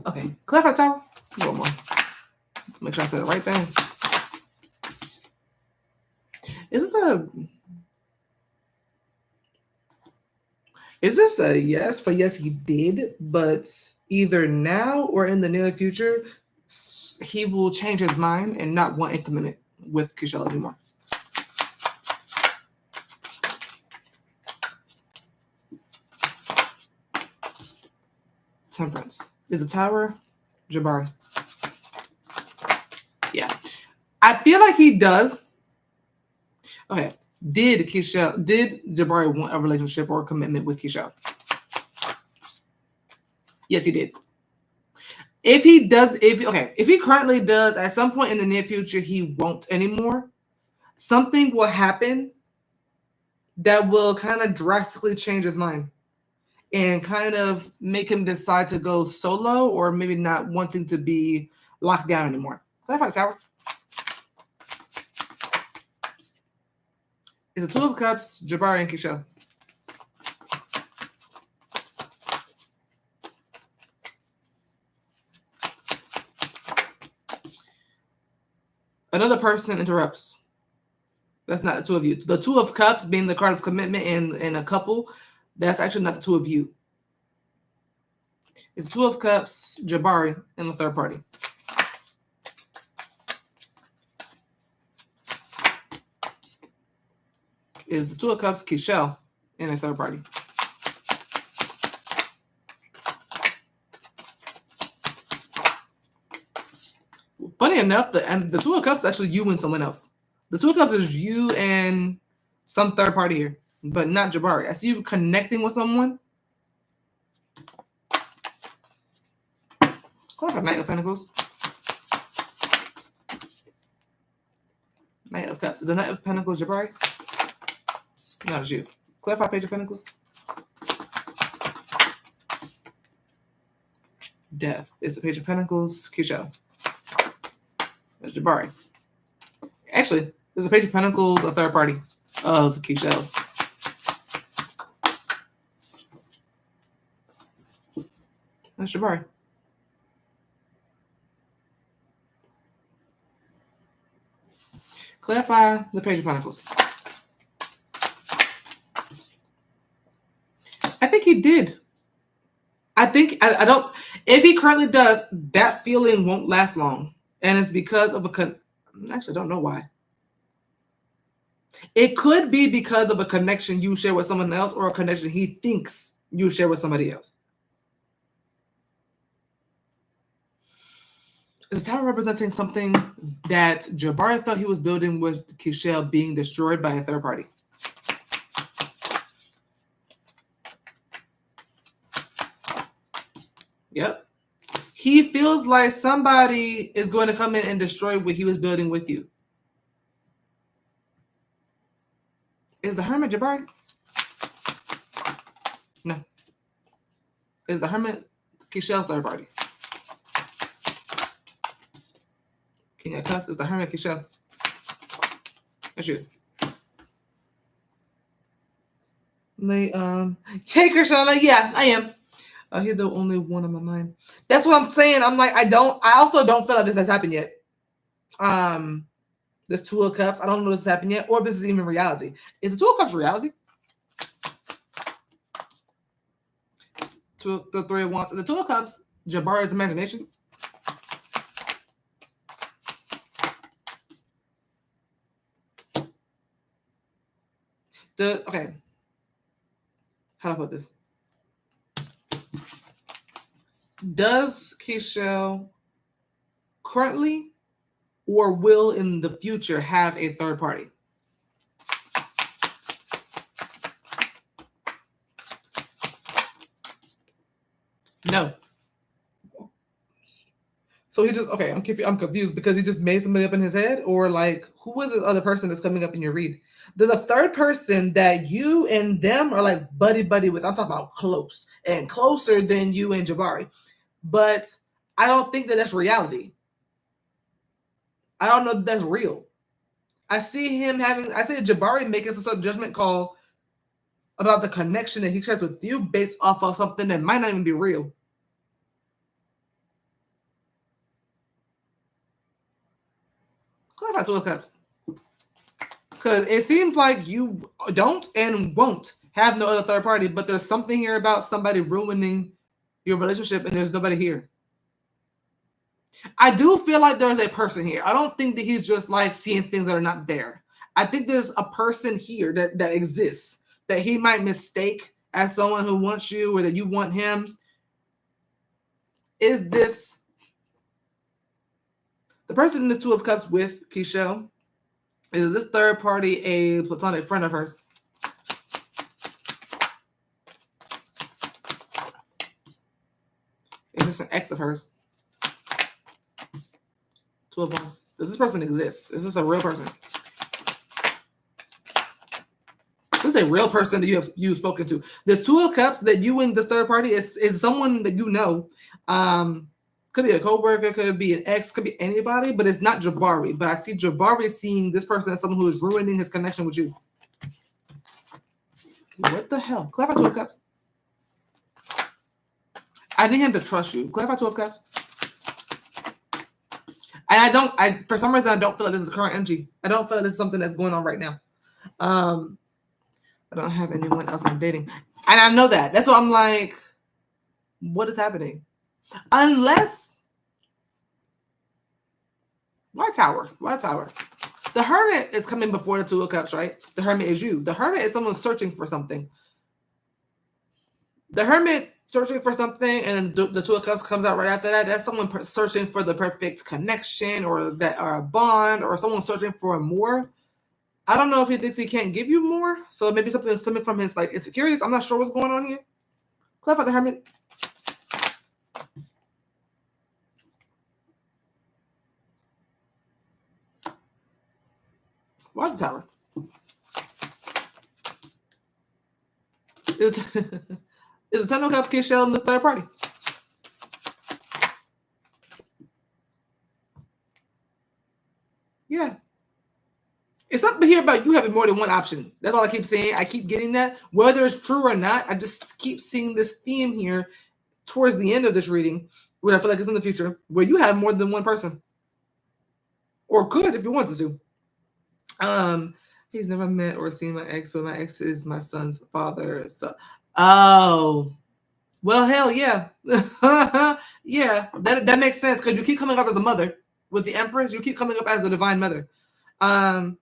okay. Clarify Tower. One more. Make sure I said the right thing. Is this a yes for yes he did, but either now or in the near future, he will change his mind and not want a commitment with Kieshelle anymore? Temperance. Is a Tower? Jabari. Yeah. I feel like he does. Okay. Did Jabari want a relationship or a commitment with Kieshelle? Yes, he did. If he currently does, at some point in the near future, he won't anymore. Something will happen that will kind of drastically change his mind and kind of make him decide to go solo or maybe not wanting to be locked down anymore. Clarify Tower. It's the Two of Cups, Jabari, and Kieshelle. Another person interrupts. That's not the two of you. The Two of Cups being the card of commitment in a couple, that's actually not the two of you. It's Two of Cups, Jabari, and the third party. Is the Two of Cups, Kieshelle, and a third party. Funny enough, the Two of Cups is actually you and someone else. The Two of Cups is you and some third party here, but not Jabari. I see you connecting with someone. Clarify Knight of Pentacles. Knight of Cups. Is the Knight of Pentacles Jabari? No, it's you. Clarify Page of Pentacles. Death. Is the Page of Pentacles Kieshelle? That's Jabari. Actually, there's a Page of Pentacles, a third party of Kieshelle's. That's Jabari. Clarify the Page of Pentacles. I think he did. I think, I don't, if he currently does, that feeling won't last long. And it's because of actually, I don't know why. It could be because of a connection you share with someone else or a connection he thinks you share with somebody else. Is the Tower representing something that Jabari thought he was building with Kieshelle being destroyed by a third party? Yep. He feels like somebody is going to come in and destroy what he was building with you. Is the Hermit Jabari? No. Is the Hermit Kieshelle's third party? King of Cups is the Hermit Kieshelle. That's you. Hey, Crishonna. Yeah, I am. He's the only one on my mind. That's what I'm saying. I'm like, I also don't feel like this has happened yet. This Two of Cups, I don't know if this has happened yet, or if this is even reality. Is the Two of Cups reality? The Three of Wands. The Two of Cups, Jabari's imagination. Okay. How do I put this? Does Kieshelle currently or will in the future have a third party? No. So he just, okay, I'm confused because he just made somebody up in his head, or like, who is the other person that's coming up in your read? There's a third person that you and them are like buddy with. I'm talking about close and closer than you and Jabari. But I don't think that that's reality. I don't know if that's real. I see Jabari making some sort of judgment call about the connection that he shares with you based off of something that might not even be real. Clarify Two of Cups. Because it seems like you don't and won't have no other third party, but there's something here about somebody ruining your relationship and there's nobody here. I do feel like there's a person here. I don't think that he's just like seeing things that are not there. I think there's a person here that exists that he might mistake as someone who wants you or that you want him. Is this the person in this Two of Cups with Kieshelle? Is this third party a platonic friend of hers? Is this an ex of hers? Two of Wands. Does this person exist? Is this a real person? This is a real person that you've spoken to. This Two of Cups that you and this third party is someone that you know. Could be a coworker, could be an ex, could be anybody, but it's not Jabari. But I see Jabari seeing this person as someone who is ruining his connection with you. What the hell? Clarify 2 of Cups. I need him to trust you. Clarify 2 of Cups. And for some reason, I don't feel like this is current energy. I don't feel like this is something that's going on right now. I don't have anyone else I'm dating. And I know that. That's why I'm like, what is happening? Unless, why Tower? Why Tower? The Hermit is coming before the 2 of Cups, right? The Hermit is you. The Hermit is someone searching for something. The Hermit searching for something, and the 2 of Cups comes out right after that. That's someone searching for the perfect connection or a bond, or someone searching for more. I don't know if he thinks he can't give you more. So maybe something is coming from his like insecurities. I'm not sure what's going on here. Clarify the Hermit. Why the Tower? Is the 10 of Cups Kieshelle in the third party? Yeah. It's something here about you having more than one option. That's all I keep saying. I keep getting that. Whether it's true or not, I just keep seeing this theme here towards the end of this reading, what I feel like it's in the future, where you have more than one person. Or could if you wanted to. He's never met or seen my ex, but my ex is my son's father. So, oh. Well, hell yeah. Yeah, that makes sense because you keep coming up as the mother. With the Empress, you keep coming up as the Divine Mother. And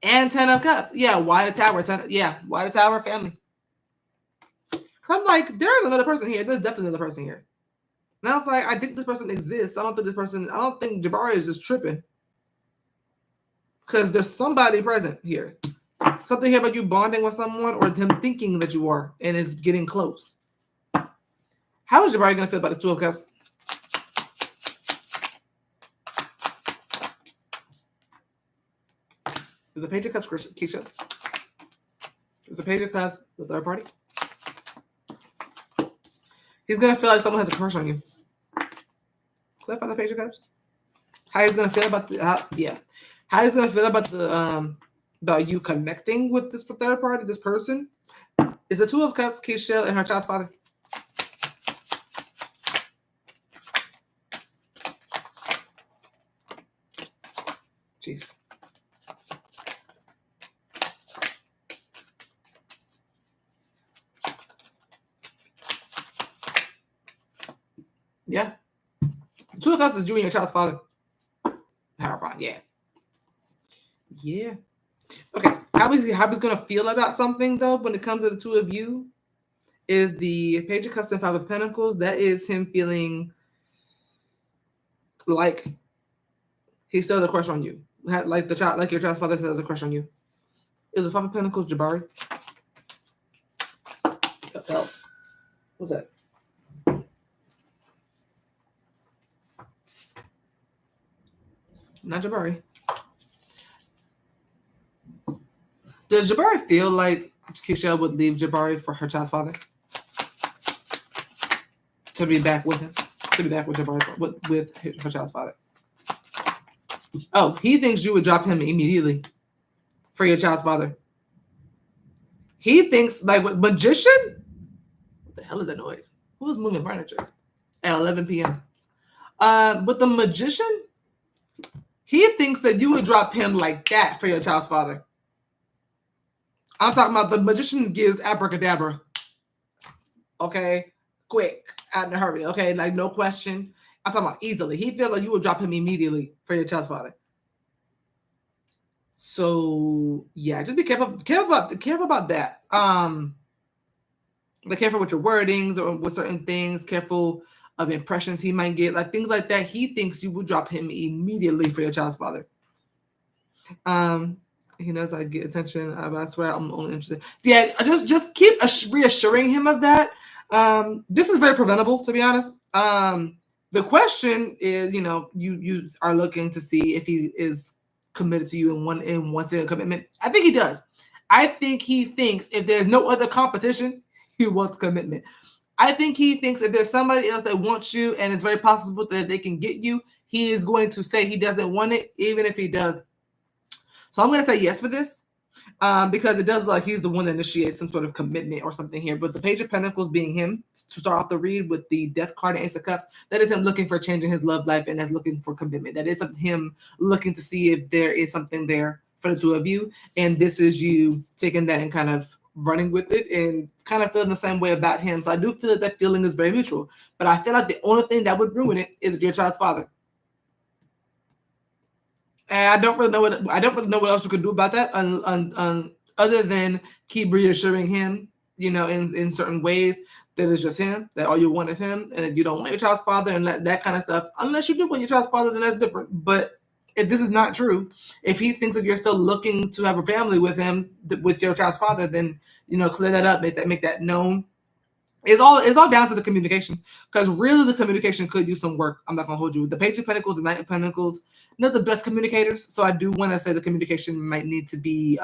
10 of Cups. Yeah, why the Tower? Why the Tower family? I'm like, there's another person here. There's definitely another person here. And I was like, I think this person exists. I don't think Jabari is just tripping. Because there's somebody present here. Something here about you bonding with someone or him thinking that you are and it's getting close. How is Jabari going to feel about this 2 of Cups? Is the Page of Cups Keisha? Is the Page of Cups the third party? He's going to feel like someone has a crush on you. Cliff on the Page of Cups? How he's going to feel about How he's going to feel about about you connecting with this third party, this person? Is the 2 of Cups Kieshelle and her child's father? Jeez. Yeah. The 2 of Cups is you and your child's father. Horrifying, yeah. Yeah. Okay. How he's going to feel about something, though, when it comes to the 2 of you, is the Page of Cups and 5 of Pentacles. That is him feeling like he still has a crush on you. Like your child's father still has a crush on you. Is the 5 of Pentacles Jabari? Oh, what's that? Not Jabari. Does Jabari feel like Kieshelle would leave Jabari for her child's father? To be back with him? To be back with Jabari, with her child's father? Oh, he thinks you would drop him immediately for your child's father. He thinks, like, what, magician? What the hell is that noise? Who's moving furniture at 11 p.m.? But the magician, he thinks that you would drop him like that for your child's father. I'm talking about the magician gives abracadabra. Okay? Quick, out in a hurry. Okay? Like, no question. I'm talking about easily. He feels like you would drop him immediately for your child's father. So, yeah, just be careful. Careful about that. Be careful with your wordings or with certain things. Careful of impressions he might get. Like, things like that. He thinks you would drop him immediately for your child's father. He knows I get attention. I swear I'm only interested. Yeah, just keep reassuring him of that. This is very preventable, to be honest. The question is, you are looking to see if he is committed to you and wants a commitment. I think he does. I think he thinks if there's no other competition, he wants commitment. I think he thinks if there's somebody else that wants you and it's very possible that they can get you, he is going to say he doesn't want it, even if he does. So I'm going to say yes for this. Because it does look like he's the one that initiates some sort of commitment or something here. But the Page of Pentacles being him to start off the read with the Death card and Ace of Cups, that is him looking for change in his love life and that's looking for commitment. That is him looking to see if there is something there for the two of you. And this is you taking that and kind of running with it and kind of feeling the same way about him. So I do feel that feeling is very mutual. But I feel like the only thing that would ruin it is your child's father. And I don't really know what else you could do about that other than keep reassuring him, in certain ways that it's just him, that all you want is him, and that you don't want your child's father and that kind of stuff. Unless you do want your child's father, then that's different. But if this is not true, if he thinks that you're still looking to have a family with him, with your child's father, then clear that up, make that known. It's all down to the communication, because really the communication could use some work. I'm not gonna hold you. The Page of Pentacles, the Knight of Pentacles, not the best communicators. So I do want to say the communication might need to be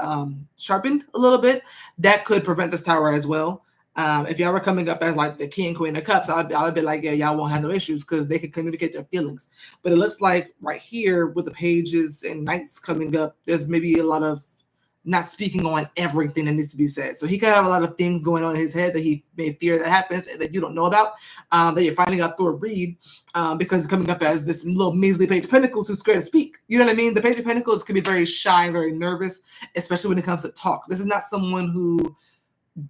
sharpened a little bit. That could prevent this tower as well. If y'all were coming up as like the King and Queen of Cups, I would be like, yeah, y'all won't have no issues because they can communicate their feelings. But it looks like right here with the Pages and Knights coming up, there's maybe a lot of not speaking on everything that needs to be said. So he could have a lot of things going on in his head that he may fear that happens and that you don't know about, that you're finding out through a read, because it's coming up as this little measly Page of Pentacles who's scared to speak. You know what I mean? The Page of Pentacles can be very shy, very nervous, especially when it comes to talk. This is not someone who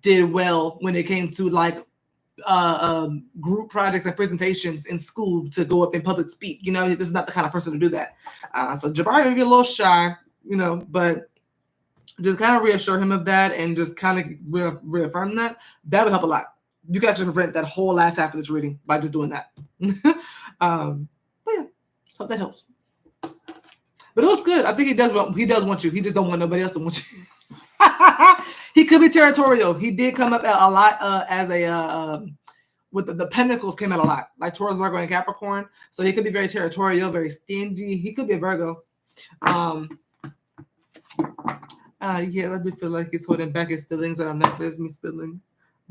did well when it came to like group projects and presentations in school to go up in public speak. This is not the kind of person to do that. So Jabari may be a little shy, but just kind of reassure him of that and just kind of reaffirm that. That would help a lot. You can actually prevent that whole last half of this reading by just doing that. But yeah, hope that helps. But it looks good. I think he does want you. He just don't want nobody else to want you. He could be territorial. He did come up a lot as a with the Pentacles came out a lot, like Taurus, Virgo, and Capricorn. So he could be very territorial, very stingy. He could be a Virgo. Yeah, I do feel like he's holding back his feelings, and I'm not me spilling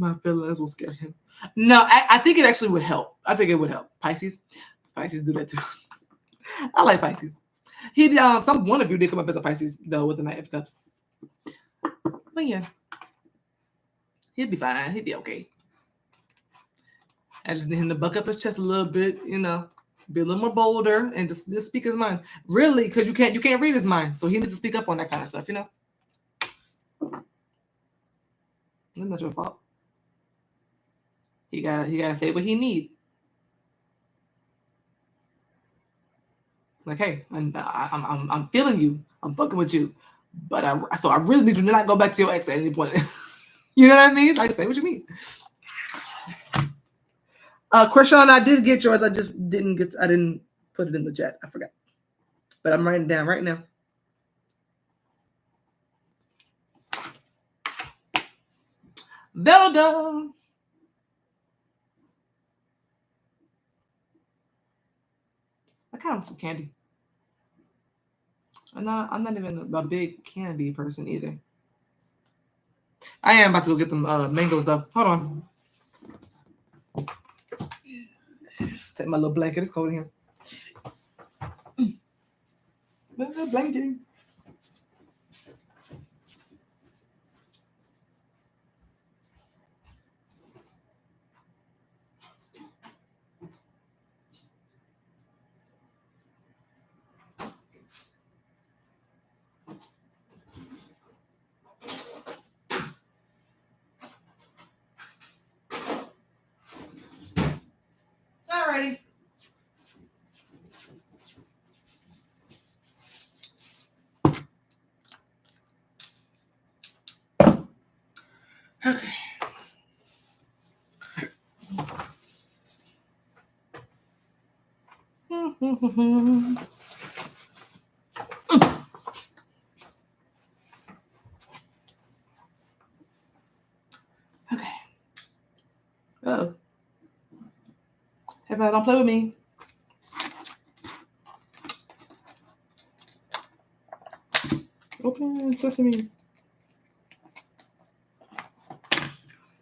my feelings will scare him. No, I think it actually would help. I think it would help. Pisces do that too. I like Pisces. One of you did come up as a Pisces though with the Knight of Cups. But yeah, he'd be fine. He'd be okay. I just need him to buck up his chest a little bit, be a little more bolder and just speak his mind. Really, because you can't read his mind, so he needs to speak up on that kind of stuff, That's not your fault. He gotta say what he need. Like, hey, I'm feeling you. I'm fucking with you, but I really need you to not go back to your ex at any point. You know what I mean? Like, say what you mean. Crishonna, I did get yours. I didn't put it in the chat. I forgot, but I'm writing it down right now. Velda. I kind of want some candy. I'm not even a big candy person either. I am about to go get them mangoes though. Hold on. Take my little blanket. It's cold in here. My blanket. Alrighty. Okay. Okay. Oh. Hey, man, don't play with me. Open sesame.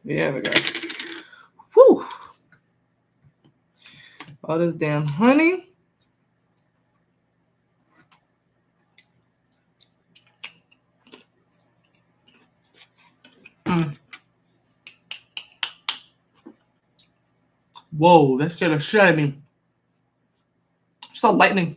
Yeah, we go. Whew. All this damn honey. Whoa, that scared the shit out of me. So lightning.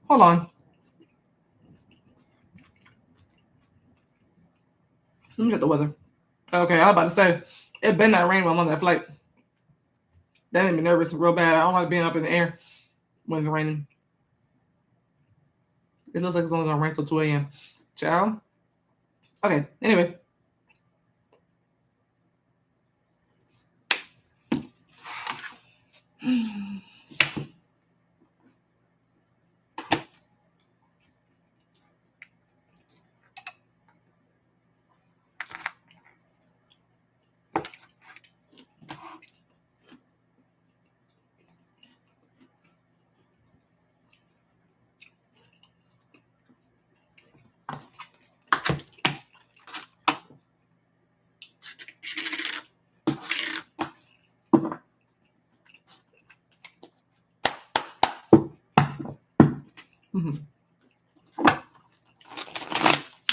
Hold on. Let me get the weather. Okay, I was about to say, it been that rain while I'm on that flight. That made me nervous real bad. I don't like being up in the air when it's raining. It looks like it's only going to rain till 2 a.m. Ciao. Okay, anyway.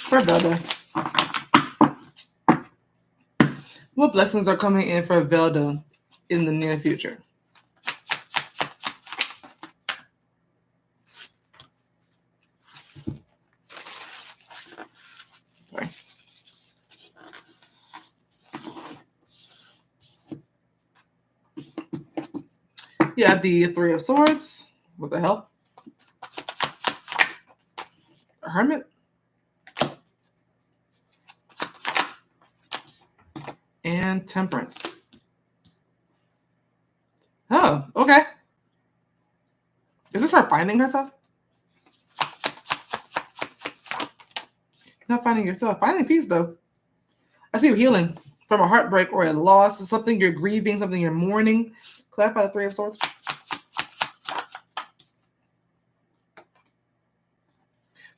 For Velda. What blessings are coming in for Velda in the near future? Sorry. You have the Three of Swords. What the hell? A Hermit. And Temperance. Oh, okay. Is this her finding herself? Not finding yourself. Finding peace, though. I see you healing from a heartbreak or a loss, something you're grieving, something you're mourning. Clarify the Three of Swords.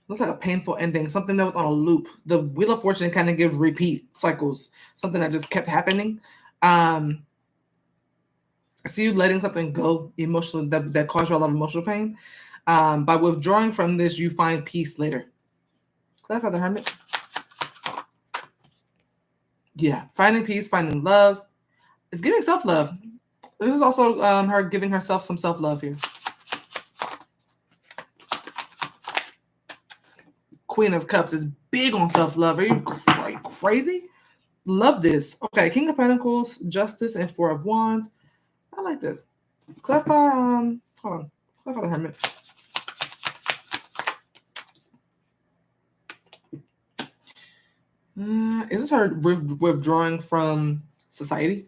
Looks like a painful ending, something that was on a loop. The Wheel of Fortune kind of gives repeat cycles, something that just kept happening. I see you letting something go emotionally that caused you a lot of emotional pain. By withdrawing from this, you find peace later. Clarify the Hermit. Yeah, finding peace, finding love. It's giving self-love. This is also her giving herself some self-love here. Queen of Cups is big on self-love. Are you crazy? Love this. Okay, King of Pentacles, Justice, and Four of Wands. I like this. Clarify, hold on. Clarify the Hermit. Is this her withdrawing from society?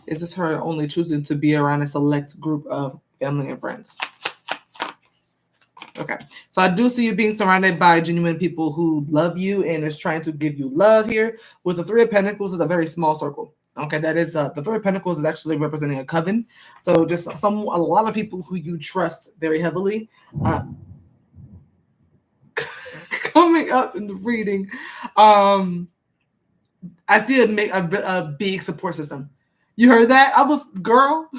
Is this her only choosing to be around a select group of family and friends? Okay. So I do see you being surrounded by genuine people who love you and is trying to give you love here. With the Three of Pentacles is a very small circle. Okay, that is the Three of Pentacles is actually representing a coven. So just a lot of people who you trust very heavily. Coming up in the reading, I see a big support system. You heard that? I was girl.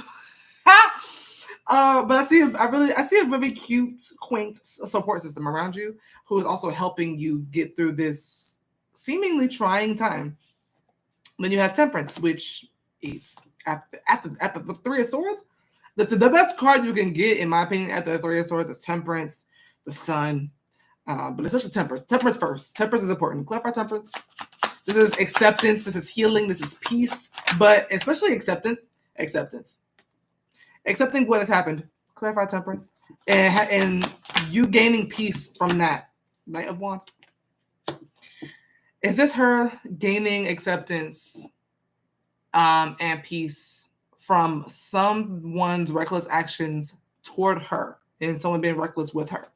But I see a really cute, quaint support system around you who is also helping you get through this seemingly trying time. Then you have Temperance, which is at the Three of Swords. The best card you can get, in my opinion, at the Three of Swords is Temperance, the Sun, but especially Temperance. Temperance first. Temperance is important. Clarify Temperance. This is acceptance. This is healing. This is peace. But especially acceptance. Accepting what has happened. Clarify Temperance. And you gaining peace from that. Knight of Wands. Is this her gaining acceptance and peace from someone's reckless actions toward her and someone being reckless with her?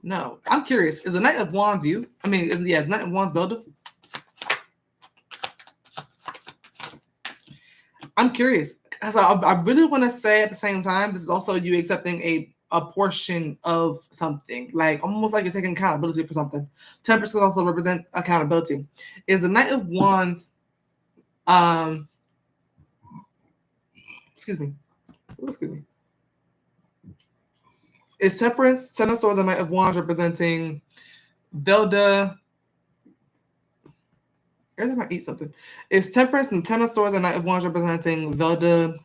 No, I'm curious. Is the Knight of Wands you? I mean, is Knight of Wands Velda? I'm curious. So I really want to say at the same time, this is also you accepting a portion of something, like almost like you're taking accountability for something. Temperance could also represent accountability. Is the Knight of Wands, excuse me. Is Temperance, Ten of Swords, and Knight of Wands representing Velda? Every time I eat something. Is Temperance and Ten of Swords and Knight of Wands representing Velda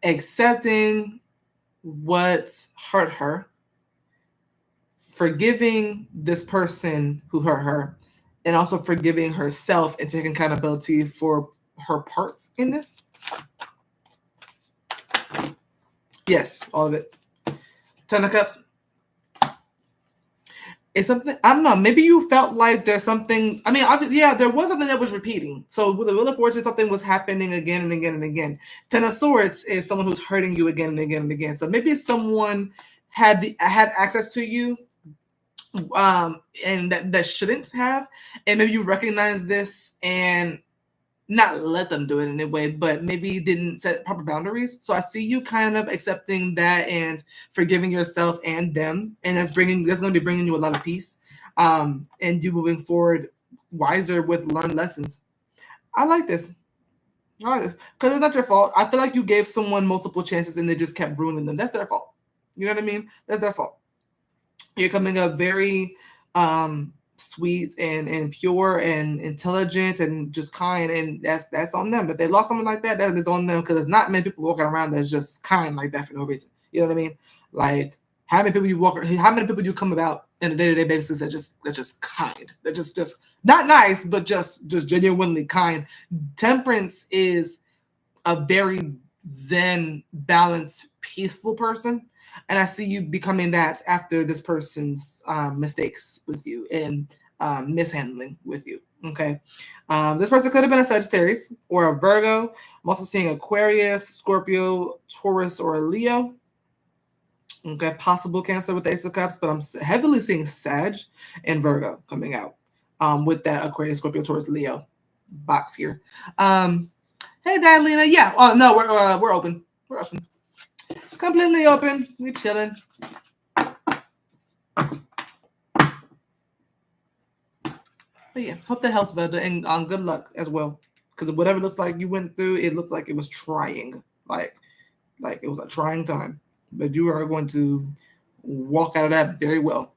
accepting what hurt her, forgiving this person who hurt her, and also forgiving herself and taking accountability for her parts in this? Yes, all of it. Ten of Cups. It's something, I don't know, maybe you felt like there's something, I mean, obviously, yeah, there was something that was repeating. So with the Wheel of Fortune, something was happening again and again and again. Ten of Swords is someone who's hurting you again and again and again. So maybe someone had access to you and that shouldn't have. And maybe you recognize this and not let them do it in a way, but maybe didn't set proper boundaries. So I see you kind of accepting that and forgiving yourself and them, and that's going to be bringing you a lot of peace, and you moving forward wiser with learned lessons. I like this. Because it's not your fault. I feel like you gave someone multiple chances and they just kept ruining them. That's their fault. You know what I mean? That's their fault. You're coming up very sweet and pure and intelligent and just kind, and that's on them. If they lost someone like that, that is on them, because there's not many people walking around that's just kind like that for no reason. You know what I mean? Like how many people you come about in a day-to-day basis that's just kind, that just not nice, but just genuinely kind. Temperance is a very zen, balanced, peaceful person. And I see you becoming that after this person's mistakes with you and mishandling with you. Okay. This person could have been a Sagittarius or a Virgo. I'm also seeing Aquarius, Scorpio, Taurus, or a Leo. Okay. Possible Cancer with the Ace of Cups, but I'm heavily seeing Sag and Virgo coming out with that Aquarius, Scorpio, Taurus, Leo box here. Hey, Dadlina. Yeah. Oh, no, we're open. We're open. Completely open. We chilling. But yeah, hope that helps, Velda, and good luck as well. Because whatever it looks like you went through, it looks like it was trying. Like it was a trying time. But you are going to walk out of that very well.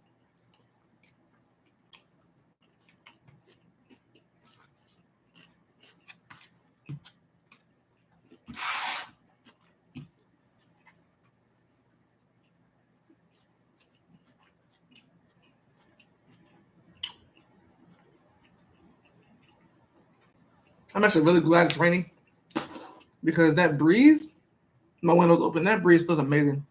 I'm actually really glad it's raining, because that breeze, my window's open, that breeze feels amazing.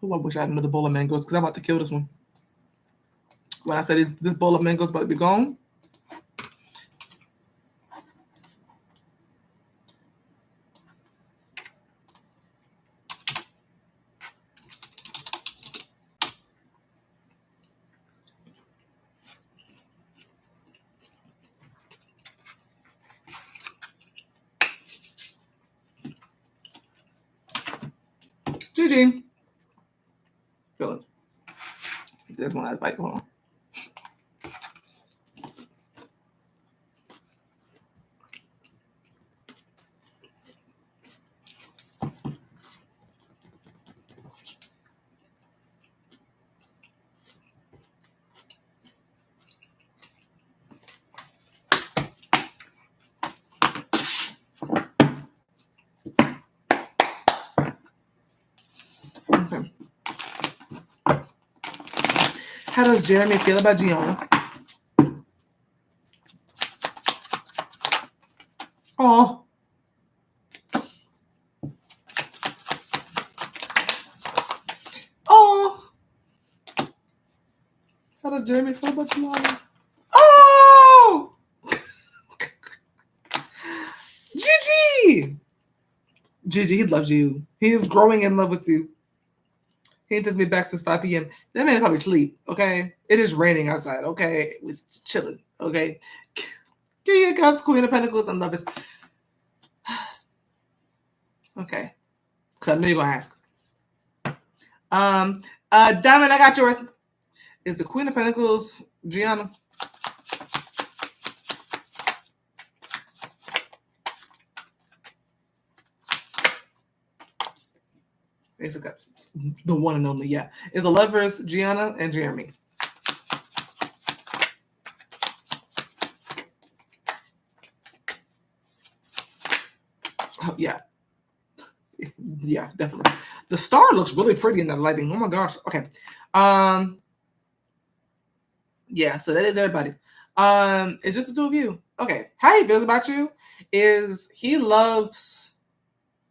Oh, I wish I had another bowl of mangoes, because I'm about to kill this one. When I said this bowl of mangoes about to be gone, GG. Feelings. There's one last bite. Hold on. Okay. How does Jeremy feel about Gianna? Oh. Oh. How does Jeremy feel about Gianna? Oh. Gigi. Gigi, he loves you. He is growing in love with you. He ain't texted me back since 5 p.m. That man probably sleep, okay? It is raining outside, okay? It's chilling, okay? King of Cups, Queen of Pentacles, and Lovers. Okay. Because I know you're going to ask. Diamond, I got yours. Is the Queen of Pentacles Gianna? Ace of Cups. The one and only, yeah. Is the Lovers Gianna and Jeremy? Oh, yeah. Yeah, definitely. The star looks really pretty in that lighting. Oh my gosh. Okay. Yeah, so that is everybody. It's just the two of you. Okay. How he feels about you is he loves,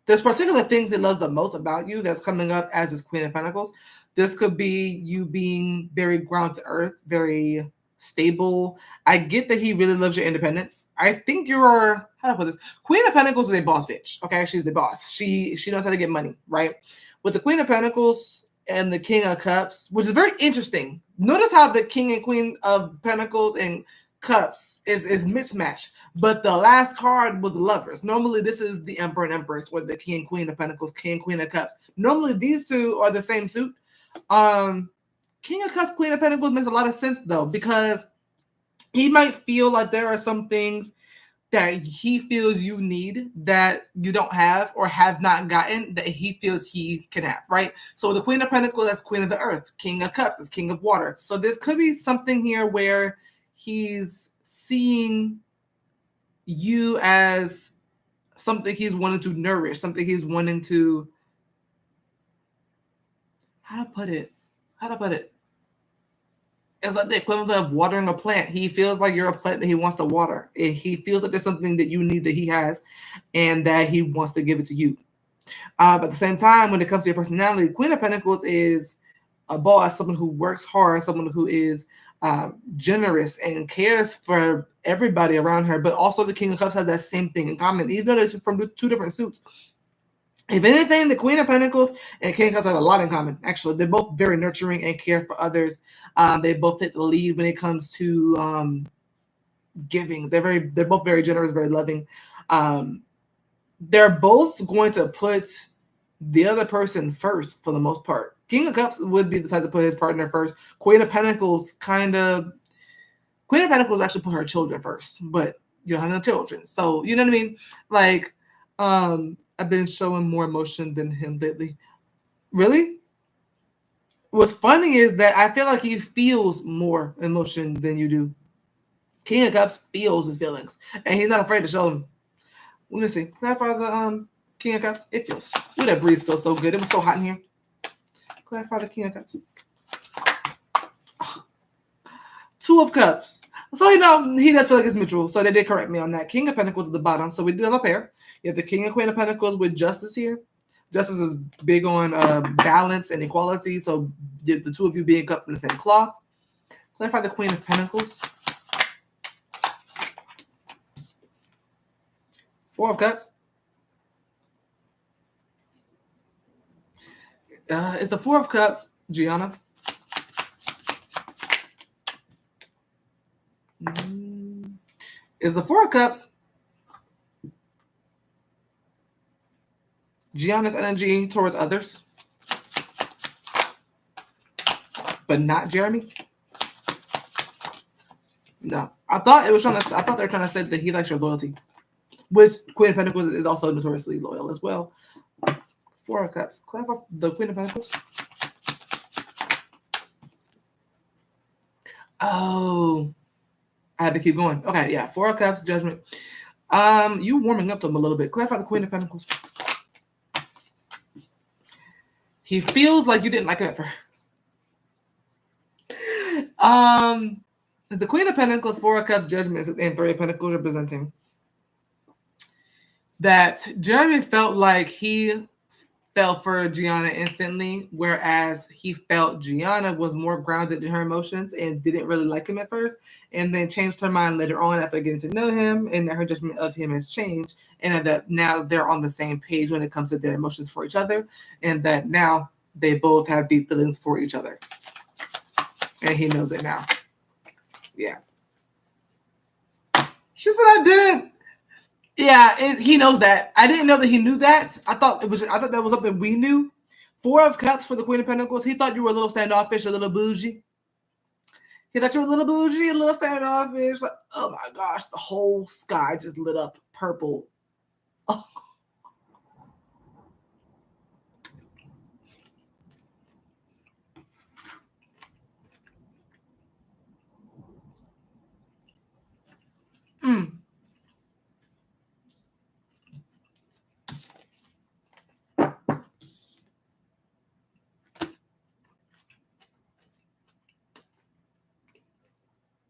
there's particular things he loves the most about you that's coming up as his Queen of Pentacles. This could be you being very ground to earth, very stable. I get that he really loves your independence. I think you're, how do I put this? Queen of Pentacles is a boss bitch. Okay, she's the boss. She knows how to get money, right? With the Queen of Pentacles and the King of Cups, which is very interesting. Notice how the King and Queen of Pentacles and Cups is mismatched. But the last card was the Lovers. Normally, this is the Emperor and Empress, with the King and Queen of Pentacles, King and Queen of Cups. Normally, these two are the same suit. King of Cups, Queen of Pentacles makes a lot of sense, though, because he might feel like there are some things that he feels you need that you don't have or have not gotten that he feels he can have, right? So the Queen of Pentacles, that's Queen of the Earth. King of Cups is King of Water. So this could be something here where he's seeing you as something he's wanting to nourish, something he's wanting to, how to put it? It's like the equivalent of watering a plant. He feels like you're a plant that he wants to water. He feels like there's something that you need that he has and that he wants to give it to you. But at the same time, when it comes to your personality, Queen of Pentacles is a boss, someone who works hard, someone who is generous and cares for everybody around her. But also the King of Cups has that same thing in common, even though they're from two different suits. If anything, the Queen of Pentacles and King of Cups have a lot in common. Actually, they're both very nurturing and care for others. They both take the lead when it comes to giving. They're both very generous, very loving. They're both going to put the other person first for the most part. King of Cups would be the type to put his partner first. Queen of Pentacles actually put her children first, but you don't have no children. So, you know what I mean? Like, I've been showing more emotion than him lately. Really? What's funny is that I feel like he feels more emotion than you do. King of Cups feels his feelings, and he's not afraid to show them. Let me see. Clarify the King of Cups. It feels. Ooh, that breeze feels so good. It was so hot in here. Clarify the King of Cups. Two of Cups. So, he does feel like it's mutual. So, they did correct me on that. King of Pentacles at the bottom. So, we do have a pair. You have the King and Queen of Pentacles with Justice here. Justice is big on balance and equality. So, the two of you being cut from the same cloth. Clarify the Queen of Pentacles. Four of Cups. Is the Four of Cups Gianna? Is the Four of Cups Gianna's energy towards others, but not Jeremy? No, I thought they were trying to say that he likes your loyalty, which Queen of Pentacles is also notoriously loyal as well. Four of Cups. Clarify the Queen of Pentacles. Oh, I had to keep going. Okay, yeah. Four of Cups, Judgment. You warming up to him a little bit. Clarify the Queen of Pentacles. He feels like you didn't like him at first. The Queen of Pentacles, Four of Cups, Judgment, and Three of Pentacles representing that Jeremy felt like he fell for Gianna instantly, whereas he felt Gianna was more grounded in her emotions and didn't really like him at first, and then changed her mind later on after getting to know him, and that her judgment of him has changed, and that now they're on the same page when it comes to their emotions for each other, and that now they both have deep feelings for each other. And he knows it now. Yeah. She said I didn't. Yeah, he knows that. I didn't know that he knew that. I thought that was something we knew. 4 of Cups for the Queen of Pentacles. He thought you were a little standoffish, a little bougie. He thought you were a little bougie, a little standoffish. Like, oh my gosh, the whole sky just lit up purple. Oh.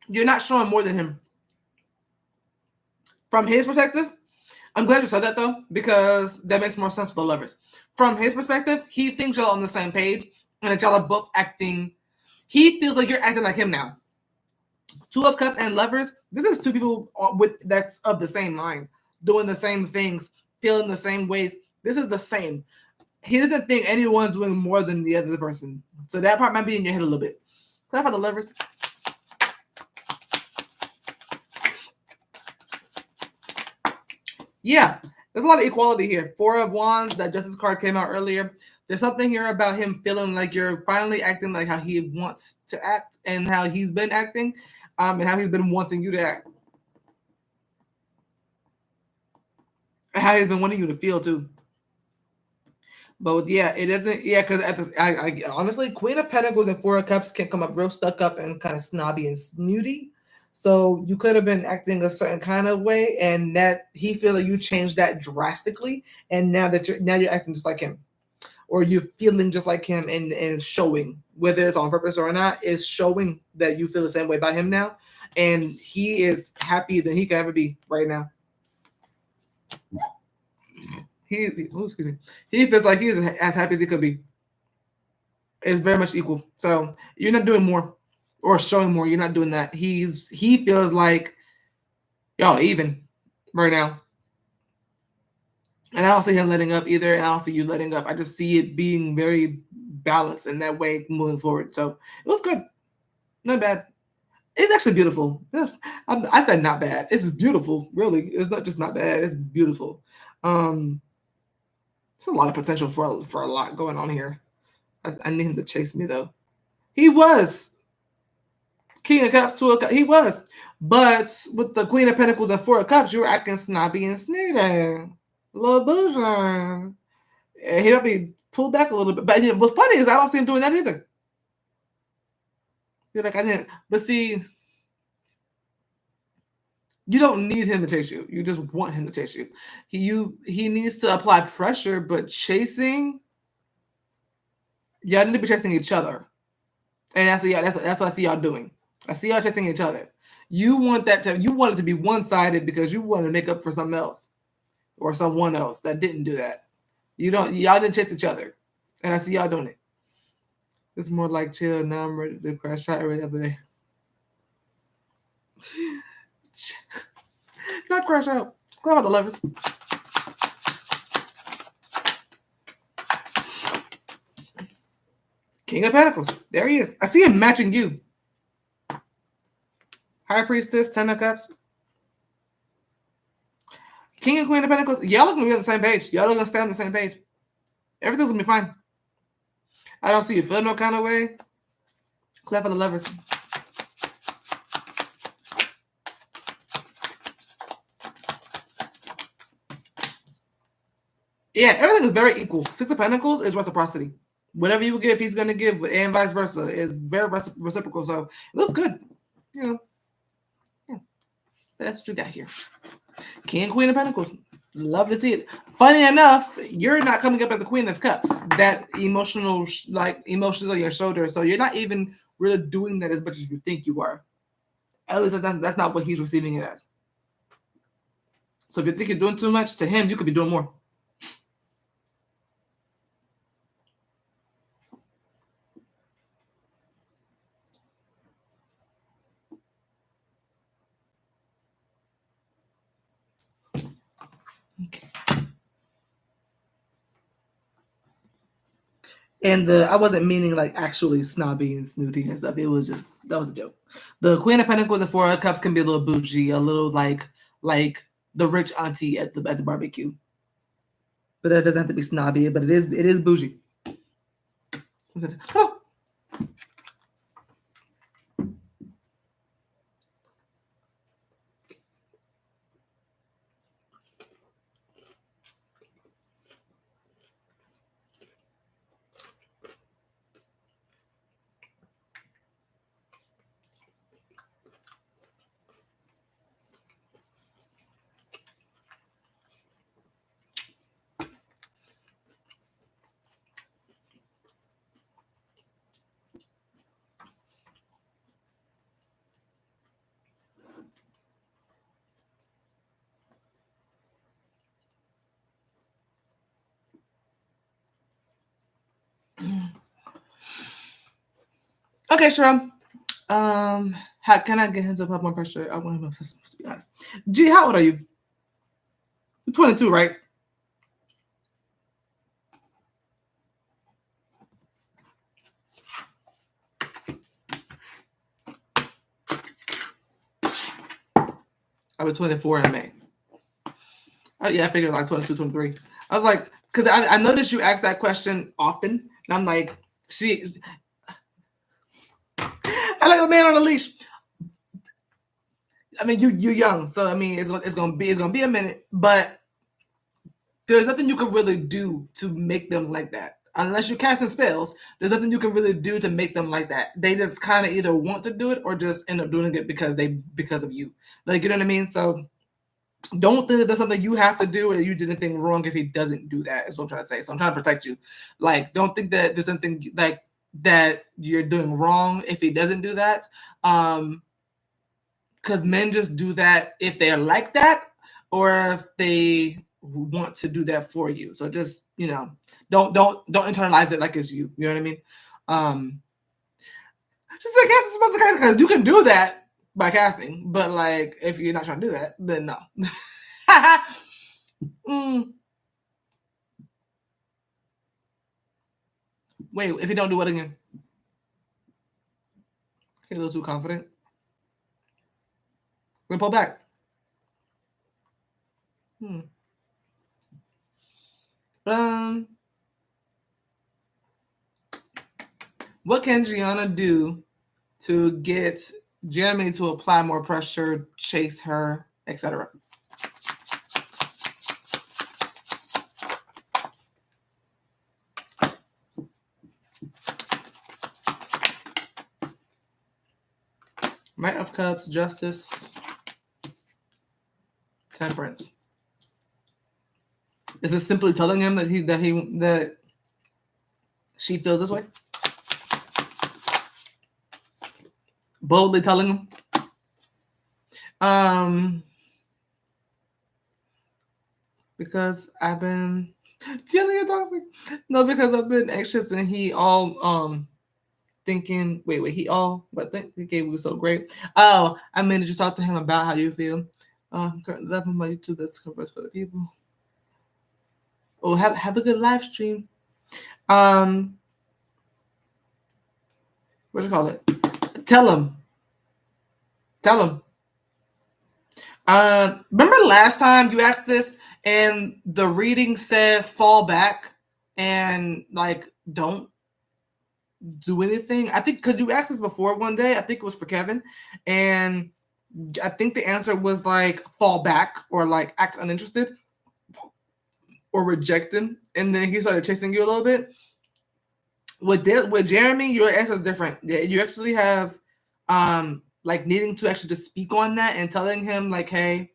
You're not showing more than him. From his perspective, I'm glad you said that though, because that makes more sense for the lovers. From his perspective, he thinks y'all on the same page and that y'all are both acting. He feels like you're acting like him now. 2 of Cups and Lovers. This is 2 people that's of the same mind, doing the same things, feeling the same ways. This is the same. He doesn't think anyone's doing more than the other person. So that part might be in your head a little bit. Clap for the Lovers. Yeah, there's a lot of equality here. 4 of Wands, that Justice card came out earlier. There's something here about him feeling like you're finally acting like how he wants to act and how he's been acting, and how he's been wanting you to act. And how he's been wanting you to feel too. But yeah, it isn't. Yeah, because I honestly, Queen of Pentacles and 4 of Cups can come up real stuck up and kind of snobby and snooty. So you could have been acting a certain kind of way, and that he feel like you changed that drastically, and now you're acting just like him, or you're feeling just like him, and it's showing, whether it's on purpose or not, it's showing that you feel the same way about him now, and he is happier than he can ever be right now. He feels like he is as happy as he could be. It's very much equal. So you're not doing more or showing more. You're not doing that. He feels like y'all even right now. And I don't see him letting up either. And I don't see you letting up. I just see it being very balanced in that way moving forward. So it was good. Not bad. It's actually beautiful. I said not bad. It's beautiful, really. It's not just not bad. It's beautiful. There's a lot of potential for a lot going on here. I need him to chase me though. He was. King of Cups, 2 of Cups. He was. But with the Queen of Pentacles and 4 of Cups, you were acting snobby and snooty. Little bougie. He might be pulled back a little bit. But what's funny is I don't see him doing that either. You're like, I didn't. But see, you don't need him to chase you. You just want him to chase you. He needs to apply pressure, but chasing, y'all need to be chasing each other. And that's what I see y'all doing. I see y'all chasing each other. You want it to be one-sided because you want to make up for something else or someone else that didn't do that. Y'all didn't chase each other. And I see y'all doing it. It's more like chill. Now I'm ready to crash out every other day. Not crash out. Go about the Lovers. King of Pentacles. There he is. I see him matching you. High Priestess, 10 of Cups. King and Queen of Pentacles. Y'all are going to be on the same page. Y'all are going to stay on the same page. Everything's going to be fine. I don't see you feeling no kind of way. Clap for the Lovers. Yeah, everything is very equal. 6 of Pentacles is reciprocity. Whatever you give, he's going to give, and vice versa. It's very reciprocal. So it looks good. You know, yeah. That's what you got here. King and Queen of Pentacles. Love to see it. Funny enough, you're not coming up as the Queen of Cups. That emotional, emotions on your shoulder. So you're not even really doing that as much as you think you are. At least that's not what he's receiving it as. So if you think you're doing too much to him, you could be doing more. Okay. And I wasn't meaning like actually snobby and snooty and stuff. It was just, that was a joke. The Queen of Pentacles and 4 of Cups can be a little bougie, a little like like the rich auntie at the barbecue. But that doesn't have to be snobby, but it is bougie. Oh. Okay, Sharelle. How can I get him to apply more pressure? I want him to be honest. G, how old are you? 22, right? I was 24 in May. Oh, yeah, I figured like 22, 23. I was like, because I noticed you ask that question often, and I'm like, I like a man on a leash. I mean, you're young, so I mean, it's gonna be a minute, but there's nothing you can really do to make them like that. Unless you're casting spells, there's nothing you can really do to make them like that. They just kind of either want to do it or just end up doing it because of you. Like, you know what I mean? So don't think that there's something you have to do or you did anything wrong if he doesn't do that, is what I'm trying to say. So I'm trying to protect you. Like, don't think that there's something like that you're doing wrong if he doesn't do that. Because men just do that if they're like that or if they want to do that for you. So just, don't internalize it like it's you. You know what I mean? Just I guess it's supposed to cast because you can do that by casting, but like if you're not trying to do that, then no. Wait, if you don't do what again? You're a little too confident. We're gonna pull back. What can Gianna do to get Jeremy to apply more pressure, chase her, etc.? Knight of Cups, Justice, Temperance. Is it simply telling him that she feels this way? Boldly telling him? Because I've been Gianna, you're toxic. No, because I've been anxious and he all thinking he he was so great. Oh, I mean, did you talk to him about how you feel? Currently loving my YouTube that's covers for the people. Oh, have a good live stream. What you call it? Tell him. Remember last time you asked this and the reading said fall back and like don't do anything? I think because you asked this before one day, I think it was for Kevin, and I think the answer was like fall back or like act uninterested or reject him, and then he started chasing you a little bit. With Jeremy, your answer is different. You actually have like needing to actually just speak on that and telling him like, hey,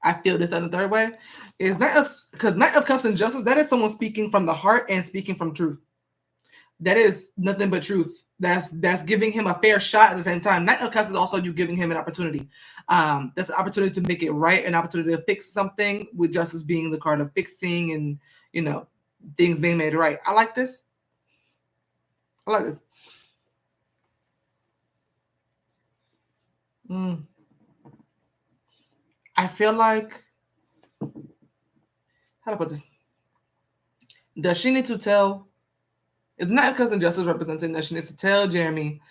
I feel this and the third way. Is Knight of Cups and Justice, that is someone speaking from the heart and speaking from truth. That is nothing but truth. That's giving him a fair shot at the same time. Knight of Cups is also you giving him an opportunity. That's an opportunity to make it right, an opportunity to fix something, with Justice being the card of fixing and things being made right. I like this. I feel like, how to put this? Does she need to tell? It's not Cousin Justice representing that she needs to tell Jeremy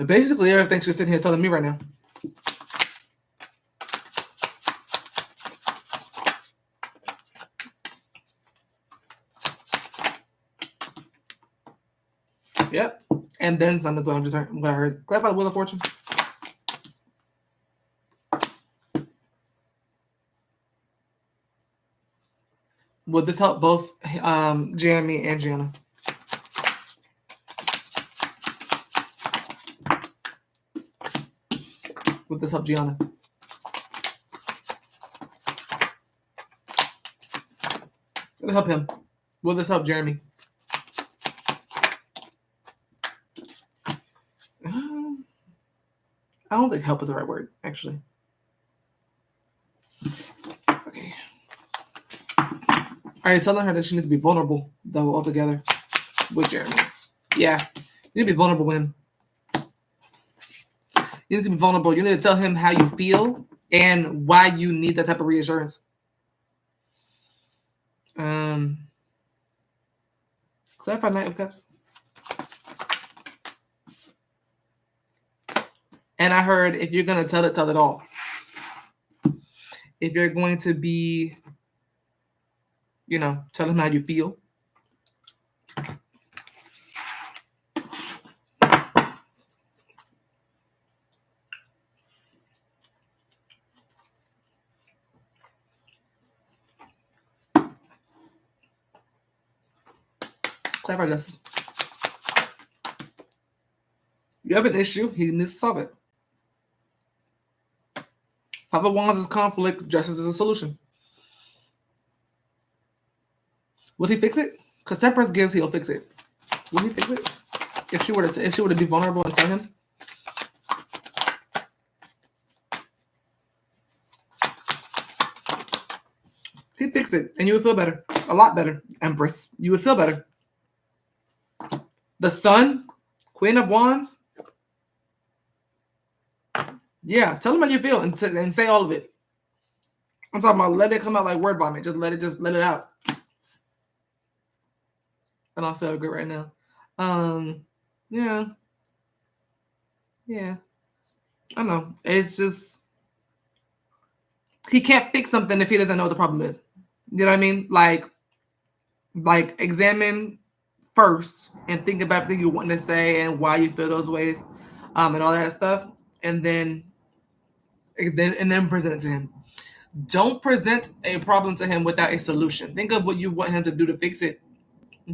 basically everything she's sitting here telling me right now. Yep. And then some is what what I heard. Clarify the Wheel of Fortune. Would this help both Jeremy and Gianna? Would this help Gianna? Would it help him? Will this help Jeremy? I don't think help is the right word, actually. Okay. Are you telling her that she needs to be vulnerable, though, altogether with Jeremy? Yeah. You need to be vulnerable with him. You need to be vulnerable. You need to tell him how you feel and why you need that type of reassurance. Clarify Knight of Cups. And I heard if you're going to tell it all. If you're going to be, tell him how you feel. Clarify justice. You have an issue, he needs to solve it. Five of Wands is conflict, justice is a solution. Will he fix it? Because Temperance gives he'll fix it. Will he fix it? If she were to be vulnerable and tell him. He'd fix it, and you would feel better. A lot better, Empress. You would feel better. The Sun, Queen of Wands. Yeah, tell him how you feel and say all of it. I'm talking about let it come out like word vomit. Just let it out. I don't feel good right now. Yeah. I know. It's just he can't fix something if he doesn't know what the problem is. You know what I mean? Like examine first and think about everything you want to say and why you feel those ways, and all that stuff, and then present it to him. Don't present a problem to him without a solution. Think of what you want him to do to fix it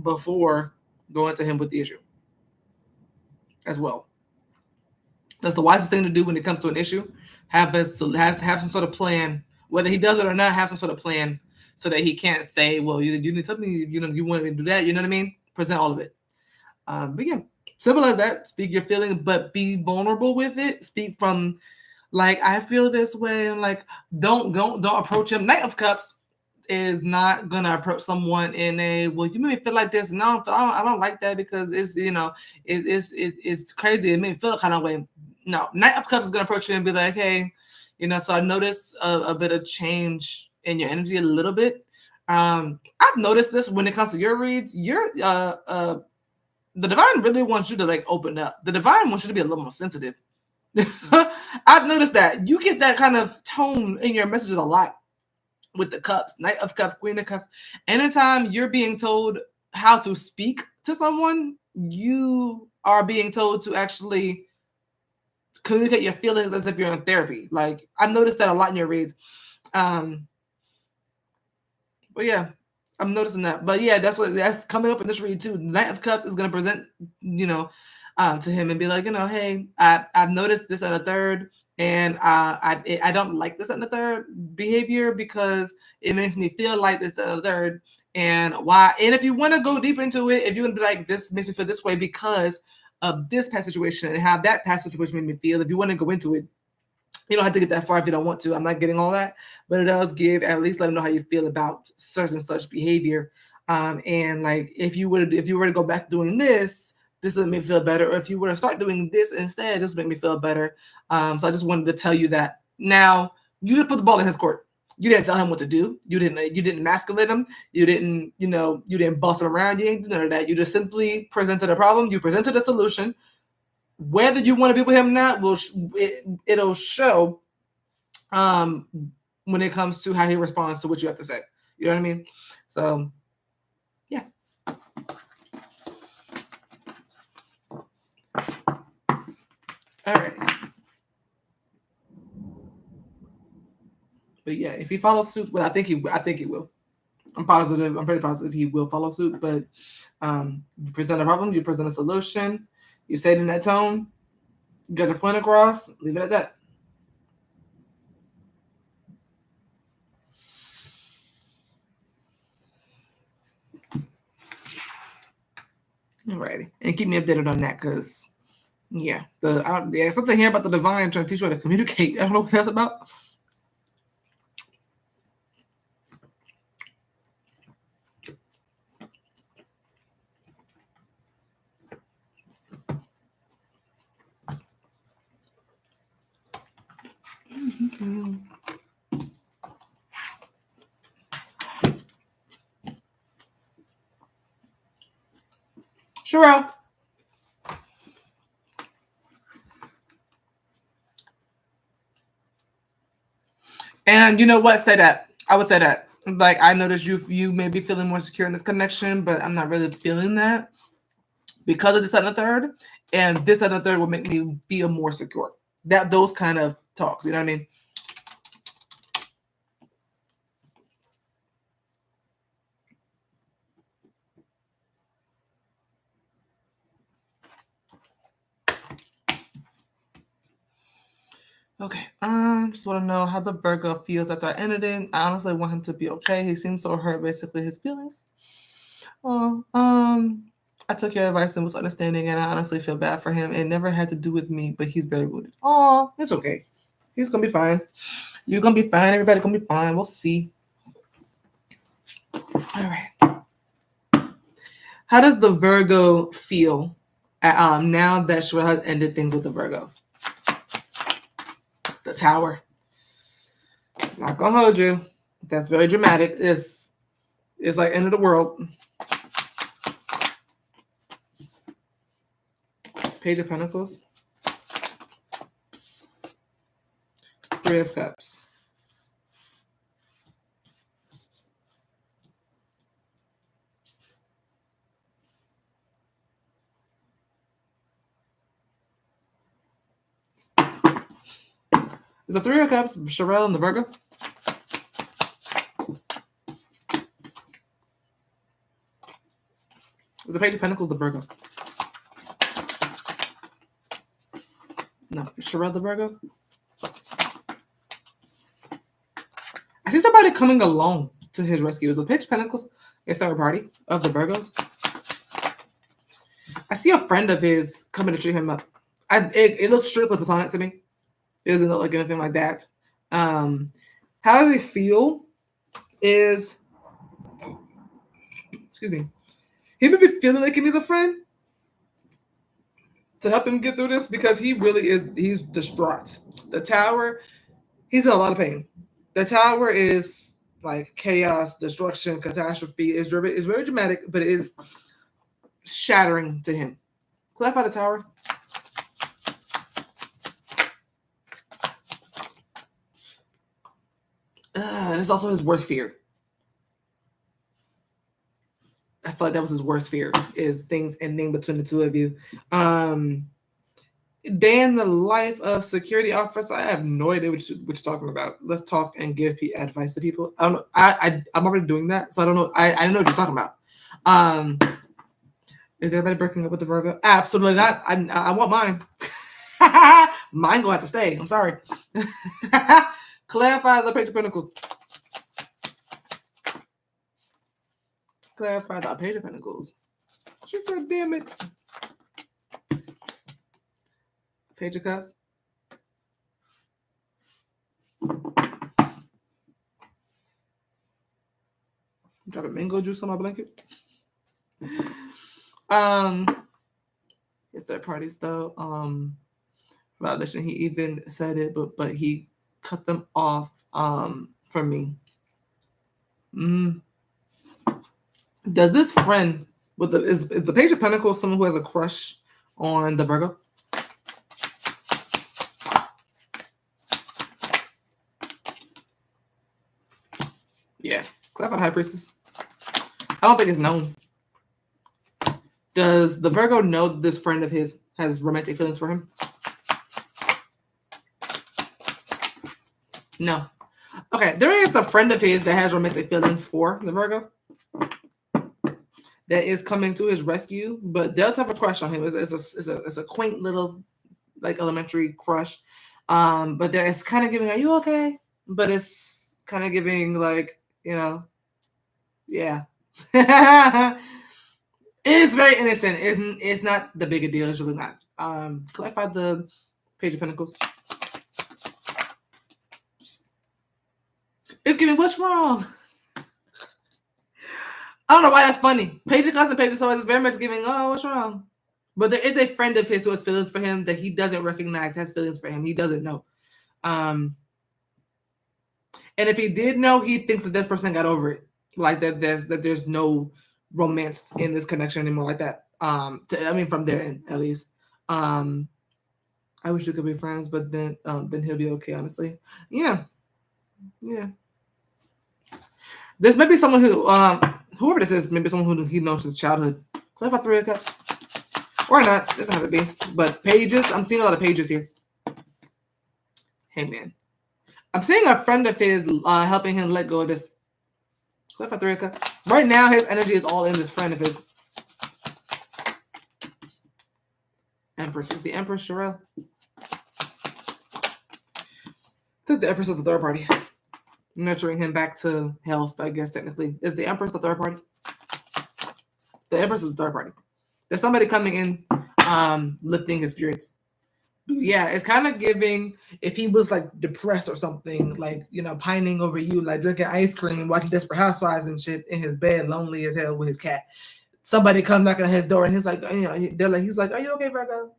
before going to him with the issue as well. That's the wisest thing to do when it comes to an issue. Have some sort of plan, whether he does it or not. Have some sort of plan so that he can't say, "Well, you need to tell me, you want me to do that." You know what I mean? Present all of it. But yeah, simple as that. Speak your feeling, but be vulnerable with it. Speak from, like, I feel this way, and like, don't approach him. Knight of Cups is not gonna approach someone in a, well, you made me feel like this. No, I don't like that because it's it's crazy. It made me feel a kind of way. No, Knight of Cups is gonna approach you and be like, hey, so I noticed a bit of change in your energy a little bit. I've noticed this when it comes to your reads. You're the divine really wants you to like open up. The divine wants you to be a little more sensitive. I've noticed that you get that kind of tone in your messages a lot with the cups, Knight of Cups, Queen of Cups. Anytime you're being told how to speak to someone, you are being told to actually communicate your feelings as if you're in therapy. Like, I noticed that a lot in your reads. But yeah, I'm noticing that. But yeah, that's coming up in this read too. Knight of Cups is going to present, to him and be like, hey, I've noticed this and a third, and I don't like this and the third behavior because it makes me feel like this and the third, and why. And if you want to go deep into it, if you want to be like, this makes me feel this way because of this past situation and how that past situation made me feel, if you want to go into it, you don't have to get that far if you don't want to. I'm not getting all that, but it does give, at least let them know how you feel about such and such behavior. And like, if you were to go back to doing this would make me feel better. Or if you were to start doing this instead, this would make me feel better. So I just wanted to tell you that. Now, you just put the ball in his court. You didn't tell him what to do. You didn't emasculate him. You didn't boss him around. You didn't do none of that. You just simply presented a problem. You presented a solution. Whether you want to be with him or not, it'll show when it comes to how he responds to what you have to say. You know what I mean? So, yeah. All right. But yeah, if he follows suit, well, I think he will. I'm positive. I'm pretty positive he will follow suit. But you present a problem, you present a solution, you say it in that tone, you get your point across, leave it at that. Alrighty, and keep me updated on that, because yeah, something here about the divine trying to teach you how to communicate. I don't know what that's about. Mm-hmm. Sharelle. And you know what? Say that. I would say that. Like, I noticed you may be feeling more secure in this connection, but I'm not really feeling that because of this and the third. And this and the third will make me feel more secure. Those kind of talks, you know what I mean? Okay, just want to know how the Virgo feels after I ended it. I honestly want him to be okay. He seems so hurt, basically, his feelings. Oh, I took your advice and was understanding, and I honestly feel bad for him. It never had to do with me, but he's very wounded. Oh, it's okay. He's gonna be fine. You're gonna be fine. Everybody's gonna be fine. We'll see. All right. How does the Virgo feel now that Sharelle has ended things with the Virgo? The Tower. Not gonna hold you. That's very dramatic. It's like end of the world. Page of Pentacles. Three of Cups. Is the Three of Cups Sharelle and the Virgo? Is the Page of Pentacles the Virgo? No, Sharelle the Virgo? I see somebody coming along to his rescue. Is the Page of Pentacles a third party of the Virgos? I see a friend of his coming to cheer him up. It looks strictly platonic to me. It doesn't look like anything like that. How they feel is, excuse me, he may be feeling like he needs a friend to help him get through this, because he really is, he's distraught. The Tower, he's in a lot of pain. The Tower is like chaos, destruction, catastrophe. It's very dramatic, but it is shattering to him. Clarify the Tower. It's also his worst fear. I feel like that was his worst fear, is things ending between the two of you. Dan, the life of security officer. I have no idea what you're talking about. Let's talk and give advice to people. I don't know. I'm already doing that, so I don't know. I don't know what you're talking about. Is everybody breaking up with the Virgo? Absolutely not. I want mine. Mine gonna have to stay. I'm sorry. Clarify the Page of Pentacles. Clarify the Page of Pentacles. She said, damn it. Page of Cups. Dropping mango juice on my blanket. If third parties though, Validation, he even said it, but he cut them off from me. Does this friend with is the Page of Pentacles someone who has a crush on the Virgo? Yeah, Clarify the High Priestess. I don't think it's known. Does the Virgo know that this friend of his has romantic feelings for him? No. Okay, there is a friend of his that has romantic feelings for the Virgo that is coming to his rescue, but does have a crush on him. It's a quaint little like elementary crush. But there it's kind of giving, are you okay? But it's kind of giving like, yeah. It's very innocent. It's not the big a deal. It's really not. Clarify the Page of Pentacles. It's giving what's wrong. I don't know why that's funny. Page of Cups and Page of Swords is very much giving, oh, what's wrong? But there is a friend of his who has feelings for him that he doesn't recognize has feelings for him. He doesn't know. And if he did know, he thinks that this person got over it. Like that there's no romance in this connection anymore like that. From their end, at least. I wish we could be friends, but then he'll be okay, honestly. Yeah. This may be someone who, whoever this is, maybe someone who he knows since childhood. Clarify Three of Cups. Or not. Doesn't have to be. But pages. I'm seeing a lot of pages here. Hey, man. I'm seeing a friend of his helping him let go of this. Clarify Three of Cups. Right now, his energy is all in this friend of his. Empress. Is the Empress Sharelle? I think the Empress is the third party. Nurturing him back to health, I guess, technically. Is the Empress the third party? The Empress is the third party. There's somebody coming in, lifting his spirits. Yeah, it's kind of giving, if he was like depressed or something, like, pining over you, like drinking ice cream, watching Desperate Housewives and shit in his bed, lonely as hell with his cat. Somebody comes knocking on his door and he's like, he's like, are you okay, Virgo?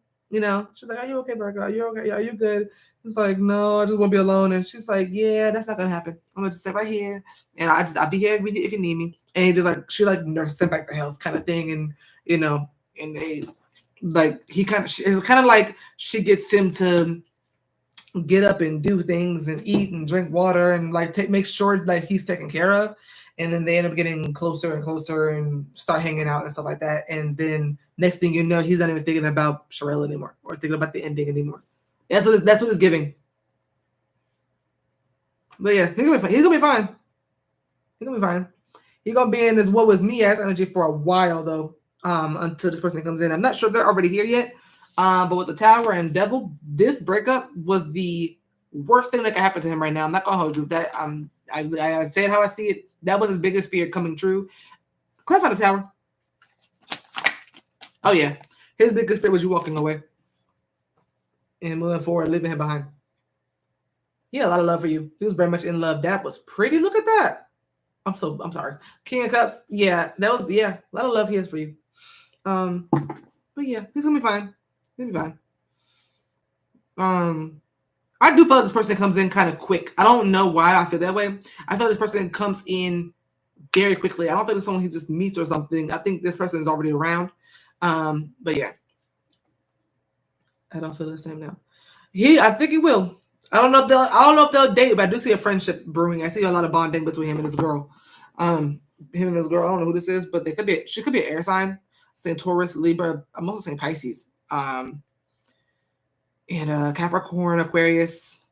She's like, are you okay, Virgo? Are you okay? Are you good? He's like, no, I just want to be alone. And she's like, yeah, that's not gonna happen. I'm gonna just sit right here, and I'll be here if you need me. And he just like, she like nurse sent back to health kind of thing, and and they like it's kind of like she gets him to get up and do things and eat and drink water and like make sure like he's taken care of. And then they end up getting closer and closer and start hanging out and stuff like that. And then next thing you know, he's not even thinking about Sharelle anymore or thinking about the ending anymore. That's what it's giving. But yeah, he's gonna be fine. He's gonna be fine. He's gonna be fine. He's gonna be in this what was me ass energy for a while though. Until this person comes in. I'm not sure if they're already here yet. But with the Tower and Devil, this breakup was the worst thing that could happen to him right now. I'm not gonna hold you. That I said how I see it. That was his biggest fear coming true. Clarify the Tower. Oh yeah, his biggest fear was you walking away and moving forward, leaving him behind. He had a lot of love for you. He was very much in love. That was pretty. Look at that. I'm sorry. King of Cups. Yeah, that was a lot of love he has for you. But yeah, he's gonna be fine. He'll be fine. I do feel like this person comes in kind of quick. I don't know why I feel that way. I feel this person comes in very quickly. I don't think it's someone he just meets or something. I think this person is already around. But yeah, I don't feel the same now. I think he will. I don't know if they'll date, but I do see a friendship brewing. I see a lot of bonding between him and this girl. Him and this girl. I don't know who this is, but she could be an air sign. I'm saying Taurus, Libra. I'm also saying Pisces. And Capricorn, Aquarius,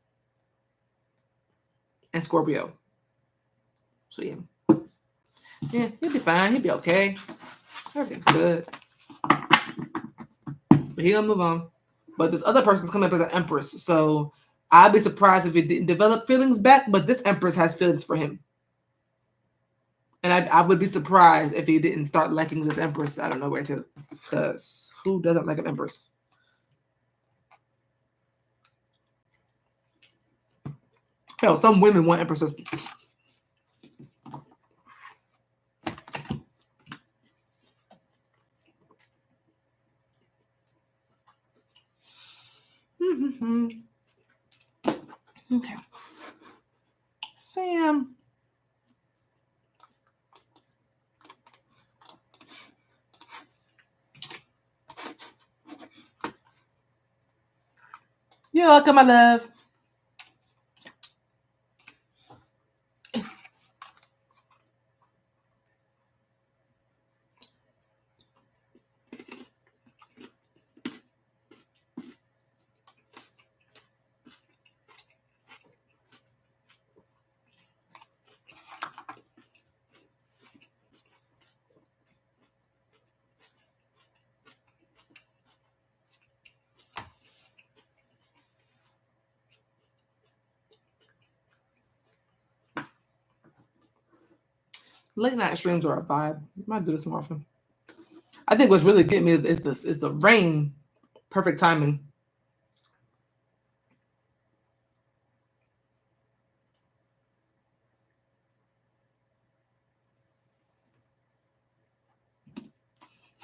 and Scorpio. So yeah, he'll be fine. He'll be okay. Everything's good. But he'll move on. But this other person's coming up as an Empress, so I'd be surprised if he didn't develop feelings back. But this Empress has feelings for him, and I would be surprised if he didn't start liking this Empress out of nowhere too. Because who doesn't like an Empress? Hell, some women want Empresses. Okay. Sam. You're welcome, my love. Late night streams are a vibe. I might do this more often. I think what's really getting me is the rain. Perfect timing.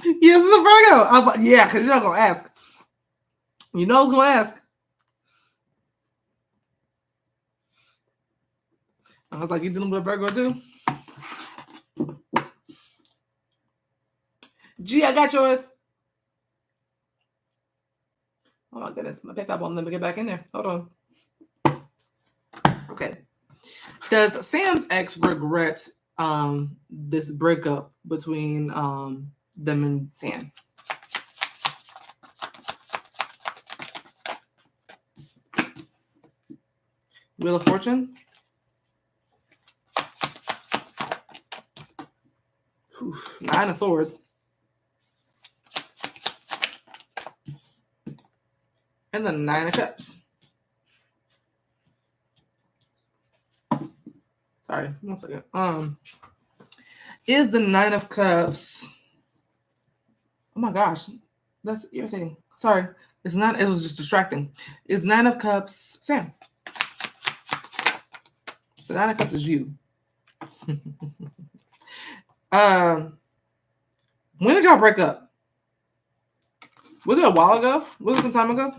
Yes, it's a Virgo. Yeah, because you're not gonna ask. You know who's gonna ask. I was like, you dealing with a Virgo too? G, I got yours. Oh my goodness, my PayPal won't let me get back in there. Hold on. Okay. Does Sam's ex regret this breakup between them and Sam? Wheel of Fortune. Whew, 9 of Swords. And the 9 of Cups. Sorry, 1 second. Is the 9 of Cups? Oh my gosh, that's irritating. Sorry, it's not. It was just distracting. Is 9 of Cups Sam? The 9 of Cups is you. When did y'all break up? Was it a while ago? Was it some time ago?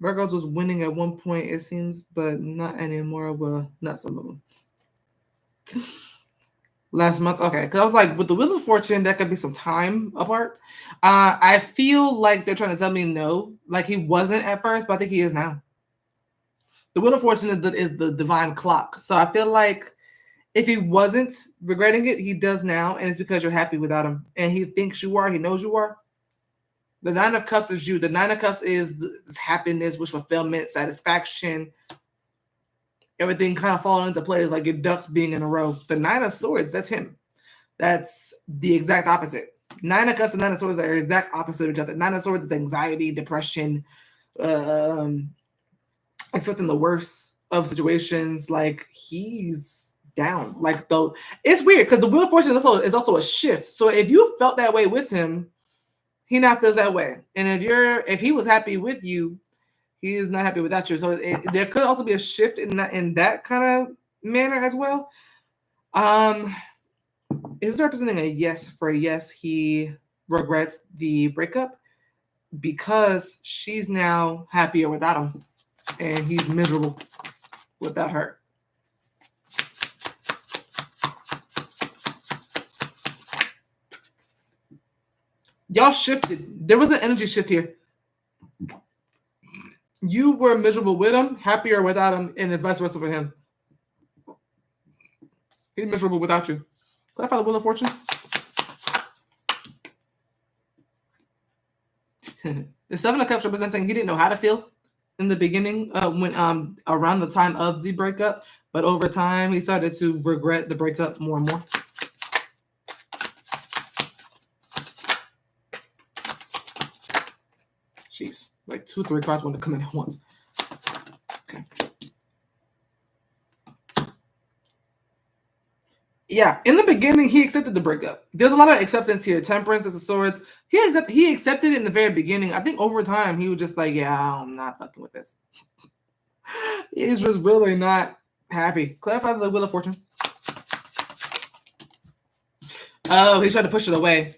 Virgos was winning at one point, it seems, but not anymore. Well, not some of them. Last month, okay. Because I was like, with the Wheel of Fortune, that could be some time apart. I feel like they're trying to tell me no. Like he wasn't at first, but I think he is now. The Wheel of Fortune is the divine clock. So I feel like if he wasn't regretting it, he does now, and it's because you're happy without him, and he thinks you are. He knows you are. The 9 of Cups is you. The 9 of Cups is happiness, wish fulfillment, satisfaction. Everything kind of falling into place, like your ducks being in a row. The 9 of Swords, that's him. That's the exact opposite. 9 of Cups and 9 of Swords are exact opposite of each other. 9 of Swords is anxiety, depression, expecting the worst of situations. Like he's down. Like though it's weird because the Wheel of Fortune is also a shift. So if you felt that way with him, he now feels that way. And if he was happy with you, he is not happy without you. So there could also be a shift in that kind of manner as well. Is representing a yes for a yes. He regrets the breakup because she's now happier without him, and he's miserable without her. Y'all shifted. There was an energy shift here. You were miserable with him, happier without him, and it's vice versa for him. He's miserable without you. Could I find the Wheel of Fortune? The 7 of Cups representing he didn't know how to feel in the beginning when around the time of the breakup, but over time he started to regret the breakup more and more. Jeez, like 2, 3 cards want to come in at once. Okay. Yeah, in the beginning, he accepted the breakup. There's a lot of acceptance here. Temperance, Ace of Swords. He accepted it in the very beginning. I think over time, he was just like, yeah, I'm not fucking with this. He's just really not happy. Clarify the Wheel of Fortune. Oh, he tried to push it away.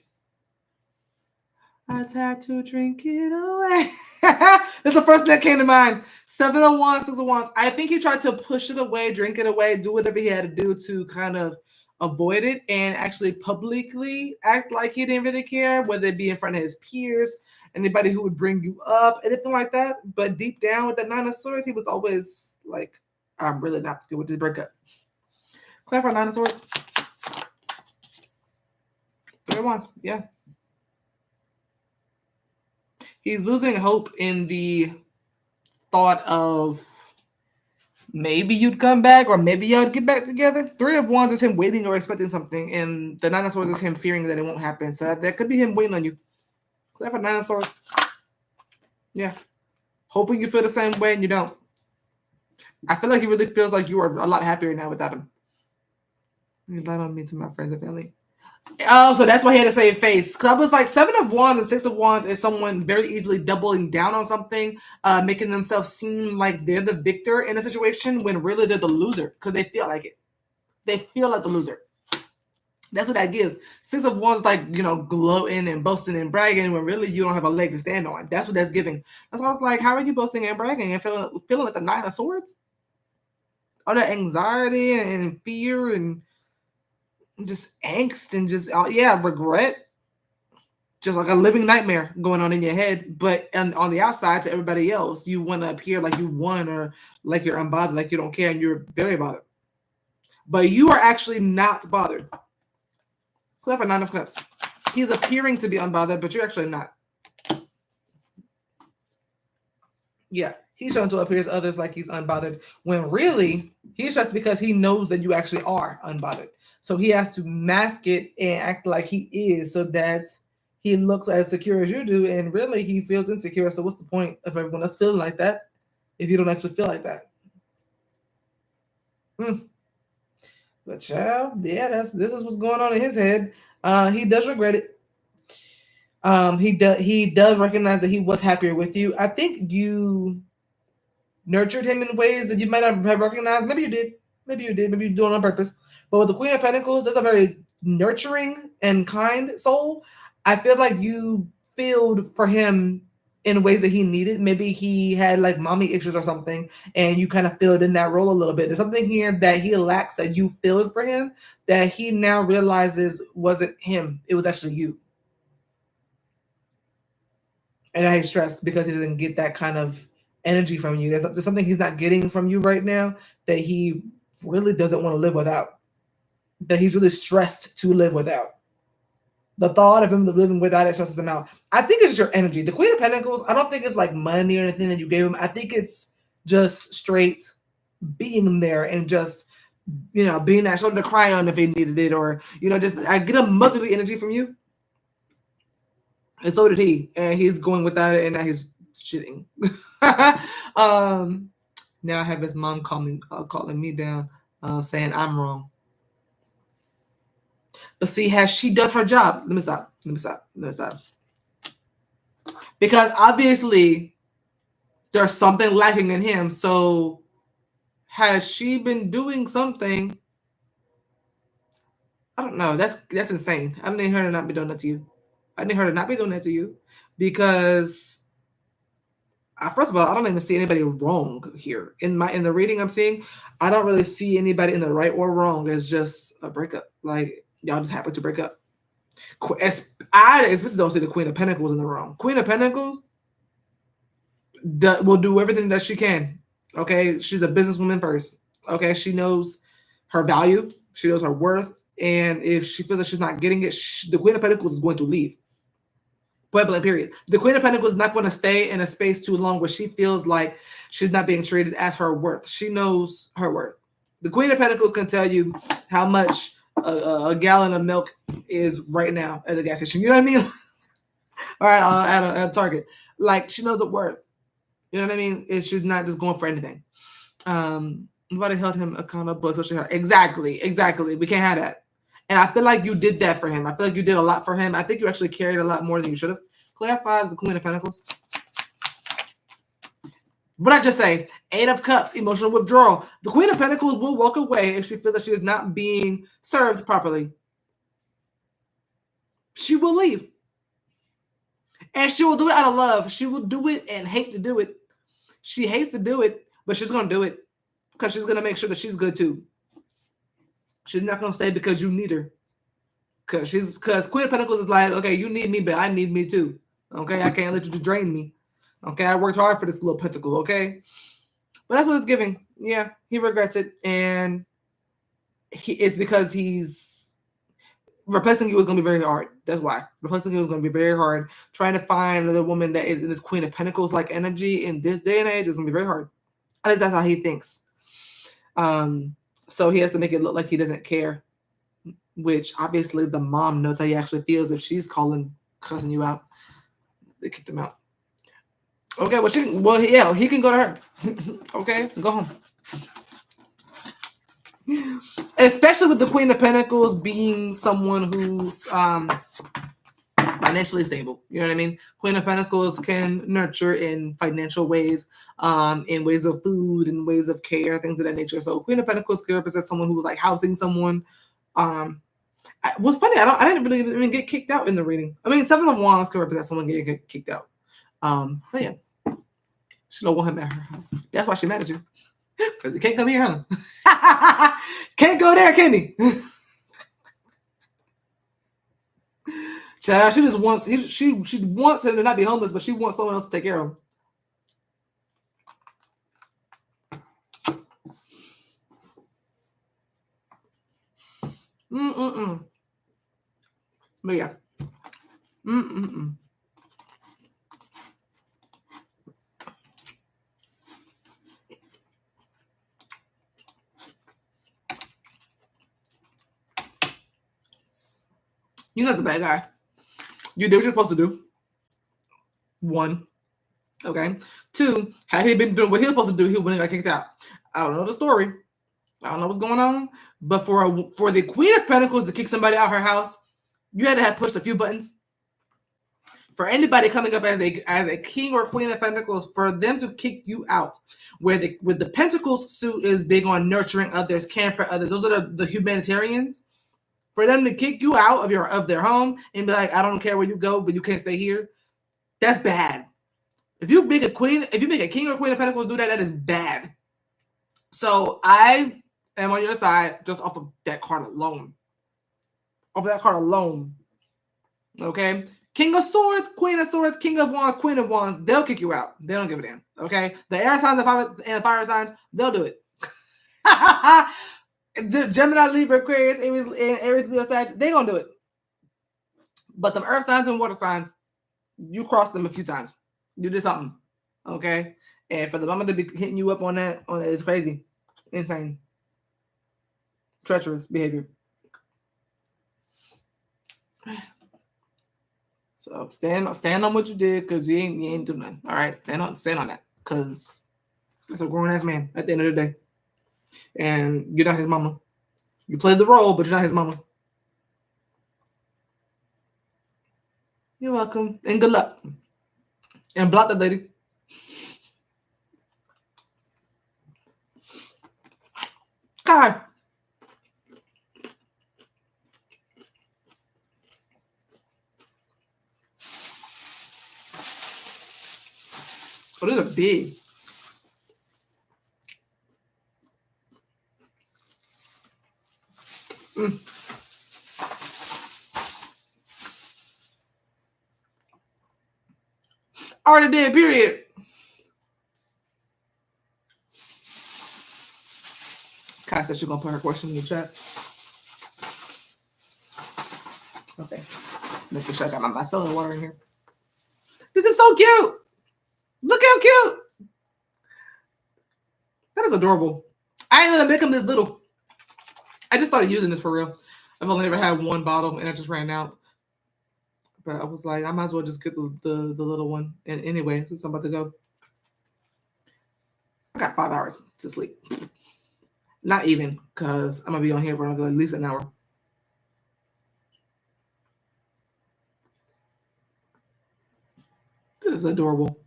I tried to drink it away. That's the first thing that came to mind. 7 of Wands, 6 of Wands. I think he tried to push it away, drink it away, do whatever he had to do to kind of avoid it and actually publicly act like he didn't really care, whether it be in front of his peers, anybody who would bring you up, anything like that. But deep down with the 9 of Swords, he was always like, I'm really not good with this breakup. Clarify 9 of Swords. 3 of Wands, yeah. He's losing hope in the thought of maybe you'd come back or maybe y'all get back together. 3 of Wands is him waiting or expecting something, and the 9 of Swords is him fearing that it won't happen. So that could be him waiting on you. Clarify 9 of Swords. Yeah. Hoping you feel the same way and you don't. I feel like he really feels like you are a lot happier now without him. You lied on me to my friends and family. Oh, so that's why he had to save face. Because I was like, 7 of Wands and 6 of Wands is someone very easily doubling down on something, making themselves seem like they're the victor in a situation when really they're the loser because they feel like it. They feel like the loser. That's what that gives. 6 of Wands, like, gloating and boasting and bragging when really you don't have a leg to stand on. That's what that's giving. That's why I was like, how are you boasting and bragging and feeling like the 9 of Swords? All that anxiety and fear and just angst and just regret, just like a living nightmare going on in your head. But on the outside, to everybody else, you want to appear like you won or like you're unbothered, like you don't care, and you're very bothered. But you are actually not bothered. Clever 9 of Cups. He's appearing to be unbothered, but you're actually not. Yeah, he's trying to appear to others like he's unbothered when really he's just because he knows that you actually are unbothered. So he has to mask it and act like he is so that he looks as secure as you do, and really he feels insecure. So what's the point of everyone else feeling like that if you don't actually feel like that? But child, yeah, this is what's going on in his head. He does regret it. He does recognize that he was happier with you. I think you nurtured him in ways that you might not have recognized. Maybe you did. Maybe you doing it on purpose. But with the Queen of Pentacles, that's a very nurturing and kind soul. I feel like you filled for him in ways that he needed. Maybe he had like mommy issues or something, and you kind of filled in that role a little bit. There's something here that he lacks that you filled for him that he now realizes wasn't him. It was actually you. And now he's stressed because he didn't get that kind of energy from you. There's something he's not getting from you right now that he really doesn't want to live without. That he's really stressed to live without. The thought of him living without it stresses him out. I think it's your energy. The Queen of Pentacles, I don't think it's like money or anything that you gave him. I think it's just straight being there and just, being that shoulder to cry on if he needed it, or, just I get a motherly energy from you. And so did he. And he's going without it, and now he's shitting. Now I have his mom calling me down, saying I'm wrong. But see, has she done her job? Let me stop. Because obviously there's something lacking in him. So has she been doing something? I don't know. That's insane. I need her to not be doing that to you. I need her to not be doing that to you because first of all, I don't even see anybody wrong here. In the reading I'm seeing, I don't really see anybody in the right or wrong. It's just a breakup. Like, y'all just happen to break up. I especially don't see the Queen of Pentacles in the wrong. Queen of Pentacles will do everything that she can. Okay, she's a businesswoman first. Okay, she knows her value. She knows her worth. And if she feels like she's not getting it, the Queen of Pentacles is going to leave. Point blank, period. The Queen of Pentacles is not going to stay in a space too long where she feels like she's not being treated as her worth. She knows her worth. The Queen of Pentacles can tell you how much a gallon of milk is right now at the gas station. You know what I mean? All right, at a Target. Like, she knows the worth. You know what I mean? She's not just going for anything. Nobody held him accountable. Exactly. We can't have that. And I feel like you did that for him. I feel like you did a lot for him. I think you actually carried a lot more than you should have. Clarify the Queen of Pentacles. What I just say? 8 of Cups, emotional withdrawal. The Queen of Pentacles will walk away if she feels that she is not being served properly. She will leave. And she will do it out of love. She will do it and hate to do it. She hates to do it, but she's going to do it because she's going to make sure that she's good too. She's not going to stay because you need her. Because Queen of Pentacles is like, okay, you need me, but I need me too. Okay, I can't let you drain me. Okay, I worked hard for this little pentacle, okay? But that's what it's giving. Yeah, he regrets it. And it's because he's replacing you is going to be very hard. That's why. Replacing you is going to be very hard. Trying to find another woman that is in this Queen of Pentacles like energy in this day and age is going to be very hard. I think that's how he thinks. So he has to make it look like he doesn't care, which obviously the mom knows how he actually feels if she's cussing you out. They kicked him out. Okay, he can go to her. Okay, go home. Especially with the Queen of Pentacles being someone who's financially stable. You know what I mean? Queen of Pentacles can nurture in financial ways, in ways of food, in ways of care, things of that nature. So Queen of Pentacles could represent someone who was like housing someone. What's funny, I didn't really even get kicked out in the reading. I mean, Seven of Wands could represent someone getting kicked out. But yeah, she don't want him at her house. That's why she mad at you. Because he can't come here, huh? Can't go there, can he? Child, she just wants she wants him to not be homeless, but she wants someone else to take care of him. But yeah. You're not the bad guy. You did what you're supposed to do. 1. Okay. 2, had he been doing what he was supposed to do, he wouldn't have got kicked out. I don't know the story. I don't know what's going on. But for the Queen of Pentacles to kick somebody out of her house, you had to have pushed a few buttons. For anybody coming up as a king or queen of pentacles, for them to kick you out, with the pentacles suit is big on nurturing others, caring for others. Those are the humanitarians. For them to kick you out of their home and be like, I don't care where you go, but you can't stay here. That's bad. If you make a king or queen of pentacles do that, that is bad. So I am on your side just off of that card alone. Off of that card alone. Okay? King of Swords, Queen of Swords, King of Wands, Queen of Wands, they'll kick you out. They don't give a damn. Okay? The air signs and fire signs, they'll do it. Gemini, Libra, Aquarius, Aries, Leo, Sag, they gonna do it. But the earth signs and water signs, you cross them a few times. You did something. Okay? And for the mama to be hitting you up on that is crazy. Insane. Treacherous behavior. So stand on what you did, because you ain't do nothing. All right, stand on that, because it's a grown ass man at the end of the day, and you're not his mama. You played the role, but you're not his mama. You're welcome, and good luck. And block the lady. God. Oh, these are big. Already did, period. Kai said she's going to put her question in the chat. Okay. Making sure I got my soda water in here. This is so cute. Look how cute. That is adorable. I ain't gonna make them this little. I just started using this for real. I've only ever had one bottle and I just ran out. But I was like, I might as well just get the little one. And anyway, since I'm about to go, I got 5 hours to sleep. Not even, because I'm gonna be on here for another at least an hour. This is adorable.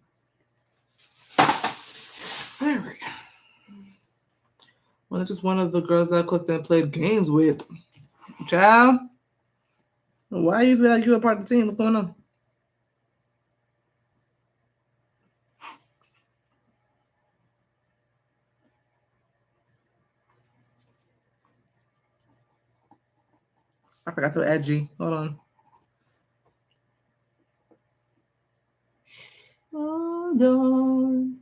There we go. Well, it's just one of the girls that I clicked and played games with. Child, why do you feel like you're a part of the team? What's going on? I forgot to add G. Hold on. Hold on.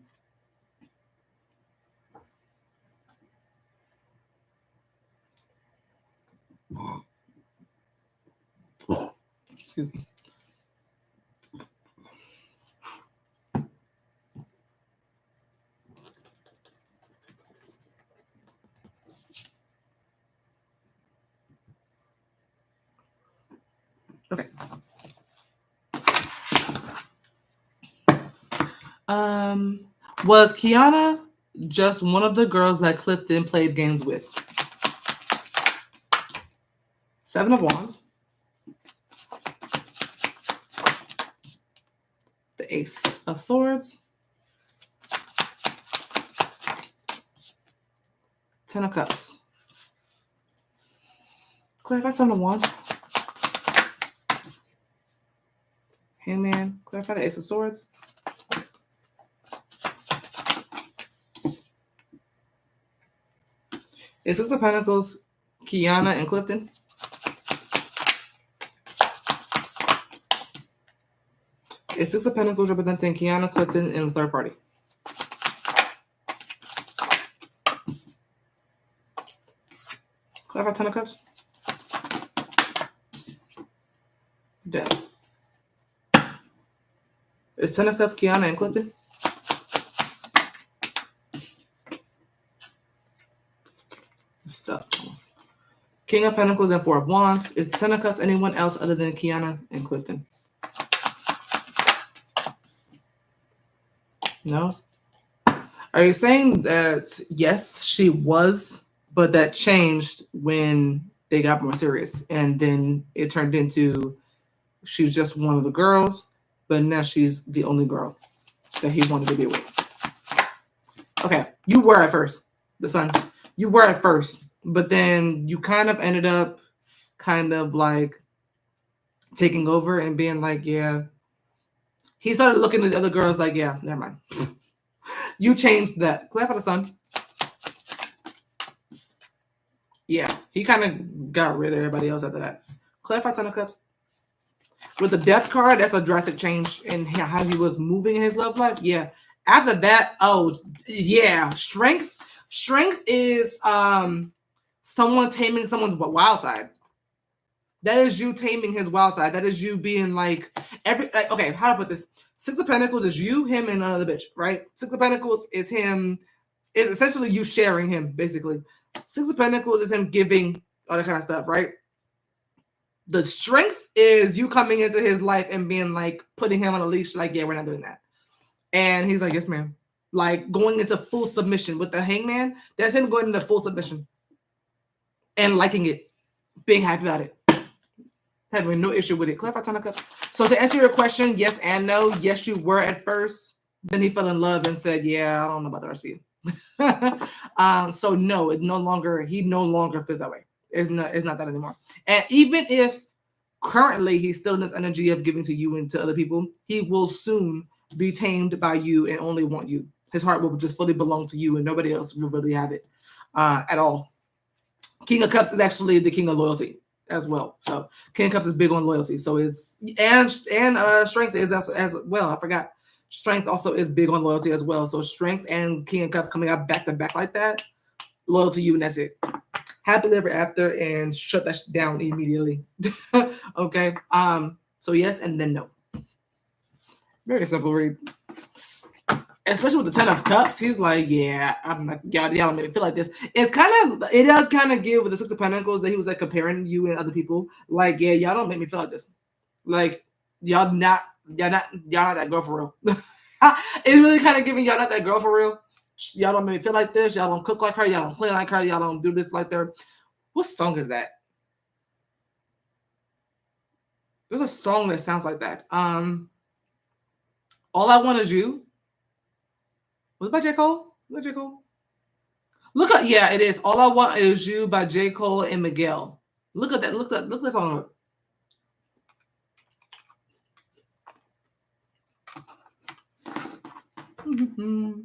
Excuse me. Okay. Was Keyana just one of the girls that Clifton played games with? Seven of Wands. The Ace of Swords. Ten of Cups. Clarify Seven of Wands. Hangman. Clarify the Ace of Swords. Ace of Pentacles. Kiana and Clifton. It's Six of Pentacles representing Kiana, Clifton, and the third party. Clarify Ten of Cups. Death. It's Ten of Cups, Kiana, and Clifton. Stuff. King of Pentacles and Four of Wands. Is Ten of Cups anyone else other than Kiana and Clifton? No? Are you saying that, yes, she was, but that changed when they got more serious? And then it turned into she was just one of the girls, but now she's the only girl that he wanted to be with. Okay, you were at first, the son. You were at first, but then you kind of ended up kind of like taking over and being like, yeah. He started looking at the other girls like, yeah, never mind. You changed that. Clap for the sun. Yeah, he kind of got rid of everybody else after that. Clap for Ten of Cups. With the Death card, that's a drastic change in how he was moving in his love life. Yeah. After that, oh, yeah. Strength is someone taming someone's wild side. That is you taming his wild side. That is you being like okay, how to put this? Six of Pentacles is you, him, and another bitch, right? Six of Pentacles is him. It's essentially you sharing him, basically. Six of Pentacles is him giving all that kind of stuff, right? The strength is you coming into his life and being like putting him on a leash, like, yeah, we're not doing that. And he's like, yes, ma'am. Like going into full submission with the Hangman. That's him going into full submission and liking it, being happy about it. Having no issue with it. Clarify Ten of Cups. So to answer your question, yes and no. Yes, you were at first. Then he fell in love and said, yeah, I don't know about the rest of you. So no, he no longer feels that way. It's not that anymore. And even if currently he's still in this energy of giving to you and to other people, he will soon be tamed by you and only want you. His heart will just fully belong to you and nobody else will really have it at all. King of Cups is actually the king of loyalty as well. So King of Cups is big on loyalty. So strength is as well. I forgot. Strength also is big on loyalty as well. So Strength and King of Cups coming out back to back like that, loyal to you, and that's it. Happily ever after, and shut that down immediately. Okay. So yes and then no. Very simple read. Especially with the Ten of Cups, he's like, yeah, I'm like, y'all made me feel like this. It does kind of give with the Six of Pentacles that he was like comparing you and other people. Like, yeah, y'all don't make me feel like this. Like, y'all not that girl for real. It's really kind of giving y'all not that girl for real. Y'all don't make me feel like this. Y'all don't cook like her. Y'all don't clean like her. Y'all don't do this like her. What song is that? There's a song that sounds like that. All I Want Is You. Was it by J. Cole? Was it J. Cole? Look up, yeah, it is. All I Want Is You by J. Cole and Miguel. Look at that. Look at that song up. Mm-hmm.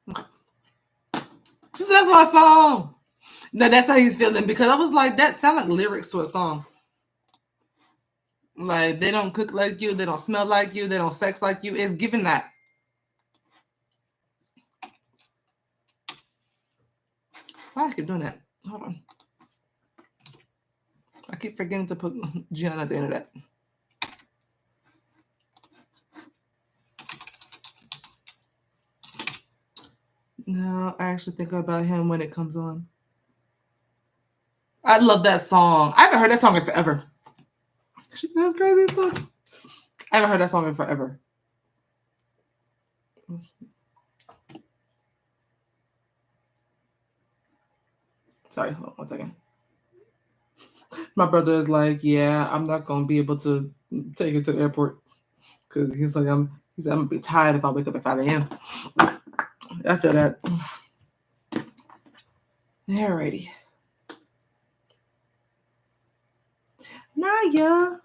Okay. She said that's my song. No, that's how he's feeling because I was like, that sound like lyrics to a song. Like they don't cook like you, they don't smell like you, they don't sex like you. It's giving that. Why do I keep doing that? Hold on. I keep forgetting to put Gianna at the end of that. No, I actually think about him when it comes on. I love that song. I haven't heard that song in forever. She sounds crazy as fuck. I haven't heard that song in forever. Sorry, hold on 1 second. My brother is like, yeah, I'm not gonna be able to take you to the airport because he's like, I'm gonna be tired if I wake up at 5 a.m. I feel that. Alrighty. Naya.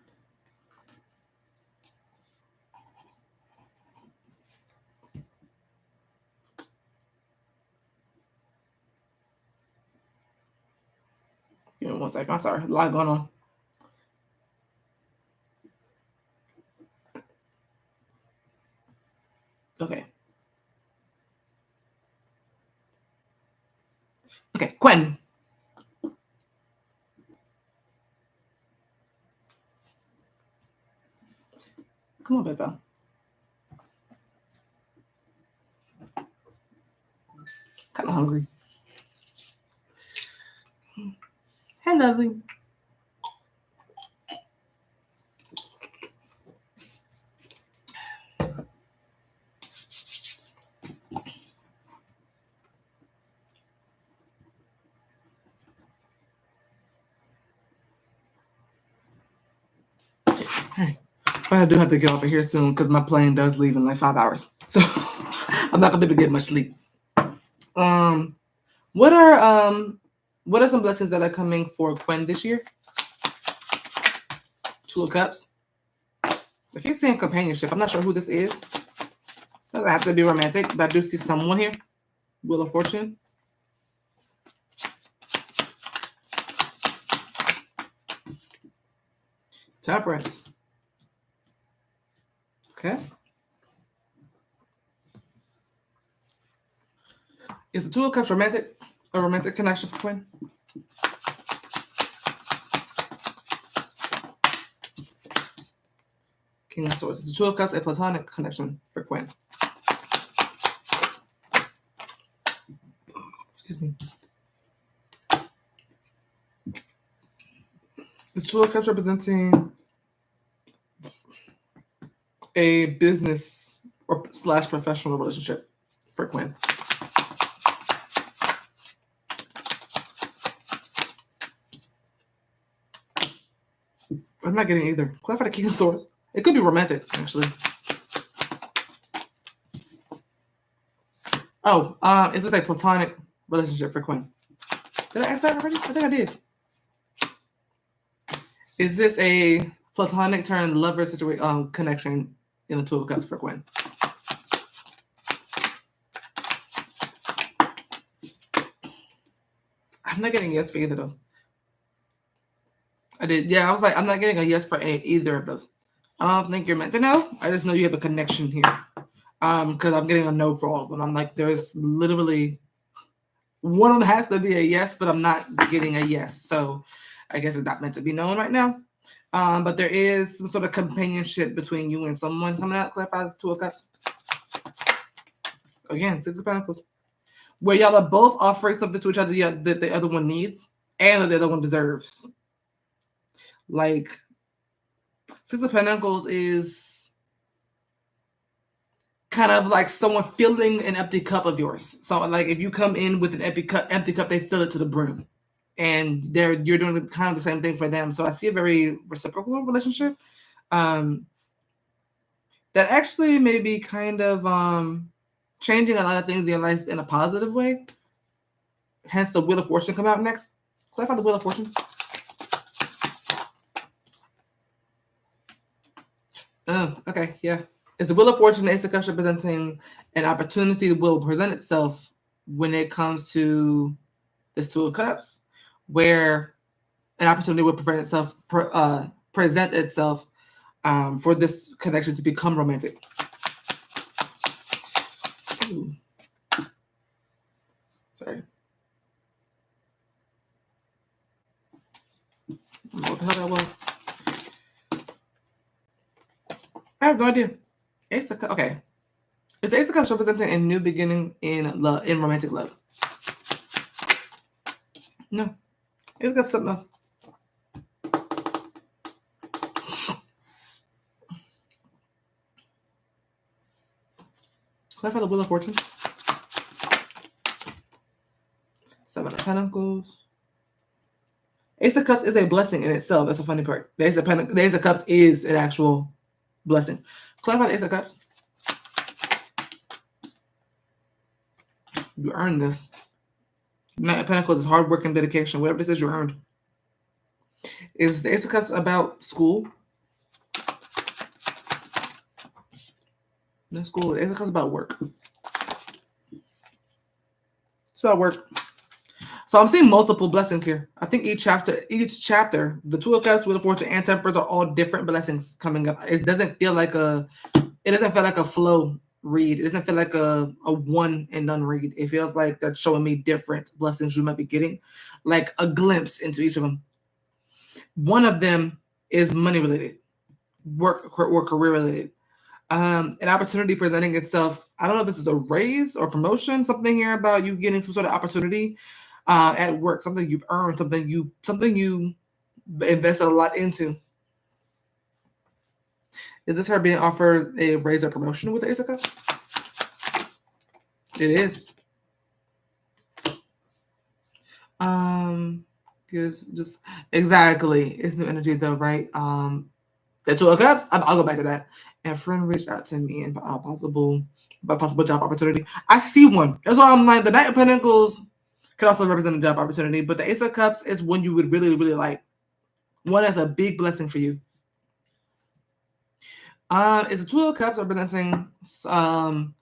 Give me 1 second. I'm sorry. A lot going on. Okay. Okay, Quen. Come on, baby. Kind of hungry. Hey, lovely. Hey, but I do have to get off of here soon because my plane does leave in like 5 hours. So I'm not gonna be able to get much sleep. What are some blessings that are coming for Quen this year? Two of Cups. If you're saying companionship, I'm not sure who this is. Doesn't have to be romantic, but I do see someone here. Wheel of Fortune. Temperance. Okay. Is the Two of Cups romantic? A romantic connection for Quen? King of Swords. Is the Two of Cups a platonic connection for Quen? Excuse me. Is Two of Cups representing a business or / professional relationship for Quen? I'm not getting either. Clarify the King of Swords. It could be romantic, actually. Oh, is this a platonic relationship for Quen? Did I ask that already? I think I did. Is this a platonic turn lover situation connection in the Two of Cups for Quen? I'm not getting a yes for either of those. I did. Yeah, I was like, I'm not getting a yes for either of those. I don't think you're meant to know. I just know you have a connection here. Because I'm getting a no for all of them. I'm like, there's literally one of them has to be a yes, but I'm not getting a yes. So I guess it's not meant to be known right now. But there is some sort of companionship between you and someone coming out. Clarify the Two of Cups. Again, Six of Pentacles. Where y'all are both offering something to each other that the other one needs and that the other one deserves. Like, Six of Pentacles is kind of like someone filling an empty cup of yours. So, like, if you come in with an empty cup, they fill it to the brim. And you're doing kind of the same thing for them. So I see a very reciprocal relationship. That actually may be kind of changing a lot of things in your life in a positive way. Hence the Wheel of Fortune come out next. Clarify the Wheel of Fortune. Oh, okay, yeah. It's the Wheel of Fortune, the Ace of Cups representing an opportunity that will present itself when it comes to this Two of Cups, where an opportunity will present itself for this connection to become romantic. Ooh. Sorry. I don't know what the hell that was. I have no idea. Ace of Cups. Okay. Is the Ace of Cups representing a new beginning in romantic love? No. It's got something else. Clarify the Wheel of Fortune. 7 of Pentacles. Ace of Cups is a blessing in itself. That's the funny part. The Ace of Cups is an actual blessing. Clarify the Ace of Cups. You earned this. Knight of Pentacles is hard work and dedication. Whatever this is, you earned. Is the Ace of Cups about school? No school. The Ace of Cups is about work. It's about work. So I'm seeing multiple blessings here. I think each chapter, the Two of Cups, Wheel of Fortune, and Temperance are all different blessings coming up. It doesn't feel like a flow read. It doesn't feel like a one and done read. It feels like that's showing me different blessings you might be getting, like a glimpse into each of them. One of them is money related, work or career related. An opportunity presenting itself. I don't know if this is a raise or promotion, something here about you getting some sort of opportunity at work, something you've earned, something you invested a lot into. Is this her being offered a raise or promotion with the Ace of Cups? It is. Just exactly. It's new energy though, right? The Two of Cups. I'll go back to that. And a friend reached out to me and possible job opportunity. I see one. That's why I'm like, the Knight of Pentacles could also represent a job opportunity, but the Ace of Cups is one you would really, really like. One that's a big blessing for you. Is the Two of Cups representing Quen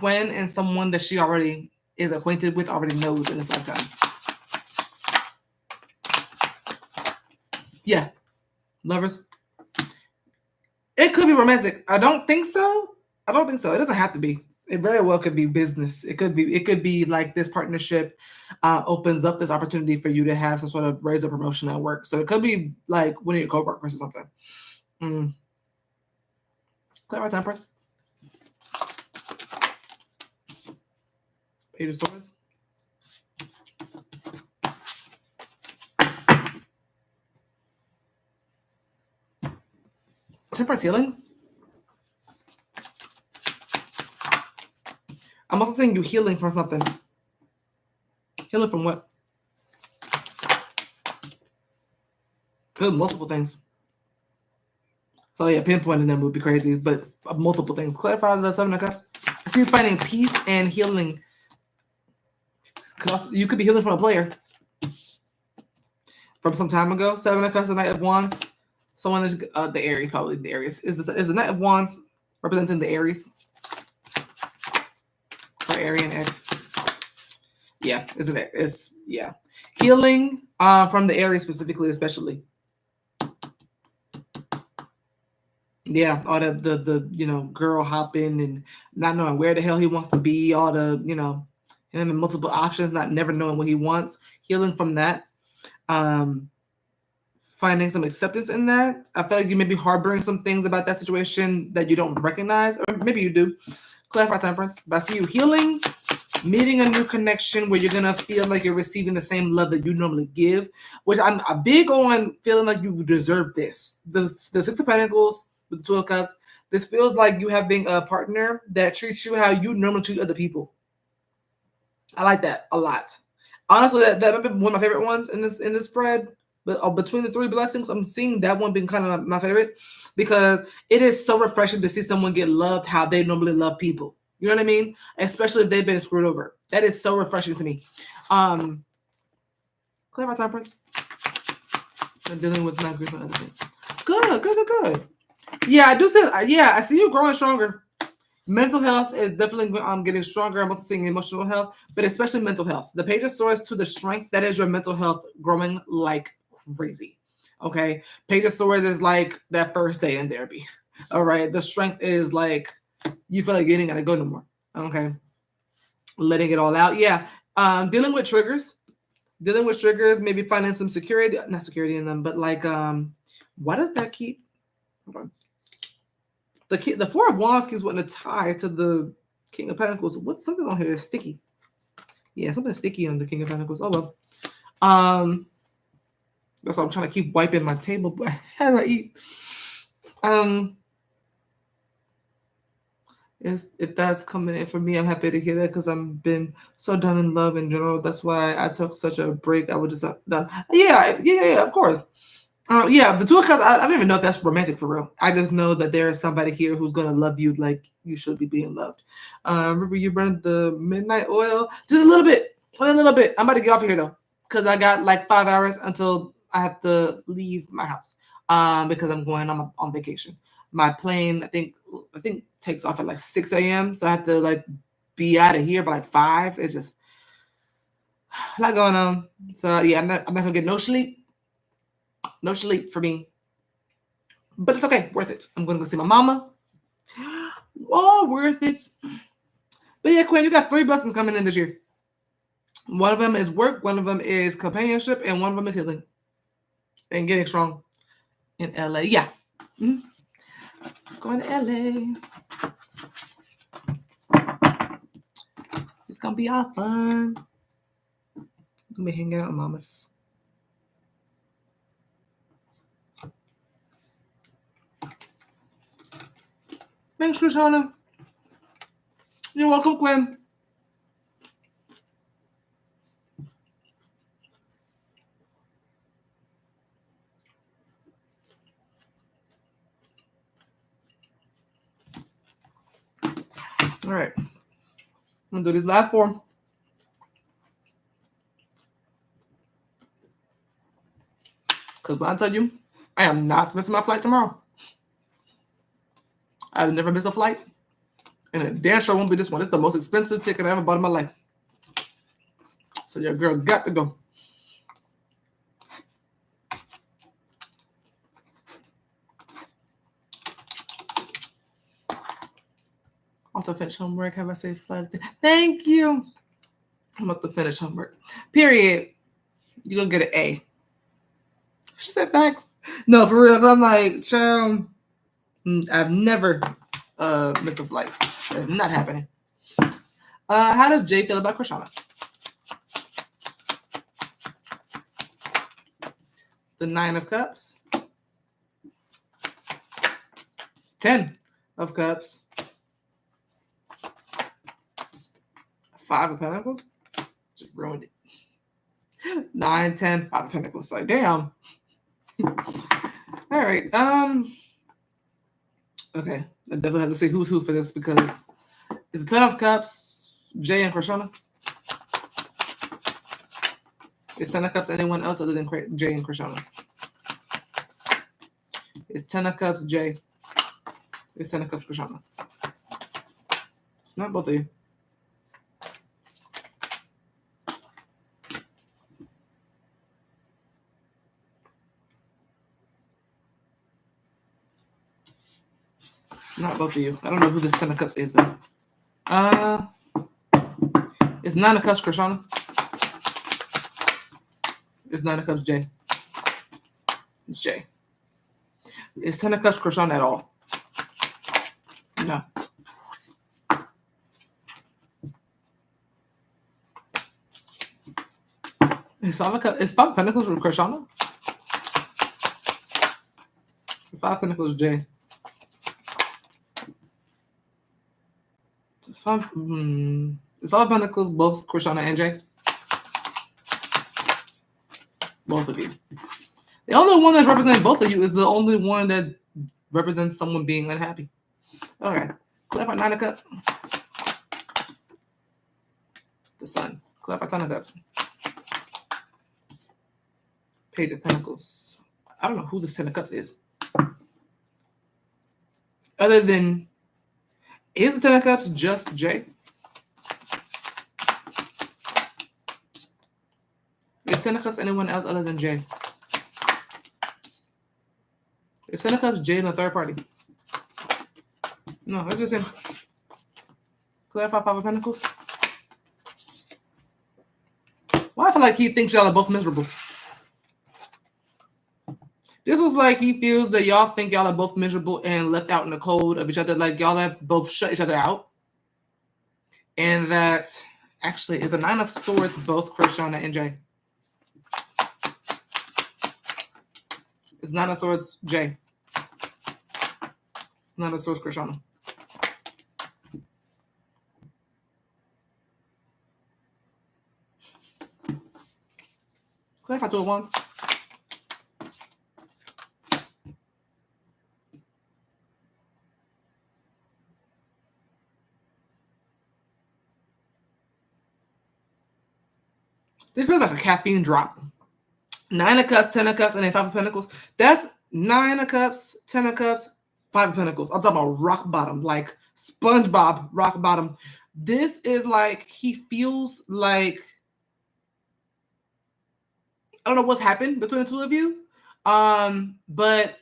and someone that she already is acquainted with, already knows in this lifetime? Yeah. Lovers. It could be romantic. I don't think so. It doesn't have to be. It very well could be business. It could be like this partnership opens up this opportunity for you to have some sort of raise or promotion at work. So it could be like one of your co-workers or something. Clarify Temperance. Page of Swords. Temperance healing. I'm also seeing you healing from something. Healing from what? Good, multiple things. So yeah, pinpointing them would be crazy, but multiple things. Clarify the Seven of Cups. I see you finding peace and healing. You could be healing from a player from some time ago. Seven of Cups, the Knight of Wands. Someone is the Aries, probably the Aries. Is the Knight of Wands representing the Aries? Or Arian X? Yeah, isn't it? Yeah. Healing from the Aries specifically, especially. Yeah, all the girl hopping and not knowing where the hell he wants to be, all the, him having multiple options, never knowing what he wants. Healing from that. Finding some acceptance in that. I feel like you may be harboring some things about that situation that you don't recognize, or maybe you do. Clarify Temperance. But I see you healing, meeting a new connection where you're going to feel like you're receiving the same love that you normally give, which I'm big on feeling like you deserve this. The Six of Pentacles with the Two of Cups, this feels like you having a partner that treats you how you normally treat other people. I like that a lot. Honestly, that might be one of my favorite ones in this spread. But between the three blessings, I'm seeing that one being kind of my favorite because it is so refreshing to see someone get loved how they normally love people. You know what I mean? Especially if they've been screwed over. That is so refreshing to me. Clarify Temperance. I'm dealing with not grief and other things. Good. Yeah, I do see. I see you growing stronger. Mental health is definitely getting stronger. I'm also seeing emotional health, but especially mental health. The Page of Swords to the strength, that is your mental health growing like crazy. Okay. Page of Swords is like that first day in therapy. All right. The strength is like you feel like you ain't gotta go no more. Okay. Letting it all out. Yeah. Dealing with triggers, maybe finding some not security in them, but like, why does that keep, hold on. The Four of Wands keeps wanting to tie to the King of Pentacles. What's something on here is sticky? Yeah, something sticky on the King of Pentacles. Oh well. That's why I'm trying to keep wiping my table, but as I eat. If that's coming in for me, I'm happy to hear that because I've been so done in love in general. That's why I took such a break. I was just done. Yeah, of course. Yeah, the two of cups. I don't even know if that's romantic for real. I just know that there is somebody here who's gonna love you like you should be being loved. Remember you burned the midnight oil, just a little bit, a little bit. I'm about to get off of here though, because I got like 5 hours until I have to leave my house. Because I'm going on vacation. My plane, I think takes off at like 6 a.m. So I have to like be out of here by like 5. It's just a lot going on. So yeah, I'm not gonna get no sleep. No sleep for me. But it's okay, worth it. I'm gonna go see my mama. Oh, worth it. But yeah, Quen, you got 3 blessings coming in this year. One of them is work, one of them is companionship, and one of them is healing. And getting strong in LA. Yeah. Mm-hmm. Going to LA. It's gonna be all fun. I'm gonna be hanging out with mamas. Thanks, Crishonna. You're welcome, Quen. All right. I'm gonna do this last 4. Because when I tell you, I am not missing my flight tomorrow. I've never missed a flight. And it damn sure won't be this one. It's the most expensive ticket I ever bought in my life. So your girl got to go. Also finish homework. Have a safe flight. Thank you. I'm about to finish homework. Period. You're going to get an A. She said thanks. No, for real. I'm like, child, I've never missed a flight. That's not happening. How does Jay feel about Crishonna? The 9 of Cups. 10 of Cups. 5 of Pentacles. Just ruined it. 9, 10, 5 of Pentacles. Like, damn. All right. Okay. I definitely have to say who's who for this because it's the 10 of Cups, Jay and Crishonna. Is 10 of Cups anyone else other than Jay and Crishonna? It's 10 of Cups, Jay. It's 10 of Cups, Crishonna. It's not both of you. Not both of you. I don't know who this 10 of Cups is, though. It's 9 of Cups, Crishonna. It's 9 of Cups, Jay. It's Jay. It's 10 of Cups, Crishonna at all. No. It's 5 of Pentacles with Crishonna? 5 of Pentacles, Jay. It's 5 of Pentacles, both Crishonna and Jay. Both of you. The only one that's representing both of you is the only one that represents someone being unhappy. Okay. Clarify 9 of Cups. The Sun. Clarify 10 of Cups. Page of Pentacles. I don't know who the 10 of Cups is. Other than, is the 10 of Cups just Jay? Is 10 of Cups anyone else other than Jay? Is 10 of Cups Jay in a third party? No, it's just him. Clarify 5 of Pentacles. Well, I feel like he thinks y'all are both miserable. This was like he feels that y'all think y'all are both miserable and left out in the cold of each other. Like y'all have both shut each other out. And that actually is the 9 of Swords, both Crishonna and Jay. It's Nine of Swords, J. It's Nine of Swords, Crishonna. Clarify 2 of Wands. This feels like a caffeine drop. 9 of Cups, 10 of Cups, and then 5 of Pentacles. That's 9 of Cups, 10 of Cups, 5 of Pentacles. I'm talking about rock bottom, like SpongeBob rock bottom. This is like he feels like, I don't know what's happened between the two of you, but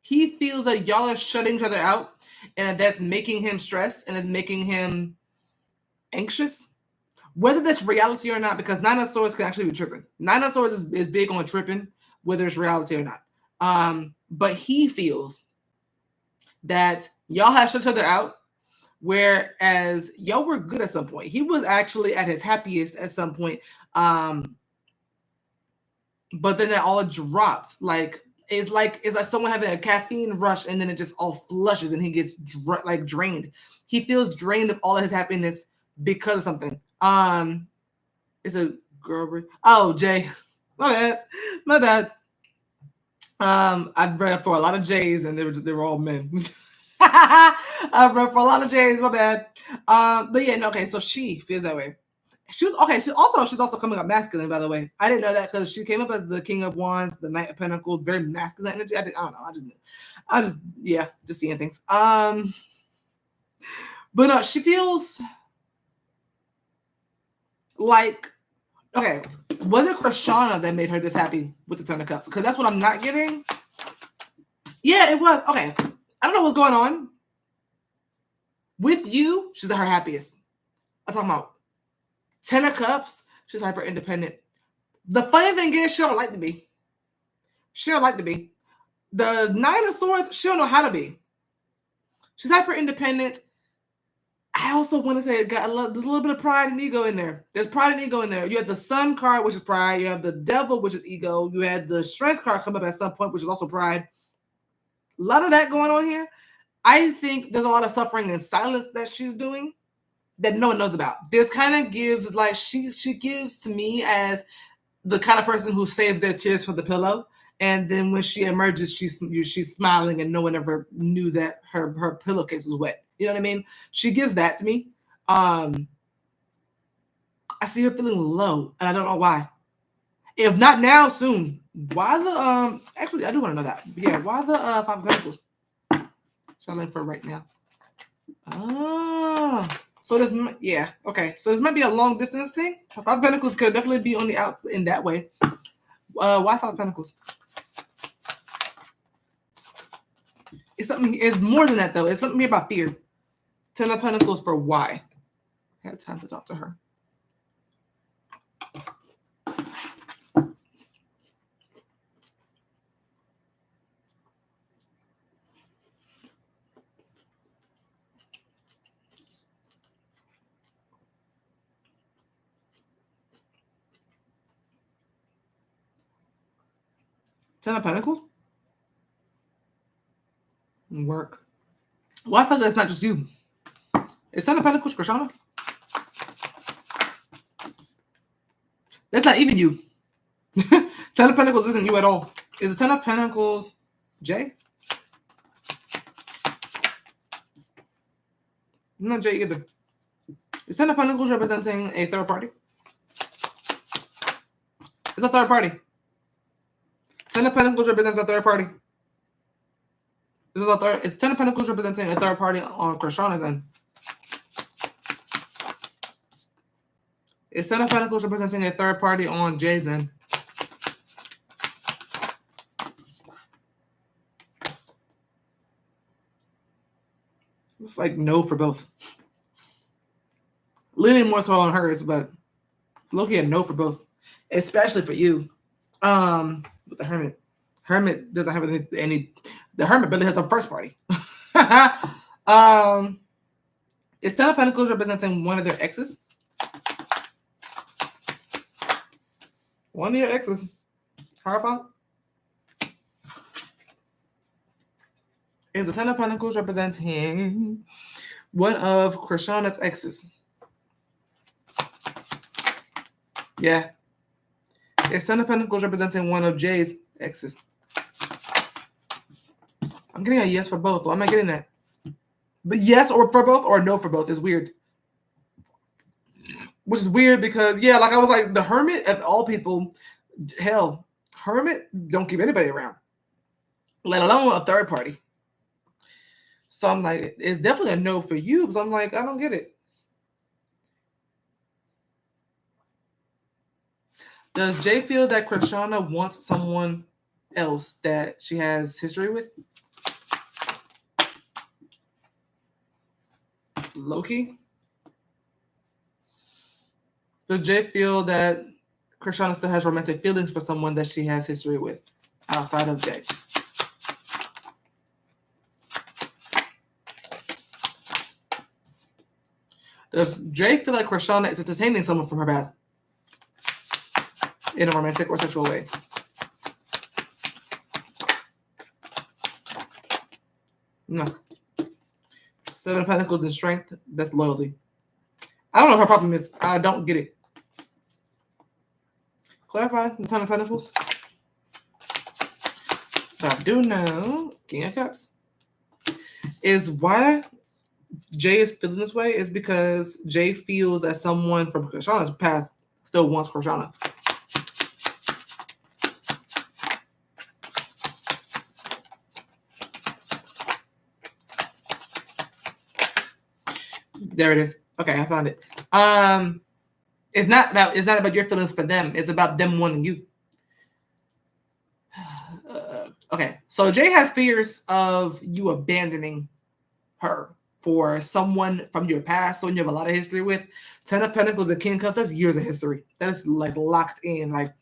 he feels like y'all are shutting each other out, and that's making him stressed and it's making him anxious. Whether that's reality or not, because Nine of Swords can actually be tripping. Nine of Swords is big on tripping, whether it's reality or not. But he feels that y'all have shut each other out, whereas y'all were good at some point. He was actually at his happiest at some point. But then it all dropped. It's like someone having a caffeine rush and then it just all flushes and he gets drained. He feels drained of all of his happiness because of something. It's a girl. Oh, Jay. My bad. I've read for a lot of J's and they were all men. I've read for a lot of J's, my bad. But yeah, no, okay, so she feels that way. She's also coming up masculine, by the way. I didn't know that because she came up as the King of Wands, the Knight of Pentacles, very masculine energy. I don't know. I just seeing things. But no, she feels like, okay, was it Crishonna that made her this happy with the Ten of Cups? Because that's what I'm not getting. Yeah, it was. Okay. I don't know what's going on. With you, she's at her happiest. I'm talking about Ten of Cups, she's hyper independent. The funny thing is, she don't like to be. She don't like to be. The Nine of Swords, she don't know how to be. She's hyper independent. I also want to say there's a little bit of pride and ego in there. There's pride and ego in there. You have the Sun card, which is pride. You have the Devil, which is ego. You had the Strength card come up at some point, which is also pride. A lot of that going on here. I think there's a lot of suffering in silence that she's doing that no one knows about. This kind of gives, like, she gives to me as the kind of person who saves their tears for the pillow. And then when she emerges, she's smiling and no one ever knew that her pillowcase was wet. You know what I mean? She gives that to me. I see her feeling low, and I don't know why. If not now, soon. Why the actually I do want to know that. Yeah, why the Five of Pentacles? Shanelle for right now. Oh, so this, yeah, okay. So this might be a long distance thing. Five of Pentacles could definitely be on the out in that way. Why Five of Pentacles? It's more than that though. It's something about fear. Ten of Pentacles for why? I had time to talk to her. Ten of Pentacles? Work. Well, I feel like that's not just you. Is Ten of Pentacles Crishonna? That's not even you. Ten of Pentacles isn't you at all. Is the Ten of Pentacles Jay? Not Jay either. Is Ten of Pentacles representing a third party? It's a third party. Ten of Pentacles represents a third party. Is Ten of Pentacles representing a third party on Crishonna's end? Is Ten of Pentacles representing a third party on Jay's end? It's like no for both. Leaning more so on hers, but looking at no for both, especially for you. With the Hermit. Hermit doesn't have any. The Hermit barely has a first party. Is Ten of Pentacles representing one of their exes? One of your exes. Hierophant. Is the Ten of Pentacles representing one of Krishonna's exes? Yeah. Is Ten of Pentacles representing one of Jay's exes? I'm getting a yes for both. Why am I getting that? But yes or for both or no for both is weird. Which is weird because, yeah, like I was like, the Hermit of all people, hell, Hermit don't keep anybody around, let alone a third party. So I'm like, it's definitely a no for you because I'm like, I don't get it. Does Jay feel that Crishonna wants someone else that she has history with? Loki? Does Jay feel that Krishonna still has romantic feelings for someone that she has history with outside of Jay? Does Jay feel like Krishonna is entertaining someone from her past in a romantic or sexual way? No. Seven of Pentacles and strength, that's loyalty. I don't know what her problem is. I don't get it. Clarify the Ten of Pentacles. But I do know, King of Cups, is why Jay is feeling this way is because Jay feels that someone from Krishonna's past still wants Krishonna. There it is. Okay, I found it. It's not about your feelings for them. It's about them wanting you. Okay, so Jay has fears of you abandoning her for someone from your past, someone you have a lot of history with. Ten of Pentacles and King of Cups, that's years of history. That is like locked in, like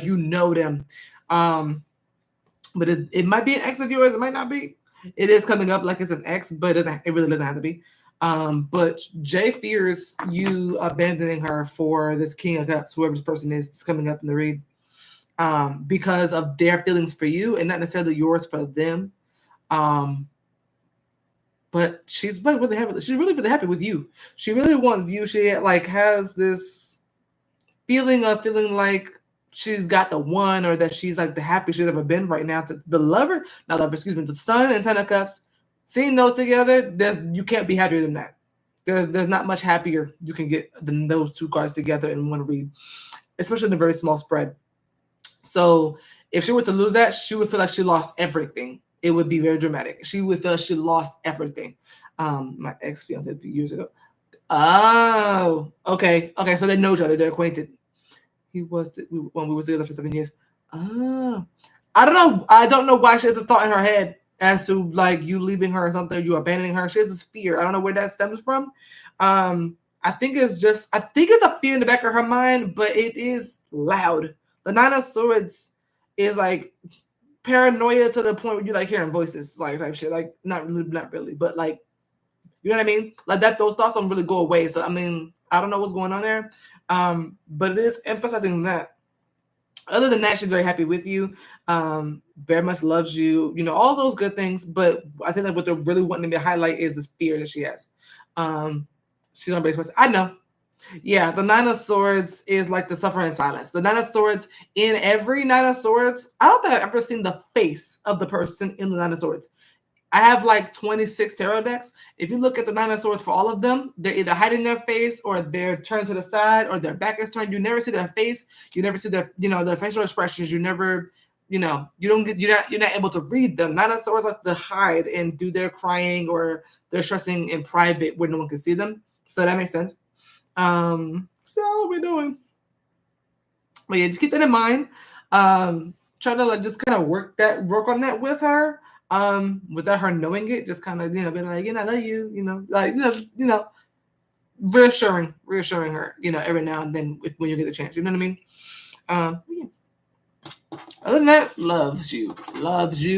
you know them. But it might be an ex of yours, it might not be. It is coming up like it's an ex, but it really doesn't have to be. But Jay fears you abandoning her for this King of Cups, whoever this person is coming up in the read, because of their feelings for you and not necessarily yours for them. But she's like really happy. She's really happy with you. She really wants you. She like has this feeling like she's got the one, or that she's like the happiest she's ever been right now. To the the Sun and Ten of Cups. Seeing those together, you can't be happier than that. There's not much happier you can get than those two cards together in one read, especially in a very small spread. So if she were to lose that, she would feel like she lost everything. It would be very dramatic. She would feel she lost everything. My ex-fiance a few years ago. Oh, okay. So they know each other. They're acquainted. When we were together for 7 years. Oh, I don't know. I don't know why she has this thought in her head as to like you leaving her or something, you abandoning her. She has this fear. I don't know where that stems from. I think it's a fear in the back of her mind, but it is loud. The Nine of Swords is like paranoia to the point where you like hearing voices, like type shit. Like not really, but like, you know what I mean? Like that, those thoughts don't really go away. So I mean, I don't know what's going on there. But it is emphasizing that. Other than that, she's very happy with you. Very much loves you. You know, all those good things. But I think that what they're really wanting to highlight is this fear that she has. She's not very expressive. I know. Yeah, the Nine of Swords is like the suffering in silence. The Nine of Swords, in every Nine of Swords, I don't think I've ever seen the face of the person in the Nine of Swords. I have like 26 tarot decks. If you look at the Nine of Swords for all of them, they're either hiding their face or they're turned to the side or their back is turned. You never see their face. You never see their, their facial expressions. You never, you're not able to read them. Nine of Swords like to hide and do their crying or their stressing in private where no one can see them. So that makes sense. So what we're doing. But yeah, just keep that in mind. Try to like just kind of work on that with her. Without her knowing it, just kind of, be like, I love you, reassuring her, every now and then when you get a chance, you know what I mean? Yeah. Other than that, loves you,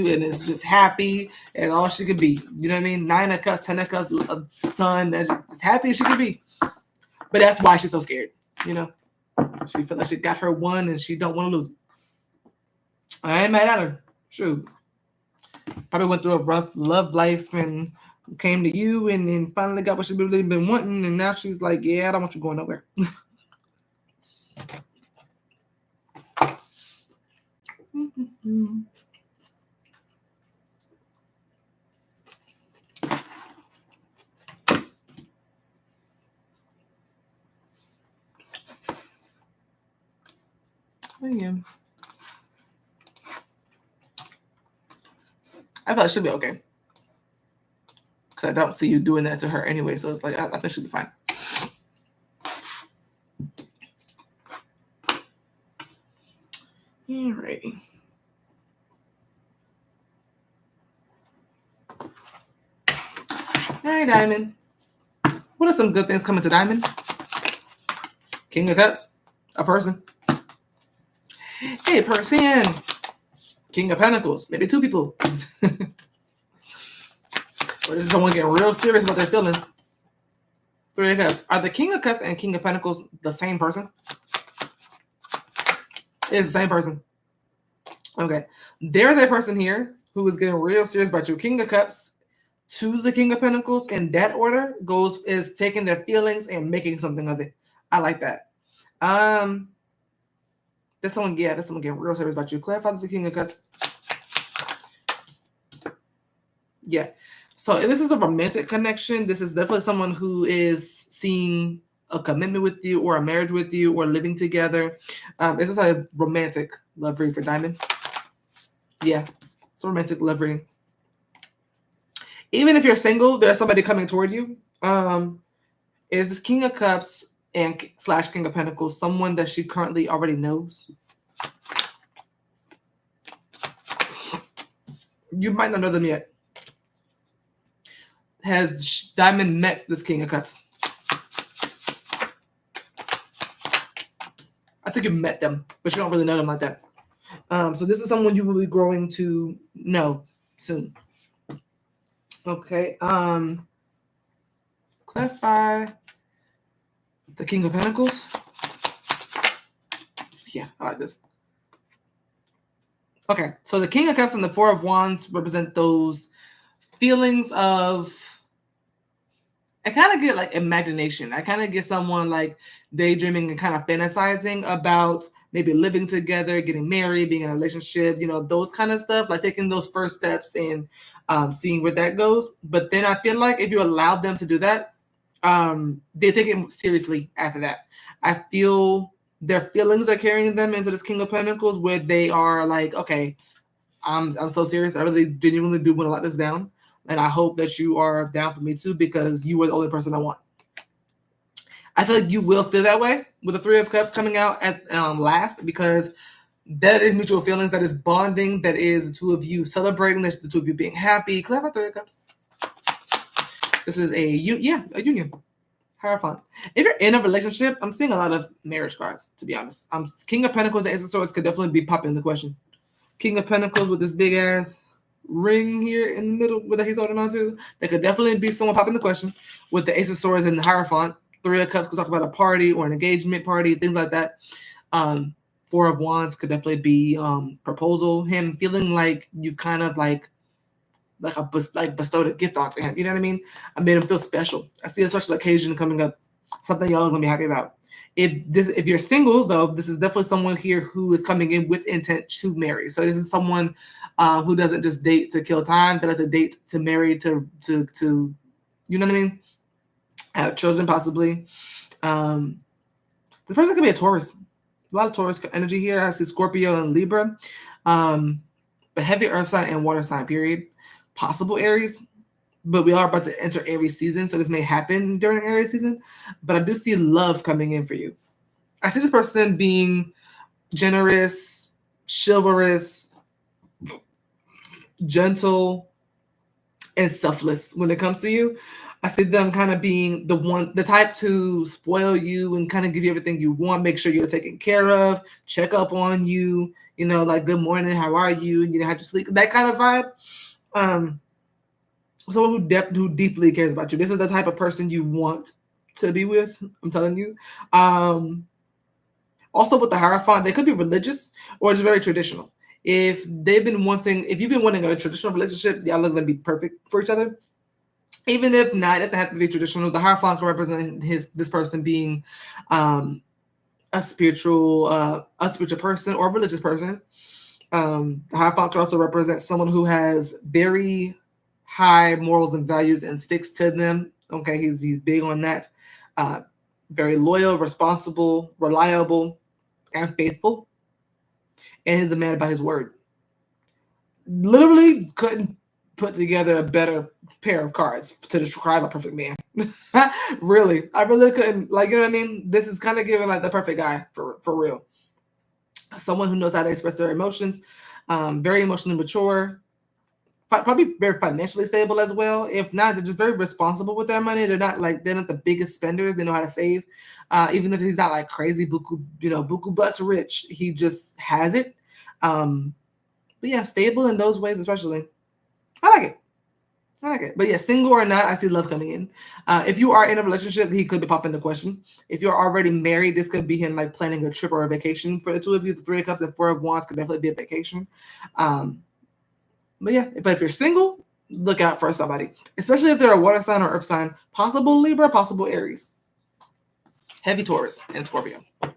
and is just happy as all she could be. You know what I mean? 9 of Cups, 10 of Cups, Sun, that's just happy as she could be. But that's why she's so scared, She feels like she got her one and she don't want to lose it. I ain't mad at her. True. Probably went through a rough love life and came to you and then finally got what she's really been wanting, and now she's like, yeah, I don't want you going nowhere. Yeah. I thought it should be okay. Because I don't see you doing that to her anyway. So it's like, I think she'll be fine. Alrighty. All right, Diamond. What are some good things coming to Diamond? King of Cups. A person. Hey, person. King of Pentacles. Maybe two people. Or is someone getting real serious about their feelings? Three of Cups. Are the King of Cups and King of Pentacles the same person? It's the same person. Okay. There's a person here who is getting real serious about you. King of Cups to the King of Pentacles in that order is taking their feelings and making something of it. I like that. That's someone getting real serious about you. Clarify the King of Cups. Yeah. So if this is a romantic connection, this is definitely someone who is seeing a commitment with you or a marriage with you or living together. This is a romantic love reading for Diamond. Yeah, it's a romantic love reading. Even if you're single, there's somebody coming toward you. Is this King of Cups and / King of Pentacles someone that she currently already knows? You might not know them yet. Has Diamond met this King of Cups? I think you've met them, but you don't really know them like that. So this is someone you will be growing to know soon. Okay. Clarify the King of Pentacles. Yeah, I like this. Okay, so the King of Cups and the Four of Wands represent those feelings of, I kind of get like imagination. I kind of get someone like daydreaming and kind of fantasizing about maybe living together, getting married, being in a relationship, those kind of stuff, like taking those first steps and seeing where that goes. But then I feel like if you allow them to do that, they take it seriously after that. I feel their feelings are carrying them into this King of Pentacles where they are like, okay, I'm so serious. I really genuinely do want to lock this down. And I hope that you are down for me too, because you are the only person I want. I feel like you will feel that way with the Three of Cups coming out at last, because that is mutual feelings, that is bonding, that is the two of you celebrating, that's the two of you being happy. Clever Three of Cups. This is a union. Hierophant. If you're in a relationship, I'm seeing a lot of marriage cards, to be honest. King of Pentacles and Ace of Swords could definitely be popping in the question. King of Pentacles with this big ass ring here in the middle that he's holding on to. There could definitely be someone popping the question with the Ace of Swords and the Hierophant. Three of Cups could talk about a party or an engagement party, things like that. Four of Wands could definitely be proposal. Him feeling like you've kind of bestowed a gift onto him. You know what I mean? I made him feel special. I see a special occasion coming up. Something y'all are gonna be happy about. If you're single though, this is definitely someone here who is coming in with intent to marry. So this is someone who doesn't just date to kill time, that is a date to marry to you know what I mean? Have children possibly. This person could be a Taurus. A lot of Taurus energy here. I see Scorpio and Libra. But heavy earth sign and water sign, period. Possible Aries. But we are about to enter Aries season, so this may happen during Aries season. But I do see love coming in for you. I see this person being generous, chivalrous, gentle, and selfless when it comes to you. I see them kind of being the type to spoil you and kind of give you everything you want, make sure you're taken care of, check up on you, like good morning, how are you, how'd you sleep, that kind of vibe. Someone who deeply cares about you. This is the type of person you want to be with, I'm telling you. Also with the Hierophant, they could be religious or just very traditional. If you've been wanting a traditional relationship, y'all are going to be perfect for each other. Even if not, it doesn't have to be traditional. The Hierophant can represent this person being a spiritual person or a religious person. The Hierophant can also represent someone who has very high morals and values and sticks to them. Okay, he's big on that. Very loyal, responsible, reliable, and faithful. And he's a man about his word. Literally couldn't put together a better pair of cards to describe a perfect man. Really. I really couldn't, like, you know what I mean? This is kind of giving like the perfect guy for real. Someone who knows how to express their emotions, very emotionally mature, probably very financially stable as well. If not, they're just very responsible with their money. They're not the biggest spenders. They know how to save. Even if he's not like crazy buku bucks rich, he just has it. But yeah, stable in those ways, especially. I like it. But yeah, single or not, I see love coming in. If you are in a relationship, he could be popping the question. If you're already married, this could be him like planning a trip or a vacation for the two of you. The Three of Cups and Four of Wands could definitely be a vacation. But yeah, but if you're single, look out for somebody, especially if they're a water sign or earth sign, possible Libra, possible Aries, heavy Taurus, and Scorpio. All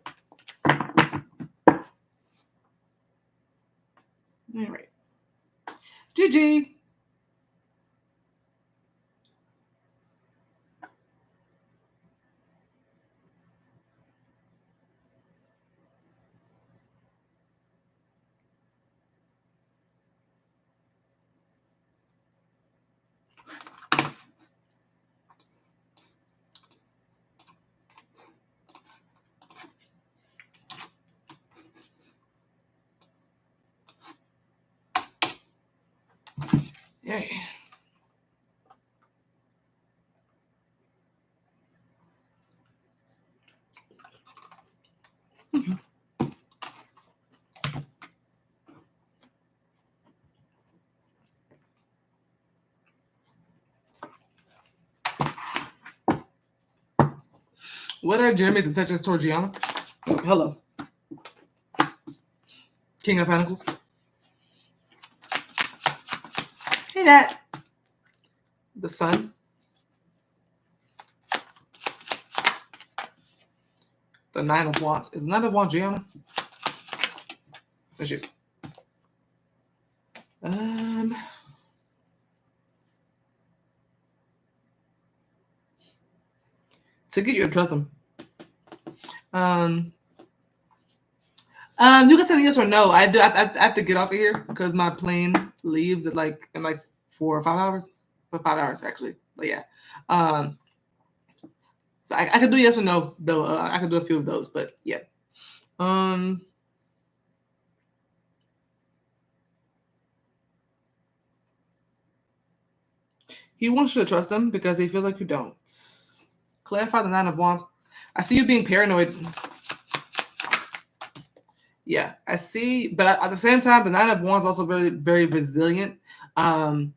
right. GG. Yeah. Mm-hmm. What are Jeremy's intentions towards Gianna? Oh, hello. King of Pentacles. Hey, that. The Sun. The Nine of Wands. Is the Nine of Wands Gianna? That's you. To get you to trust them. You can say yes or no. I have to get off of here because my plane leaves in like 4 or 5 hours. For 5 hours actually. But yeah. So I could do yes or no though. I could do a few of those, but yeah. He wants you to trust him because he feels like you don't. Clarify the Nine of Wands. I see you being paranoid. Yeah, I see. But at the same time, the Nine of Wands is also very, very resilient. And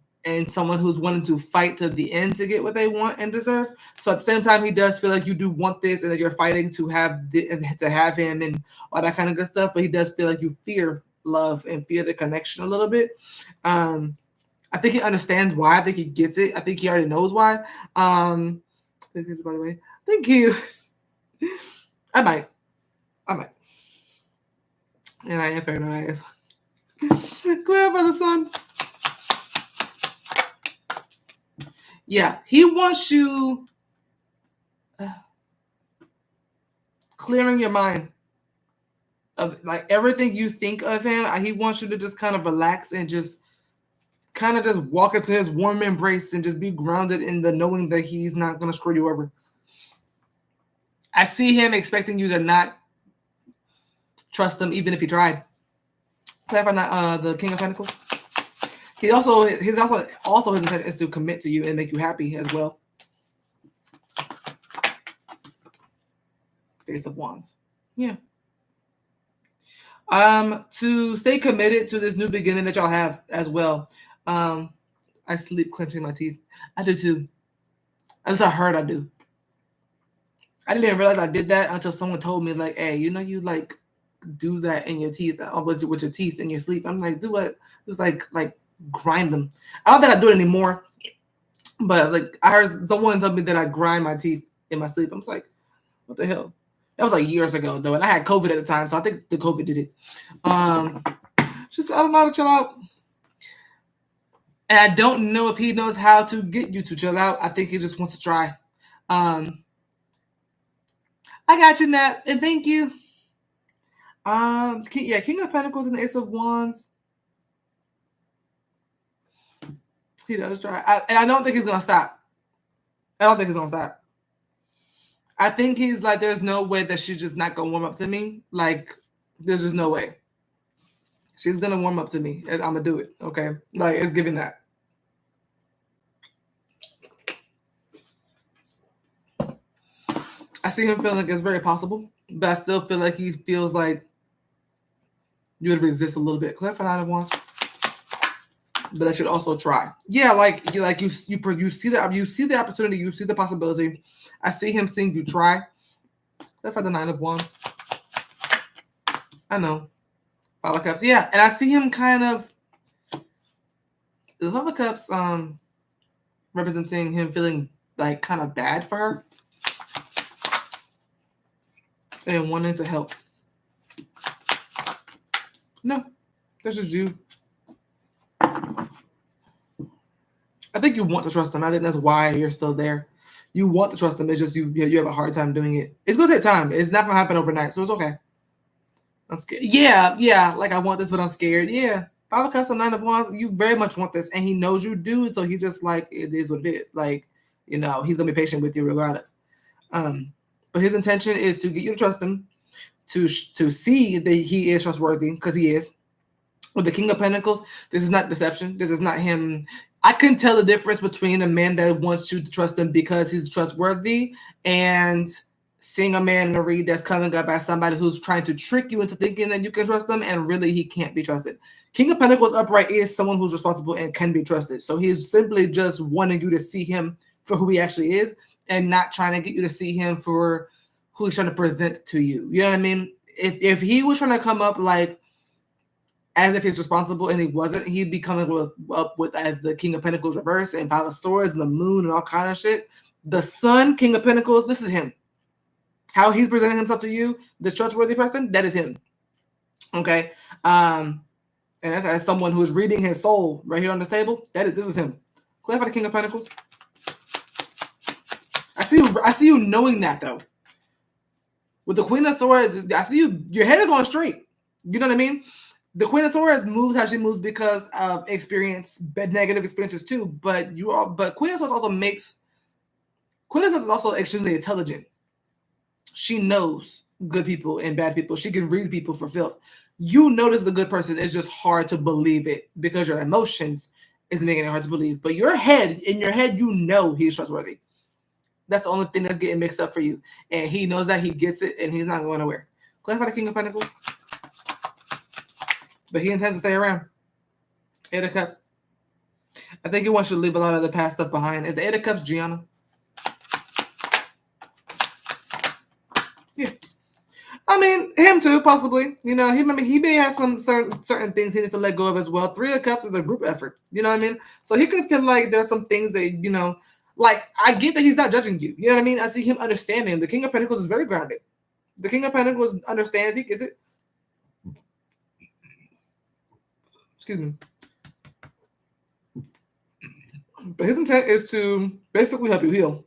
someone who's wanting to fight to the end to get what they want and deserve. So at the same time, he does feel like you do want this and that you're fighting to have him and all that kind of good stuff. But he does feel like you fear love and fear the connection a little bit. I think he understands why. I think he gets it. I think he already knows why. By the way, thank you. I might. And I am paranoid. Clear by the Sun. Yeah, he wants you clearing your mind of like everything you think of him. He wants you to just kind of relax and just kind of just walk into his warm embrace and just be grounded in the knowing that he's not going to screw you over. I see him expecting you to not trust him even if he tried. Clarify not the King of Pentacles. His intent is to commit to you and make you happy as well. Ace of Wands. Yeah. To stay committed to this new beginning that y'all have as well. I sleep clenching my teeth. I do too. I heard I do. I didn't even realize I did that until someone told me, like, hey, you know, you like do that in your teeth, with your teeth in your sleep. I'm like, do what? It's like grind them. I don't think I do it anymore, but like I heard someone tell me that I grind my teeth in my sleep. I was like, what the hell? That was like years ago though, and I had COVID at the time, so I think the COVID did it. She said, I don't know how to chill out. And I don't know if he knows how to get you to chill out. I think he just wants to try. I got you, Nat, and thank you. King of Pentacles and the Ace of Wands. He does try. And I don't think he's gonna stop. I think he's like, there's no way that she's just not gonna warm up to me. Like, there's just no way. She's gonna warm up to me. I'm gonna do it. Okay, like it's giving that. I see him feeling like it's very possible, but I still feel like he feels like you would resist a little bit. Cliff and I want, but I should also try. Yeah, like you see the opportunity, you see the possibility. I see him seeing you try. Cliff had the 9 of Wands. I know. 5 of Cups. Yeah, and I see him kind of. The 5 of Cups, representing him feeling like kind of bad for her. And wanting to help. No, that's just you. I think you want to trust him. I think that's why you're still there. You want to trust him. It's just you have a hard time doing it. It's going to take time. It's not going to happen overnight, so it's okay. I'm scared. Yeah. Like I want this, but I'm scared. Yeah. 5 of Cups and 9 of Wands. You very much want this, and he knows you do. So he's just like, it is what it is. Like, he's gonna be patient with you regardless. But his intention is to get you to trust him, to see that he is trustworthy, because he is. With the King of Pentacles, this is not deception. This is not him. I can tell the difference between a man that wants you to trust him because he's trustworthy and seeing a man in a read that's coming up as somebody who's trying to trick you into thinking that you can trust him, and really he can't be trusted. King of Pentacles upright is someone who's responsible and can be trusted. So he's simply just wanting you to see him for who he actually is, and not trying to get you to see him for who he's trying to present to you. You know what I mean? If he was trying to come up like as if he's responsible and he wasn't, he'd be coming up with as the King of Pentacles reverse and 5 of Swords and the moon and all kind of shit. The Sun, King of Pentacles, this is him. How he's presenting himself to you, this trustworthy person, that is him. Okay? And as someone who is reading his soul right here on this table, this is him. Clarify the King of Pentacles. I see you knowing that though. With the Queen of Swords, I see you. Your head is on straight. You know what I mean? The Queen of Swords moves how she moves because of negative experiences too. But Queen of Swords also Queen of Swords is also extremely intelligent. She knows good people and bad people. She can read people for filth. You notice the good person. It's just hard to believe it because your emotions is making it hard to believe. But in your head, you know he's trustworthy. That's the only thing that's getting mixed up for you. And he knows that, he gets it, and he's not going nowhere. Clarify the King of Pentacles. But he intends to stay around. 8 of Cups. I think he wants you to leave a lot of the past stuff behind. Is the 8 of Cups Gianna? Yeah. I mean, him too, possibly. He may have some certain things he needs to let go of as well. 3 of Cups is a group effort. You know what I mean? So he could feel like there's some things that, like, I get that he's not judging you. You know what I mean? I see him understanding. The King of Pentacles is very grounded. The King of Pentacles understands. He gets it. Excuse me. But his intent is to basically help you heal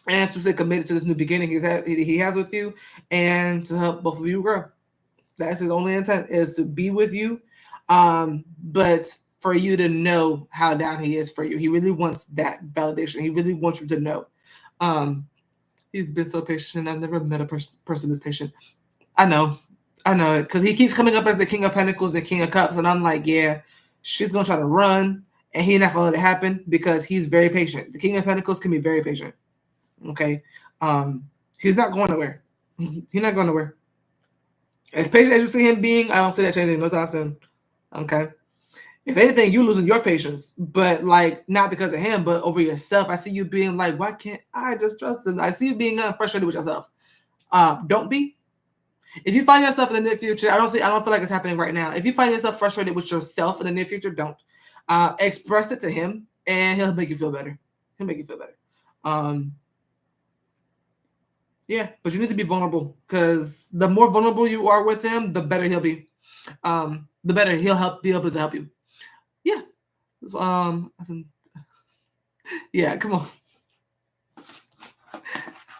and to stay committed to this new beginning he has with you, and to help both of you grow. That's his only intent, is to be with you, but for you to know how down he is for you. He really wants that validation. He really wants you to know. He's been so patient. I've never met a person this patient. I know it, because he keeps coming up as the King of Pentacles and King of Cups, and I'm like, yeah, she's gonna try to run, and he's not gonna let it happen because he's very patient. The King of Pentacles can be very patient. Okay, he's not going nowhere. He's not going nowhere. As patient as you see him being, I don't see that changing no time soon. Okay, if anything, you losing your patience, but like not because of him, but over yourself. I see you being like, why can't I just trust him? I see you being frustrated with yourself. Don't be. If you find yourself in the near future, I don't feel like it's happening right now. If you find yourself frustrated with yourself in the near future, don't. Express it to him, and he'll make you feel better. Yeah, but you need to be vulnerable, because the more vulnerable you are with him, the better he'll be. The better he'll be able to help you. Yeah. Yeah, come on.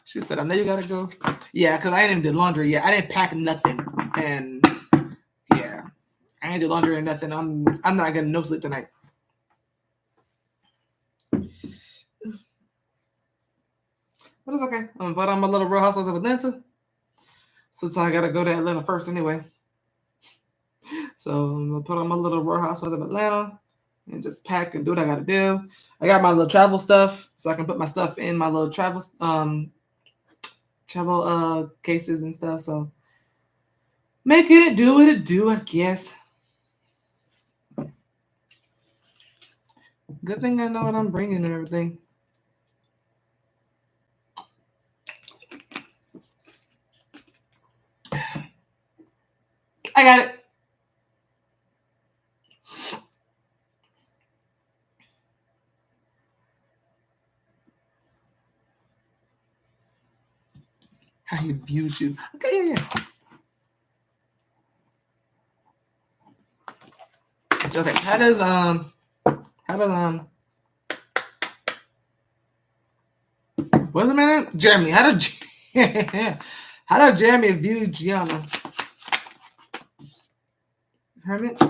She said, I know you gotta go. Yeah, because I ain't even did laundry yet. I didn't pack nothing. And yeah, I ain't do laundry or nothing. I'm not getting no sleep tonight. But it's okay. I'm put on my little Real Housewives of Atlanta. Since I gotta go to Atlanta first anyway. So I'm gonna put on my little Real Housewives of Atlanta and just pack and do what I gotta do. I got my little travel stuff, so I can put my stuff in my little travel cases and stuff. So making it do what it do, I guess. Good thing I know what I'm bringing and everything. I got it. How he views you. Okay, yeah. Okay, how does what's the man name? Jeremy. How does Jeremy view Gianna? Hermit?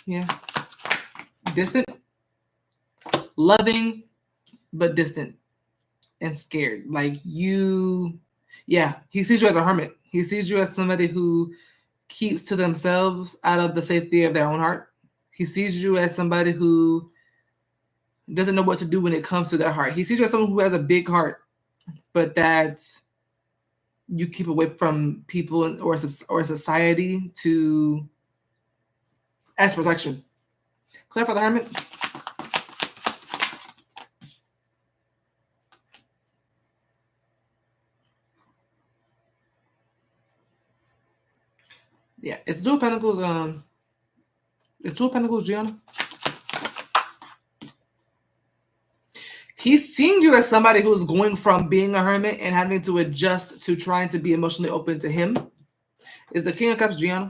Yeah. Distant, loving, but distant and scared. Like you, yeah, he sees you as a hermit. He sees you as somebody who keeps to themselves out of the safety of their own heart. He sees you as somebody who doesn't know what to do when it comes to their heart. He sees you as someone who has a big heart, but that you keep away from people or society to as protection. Clear for the hermit. Yeah, it's Two of Pentacles. It's Two of Pentacles, Gianna. He's seeing you as somebody who's going from being a hermit and having to adjust to trying to be emotionally open to him. Is the King of Cups, Gianna?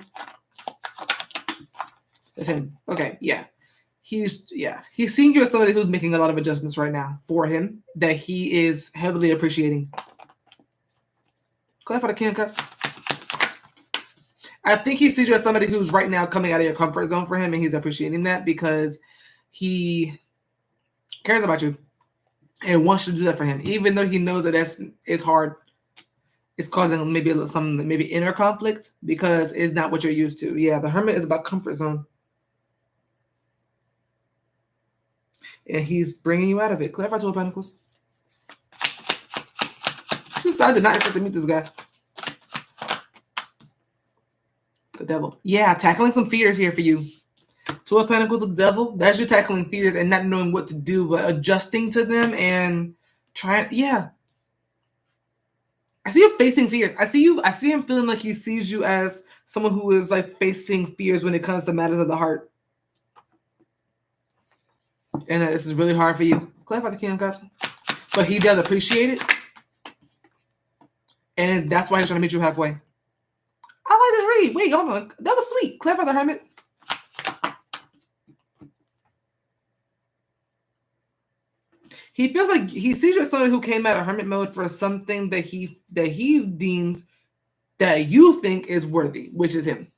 It's him. Okay, yeah. He's seeing you as somebody who's making a lot of adjustments right now for him that he is heavily appreciating. Go ahead for the King of Cups. I think he sees you as somebody who's right now coming out of your comfort zone for him, and he's appreciating that because he cares about you and wants to do that for him, even though he knows that it's hard. It's causing maybe some inner conflict because it's not what you're used to. Yeah, the hermit is about comfort zone. And he's bringing you out of it. Clarify Two of Pentacles. I did not expect to meet this guy. The devil. Yeah, tackling some fears here for you. Two of Pentacles, the devil. That's you tackling fears and not knowing what to do, but adjusting to them and trying. Yeah. I see you facing fears. I see him feeling like he sees you as someone who is like facing fears when it comes to matters of the heart. And this is really hard for you. Clarify the King of Cups. But he does appreciate it. And that's why he's trying to meet you halfway. I like this read. Wait, hold on. That was sweet. Clarify the Hermit. He feels like he sees you as someone who came out of hermit mode for something that he deems that you think is worthy, which is him.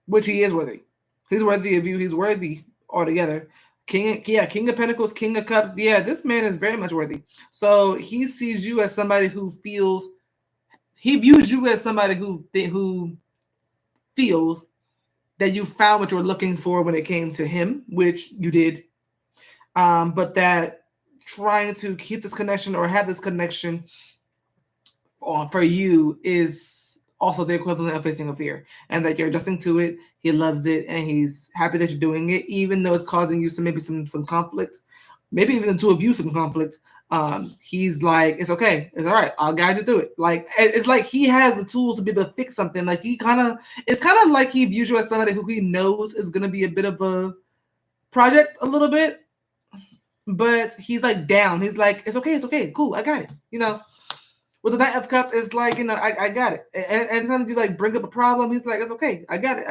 Which he is worthy. He's worthy of you. He's worthy altogether. King of Pentacles, King of Cups. Yeah, this man is very much worthy. So he sees you as somebody who feels. He views you as somebody who feels that you found what you were looking for when it came to him, which you did. But that trying to keep this connection or have this connection for you is also the equivalent of facing a fear, and that you're adjusting to it. He loves it, and he's happy that you're doing it, even though it's causing you some conflict, maybe even the two of you some conflict. He's like, it's okay, it's all right, I'll guide you through it. Like, it's like he has the tools to be able to fix something. Like, it's kind of like he views you as somebody who he knows is going to be a bit of a project a little bit, but he's like down. He's like, it's okay, cool, I got it. With the Knight of Cups, it's like, I got it. And sometimes you like bring up a problem, he's like, it's okay, I got it.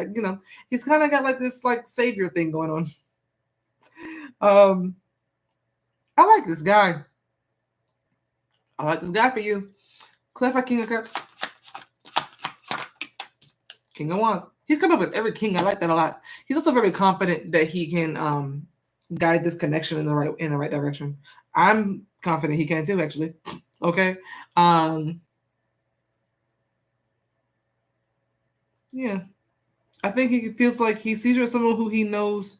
He's kind of got like this like savior thing going on. I like this guy. I like this guy for you. Clarify King of Cups. King of Wands. He's come up with every king. I like that a lot. He's also very confident that he can guide this connection in the right direction. I'm confident he can too, actually. Okay. Yeah. I think he feels like he sees you as someone who he knows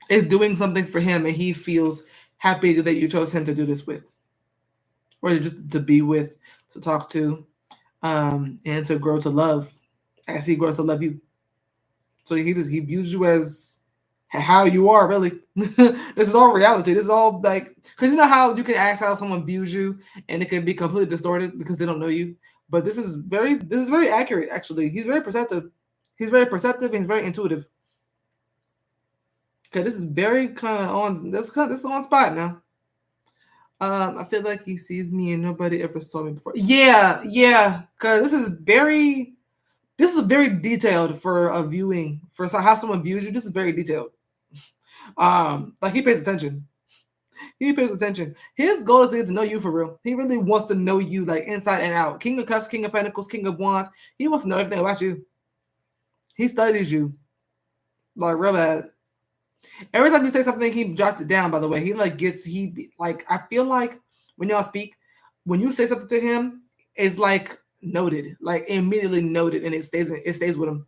is doing something for him, and he feels happy that you chose him to do this with, or just to be with, to talk to, and to grow to love as he grows to love you. So he views you as how you are, really. This is all reality. This is all like, because you know how you can ask how someone views you and it can be completely distorted because they don't know you. But this is very accurate, actually. He's very perceptive. He's very perceptive and he's very intuitive. Okay, this is very kind of on. This is on spot now. I feel like he sees me and nobody ever saw me before. Yeah. Because this is very detailed for a viewing, for how someone views you. This is very detailed. Like he pays attention. He pays attention. His goal is to get to know you for real. He really wants to know you like inside and out. King of Cups, King of Pentacles, King of Wands. He wants to know everything about you. He studies you like real bad. Every time you say something, he jots it down. By the way, I feel like when y'all speak, when you say something to him, it's like noted, like immediately noted, and it stays with him.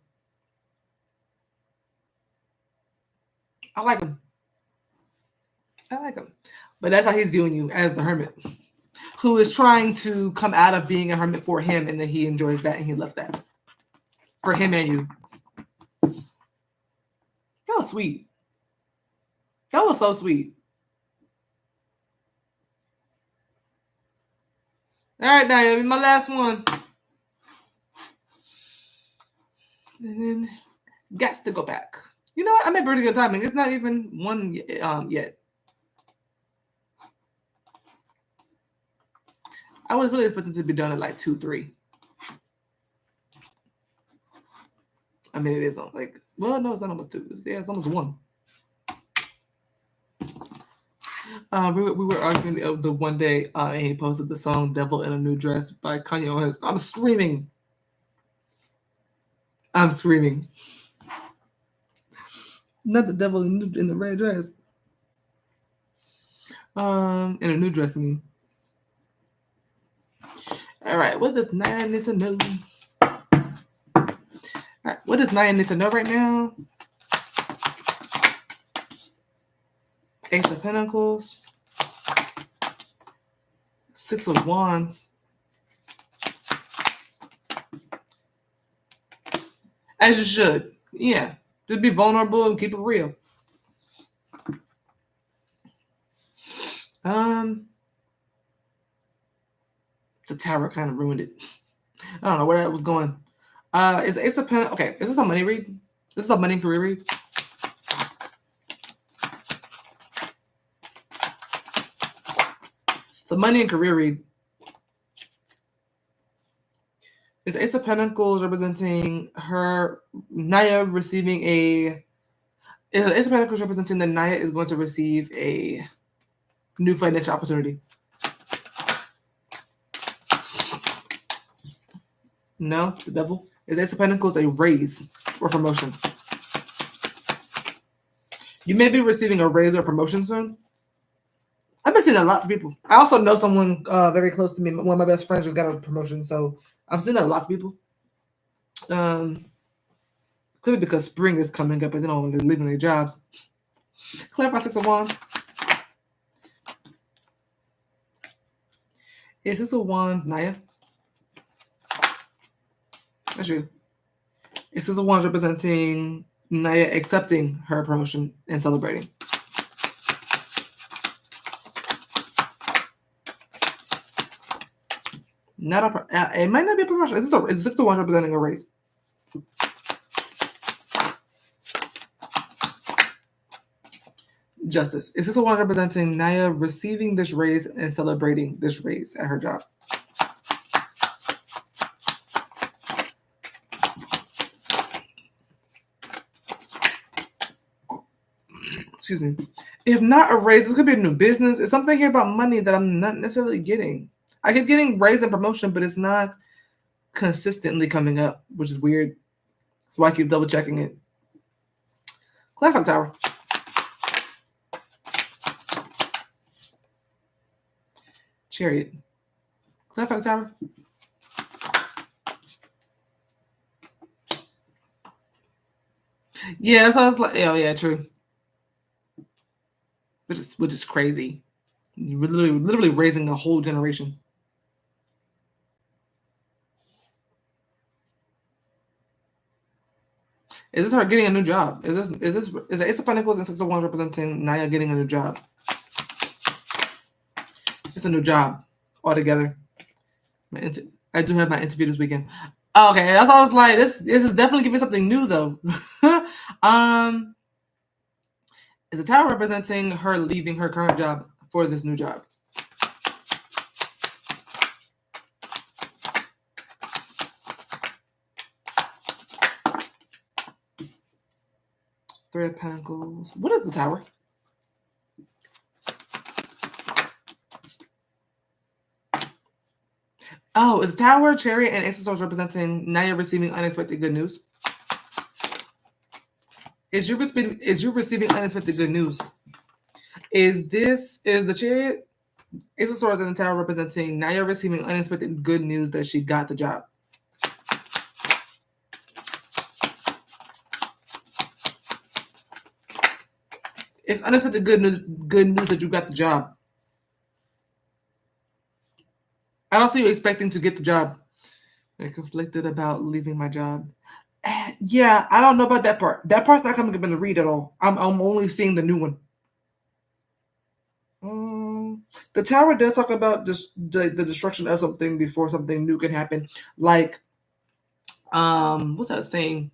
I like him. But that's how he's viewing you, as the hermit, who is trying to come out of being a hermit for him, and then he enjoys that and he loves that for him and you. That was sweet. That was so sweet. All right, Naomi, my last one. And then gets to go back. You know what? I made pretty good timing. It's not even one yet. I was really expecting to be done at like 2, 3. I mean, it is like, well, no, it's not almost 2. It's almost 1. We were arguing the one day, and he posted the song "Devil in a New Dress" by Kanye West. I'm screaming. Not the devil in the red dress. In a new dress, I mean. All right, what does Naya need to know? All right, what does Naya need to know right now? Ace of Pentacles, 6 of Wands. As you should. Yeah. Just be vulnerable and keep it real. The Tower kind of ruined it. I don't know where that was going. Is the Ace of Pentacles... Okay, is this a money read? This is a money and career read? It's a money and career read. Is Ace of Pentacles representing Naya receiving a... Is Ace of Pentacles representing that Naya is going to receive a new financial opportunity? No, the devil. Is Ace of Pentacles a raise or promotion? You may be receiving a raise or promotion soon. I've been seeing a lot of people. I also know someone very close to me. One of my best friends just got a promotion, so I'm seeing that a lot of people. Could be because spring is coming up and they're leaving their jobs. Clarify 6 of Wands. Is 6 of Wands Naya? That's true. Is 6 of Wands representing Naya accepting her promotion and celebrating? It might not be a promotion. It's 6 to 1 representing a raise. Justice. Is 6 to 1 representing Naya receiving this raise and celebrating this raise at her job? Excuse me. If not a raise, this could be a new business. It's something here about money that I'm not necessarily getting. I keep getting raise and promotion, but it's not consistently coming up, which is weird. That's why I keep double checking it. Clarify Tower. Chariot. Clarify Tower. Yeah, that's how it's like. Oh, yeah, true. Which is crazy. You're literally raising a whole generation. Is this her getting a new job? Is the Ace of Pentacles and 6 of Wands representing Naya getting a new job? It's a new job altogether. I do have my interview this weekend. Okay, that's all I was like. This is definitely giving something new though. Is the Tower representing her leaving her current job for this new job? Three of Pentacles. What is the Tower? Oh, is Tower, Chariot, and Ace of Swords representing Naya receiving unexpected good news? Is you receiving unexpected good news? Is the Chariot, Ace of Swords, and the Tower representing Naya receiving unexpected good news that she got the job? It's unexpected good news that you got the job. I don't see you expecting to get the job. I'm conflicted about leaving my job. Yeah, I don't know about that part. That part's not coming up in the read at all. I'm only seeing the new one. The Tower does talk about the destruction of something before something new can happen. Like, what's that saying?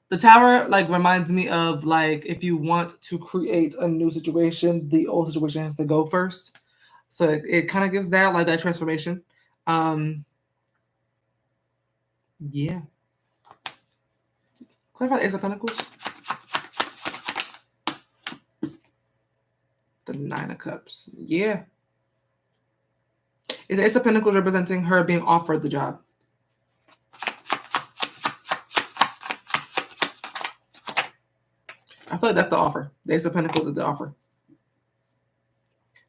The Tower like reminds me of like if you want to create a new situation, the old situation has to go first. So it kind of gives that like that transformation. Yeah. Clarify the Ace of Pentacles. The Nine of Cups. Yeah. Is the Ace of Pentacles representing her being offered the job? I feel like that's the offer. The Ace of Pentacles is the offer.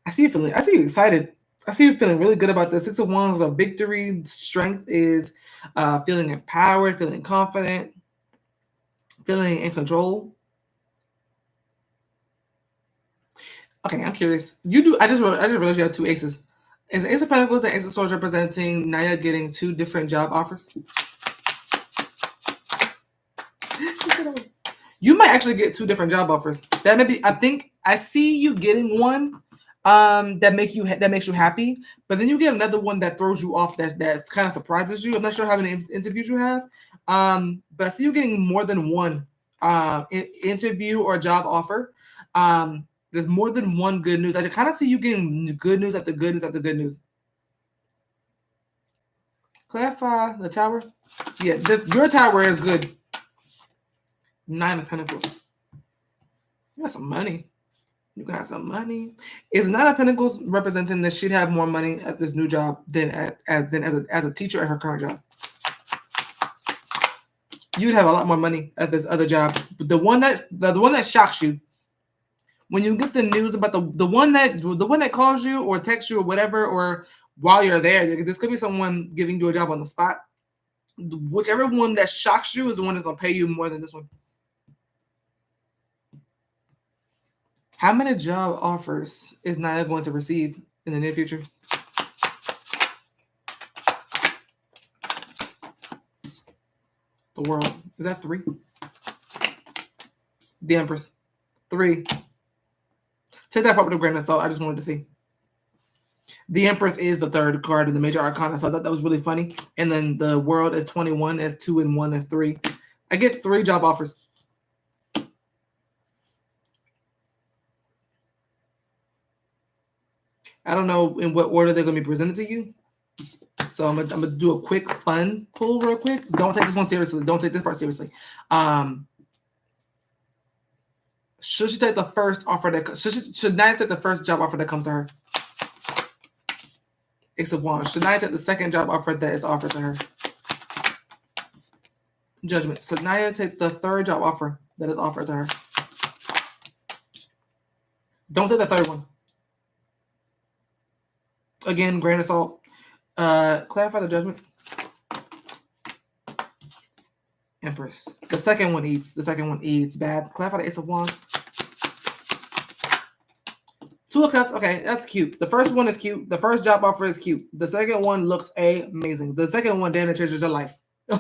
I see you excited. I see you feeling really good about this. 6 of Wands of victory. Strength is feeling empowered, feeling confident, feeling in control. Okay, I'm curious. I just realized you have 2 aces. Is the Ace of Pentacles and Ace of Swords representing Naya getting 2 different job offers? You might actually get 2 different job offers. That may be. I think I see you getting one that makes you happy, but then you get another one that throws you off. That kind of surprises you. I'm not sure how many interviews you have, but I see you getting more than one interview or job offer. There's more than one good news. I can kind of see you getting good news after good news after good news. Clarify the Tower. Yeah, your Tower is good. 9 of Pentacles. You got some money. You got some money. Is 9 of Pentacles representing that she'd have more money at this new job than as a teacher at her current job? You'd have a lot more money at this other job. But the one that shocks you, when you get the news about the one that calls you or texts you or whatever, or while you're there, this could be someone giving you a job on the spot. Whichever one that shocks you is the one that's going to pay you more than this one. How many job offers is Naya going to receive in the near future? The World. Is that 3? The Empress. 3. Take that part with a grain of salt. I just wanted to see. The Empress is the third card in the major arcana, so I thought that was really funny. And then the World is 21 as 2 and 1 as 3. I get 3 job offers. I don't know in what order they're going to be presented to you. So I'm gonna do a quick fun pull real quick. Don't take this one seriously. Don't take this part seriously. Should she take the first offer that should Naya take the first job offer that comes to her? Ace of Wands. Should Naya take the second job offer that is offered to her? Judgment. Should Naya take the third job offer that is offered to her? Don't take the third one. Again, grain of salt. Clarify the judgment. Empress. The second one eats. The second one eats. Bad. Clarify the Ace of Wands. 2 of Cups. Okay, that's cute. The first one is cute. The first job offer is cute. The second one looks amazing. The second one, damn, it changes your life.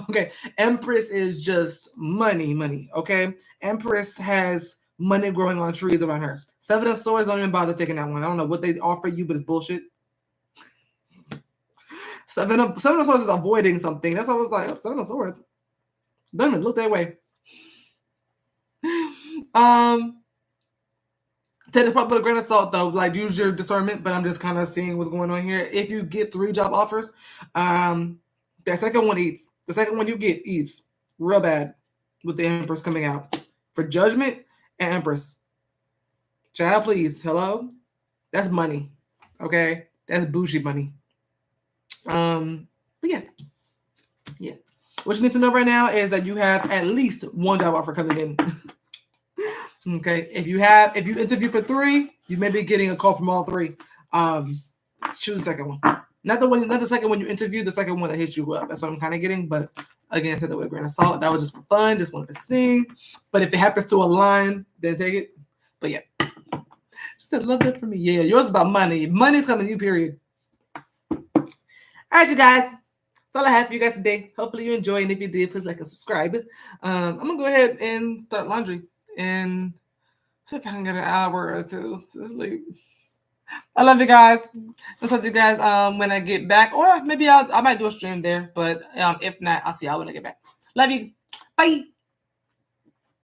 Okay. Empress is just money, money. Okay. Empress has money growing on trees around her. 7 of Swords, don't even bother taking that one. I don't know what they offer you, but it's bullshit. 7 of Swords is avoiding something. That's why I was like, 7 of Swords. Doesn't even look that way. Take this part with a grain of salt, though. Like, use your discernment, but I'm just kind of seeing what's going on here. If you get 3 job offers, that second one eats. The second one you get eats real bad with the Empress coming out. For Judgment and Empress. Child, please. Hello? That's money. Okay? That's bougie money. But yeah. Yeah. What you need to know right now is that you have at least 1 job offer coming in. Okay. If you interview for 3, you may be getting a call from all 3. Choose the second one. Not the second one you interview, the second one that hits you up. That's what I'm kind of getting. But again, I said that with a grain of salt. That was just for fun. Just wanted to sing. But if it happens to align, then take it. But yeah. Just a little bit for me. Yeah, yours is about money. Money's coming to you, period. All right, you guys. That's all I have for you guys today. Hopefully you enjoy. And if you did, please like and subscribe. I'm going to go ahead and start laundry. And see if I can get an hour or 2 to sleep. I love you guys. I'll talk to you guys when I get back. Or maybe I might do a stream there. But if not, I'll see y'all when I get back. Love you. Bye.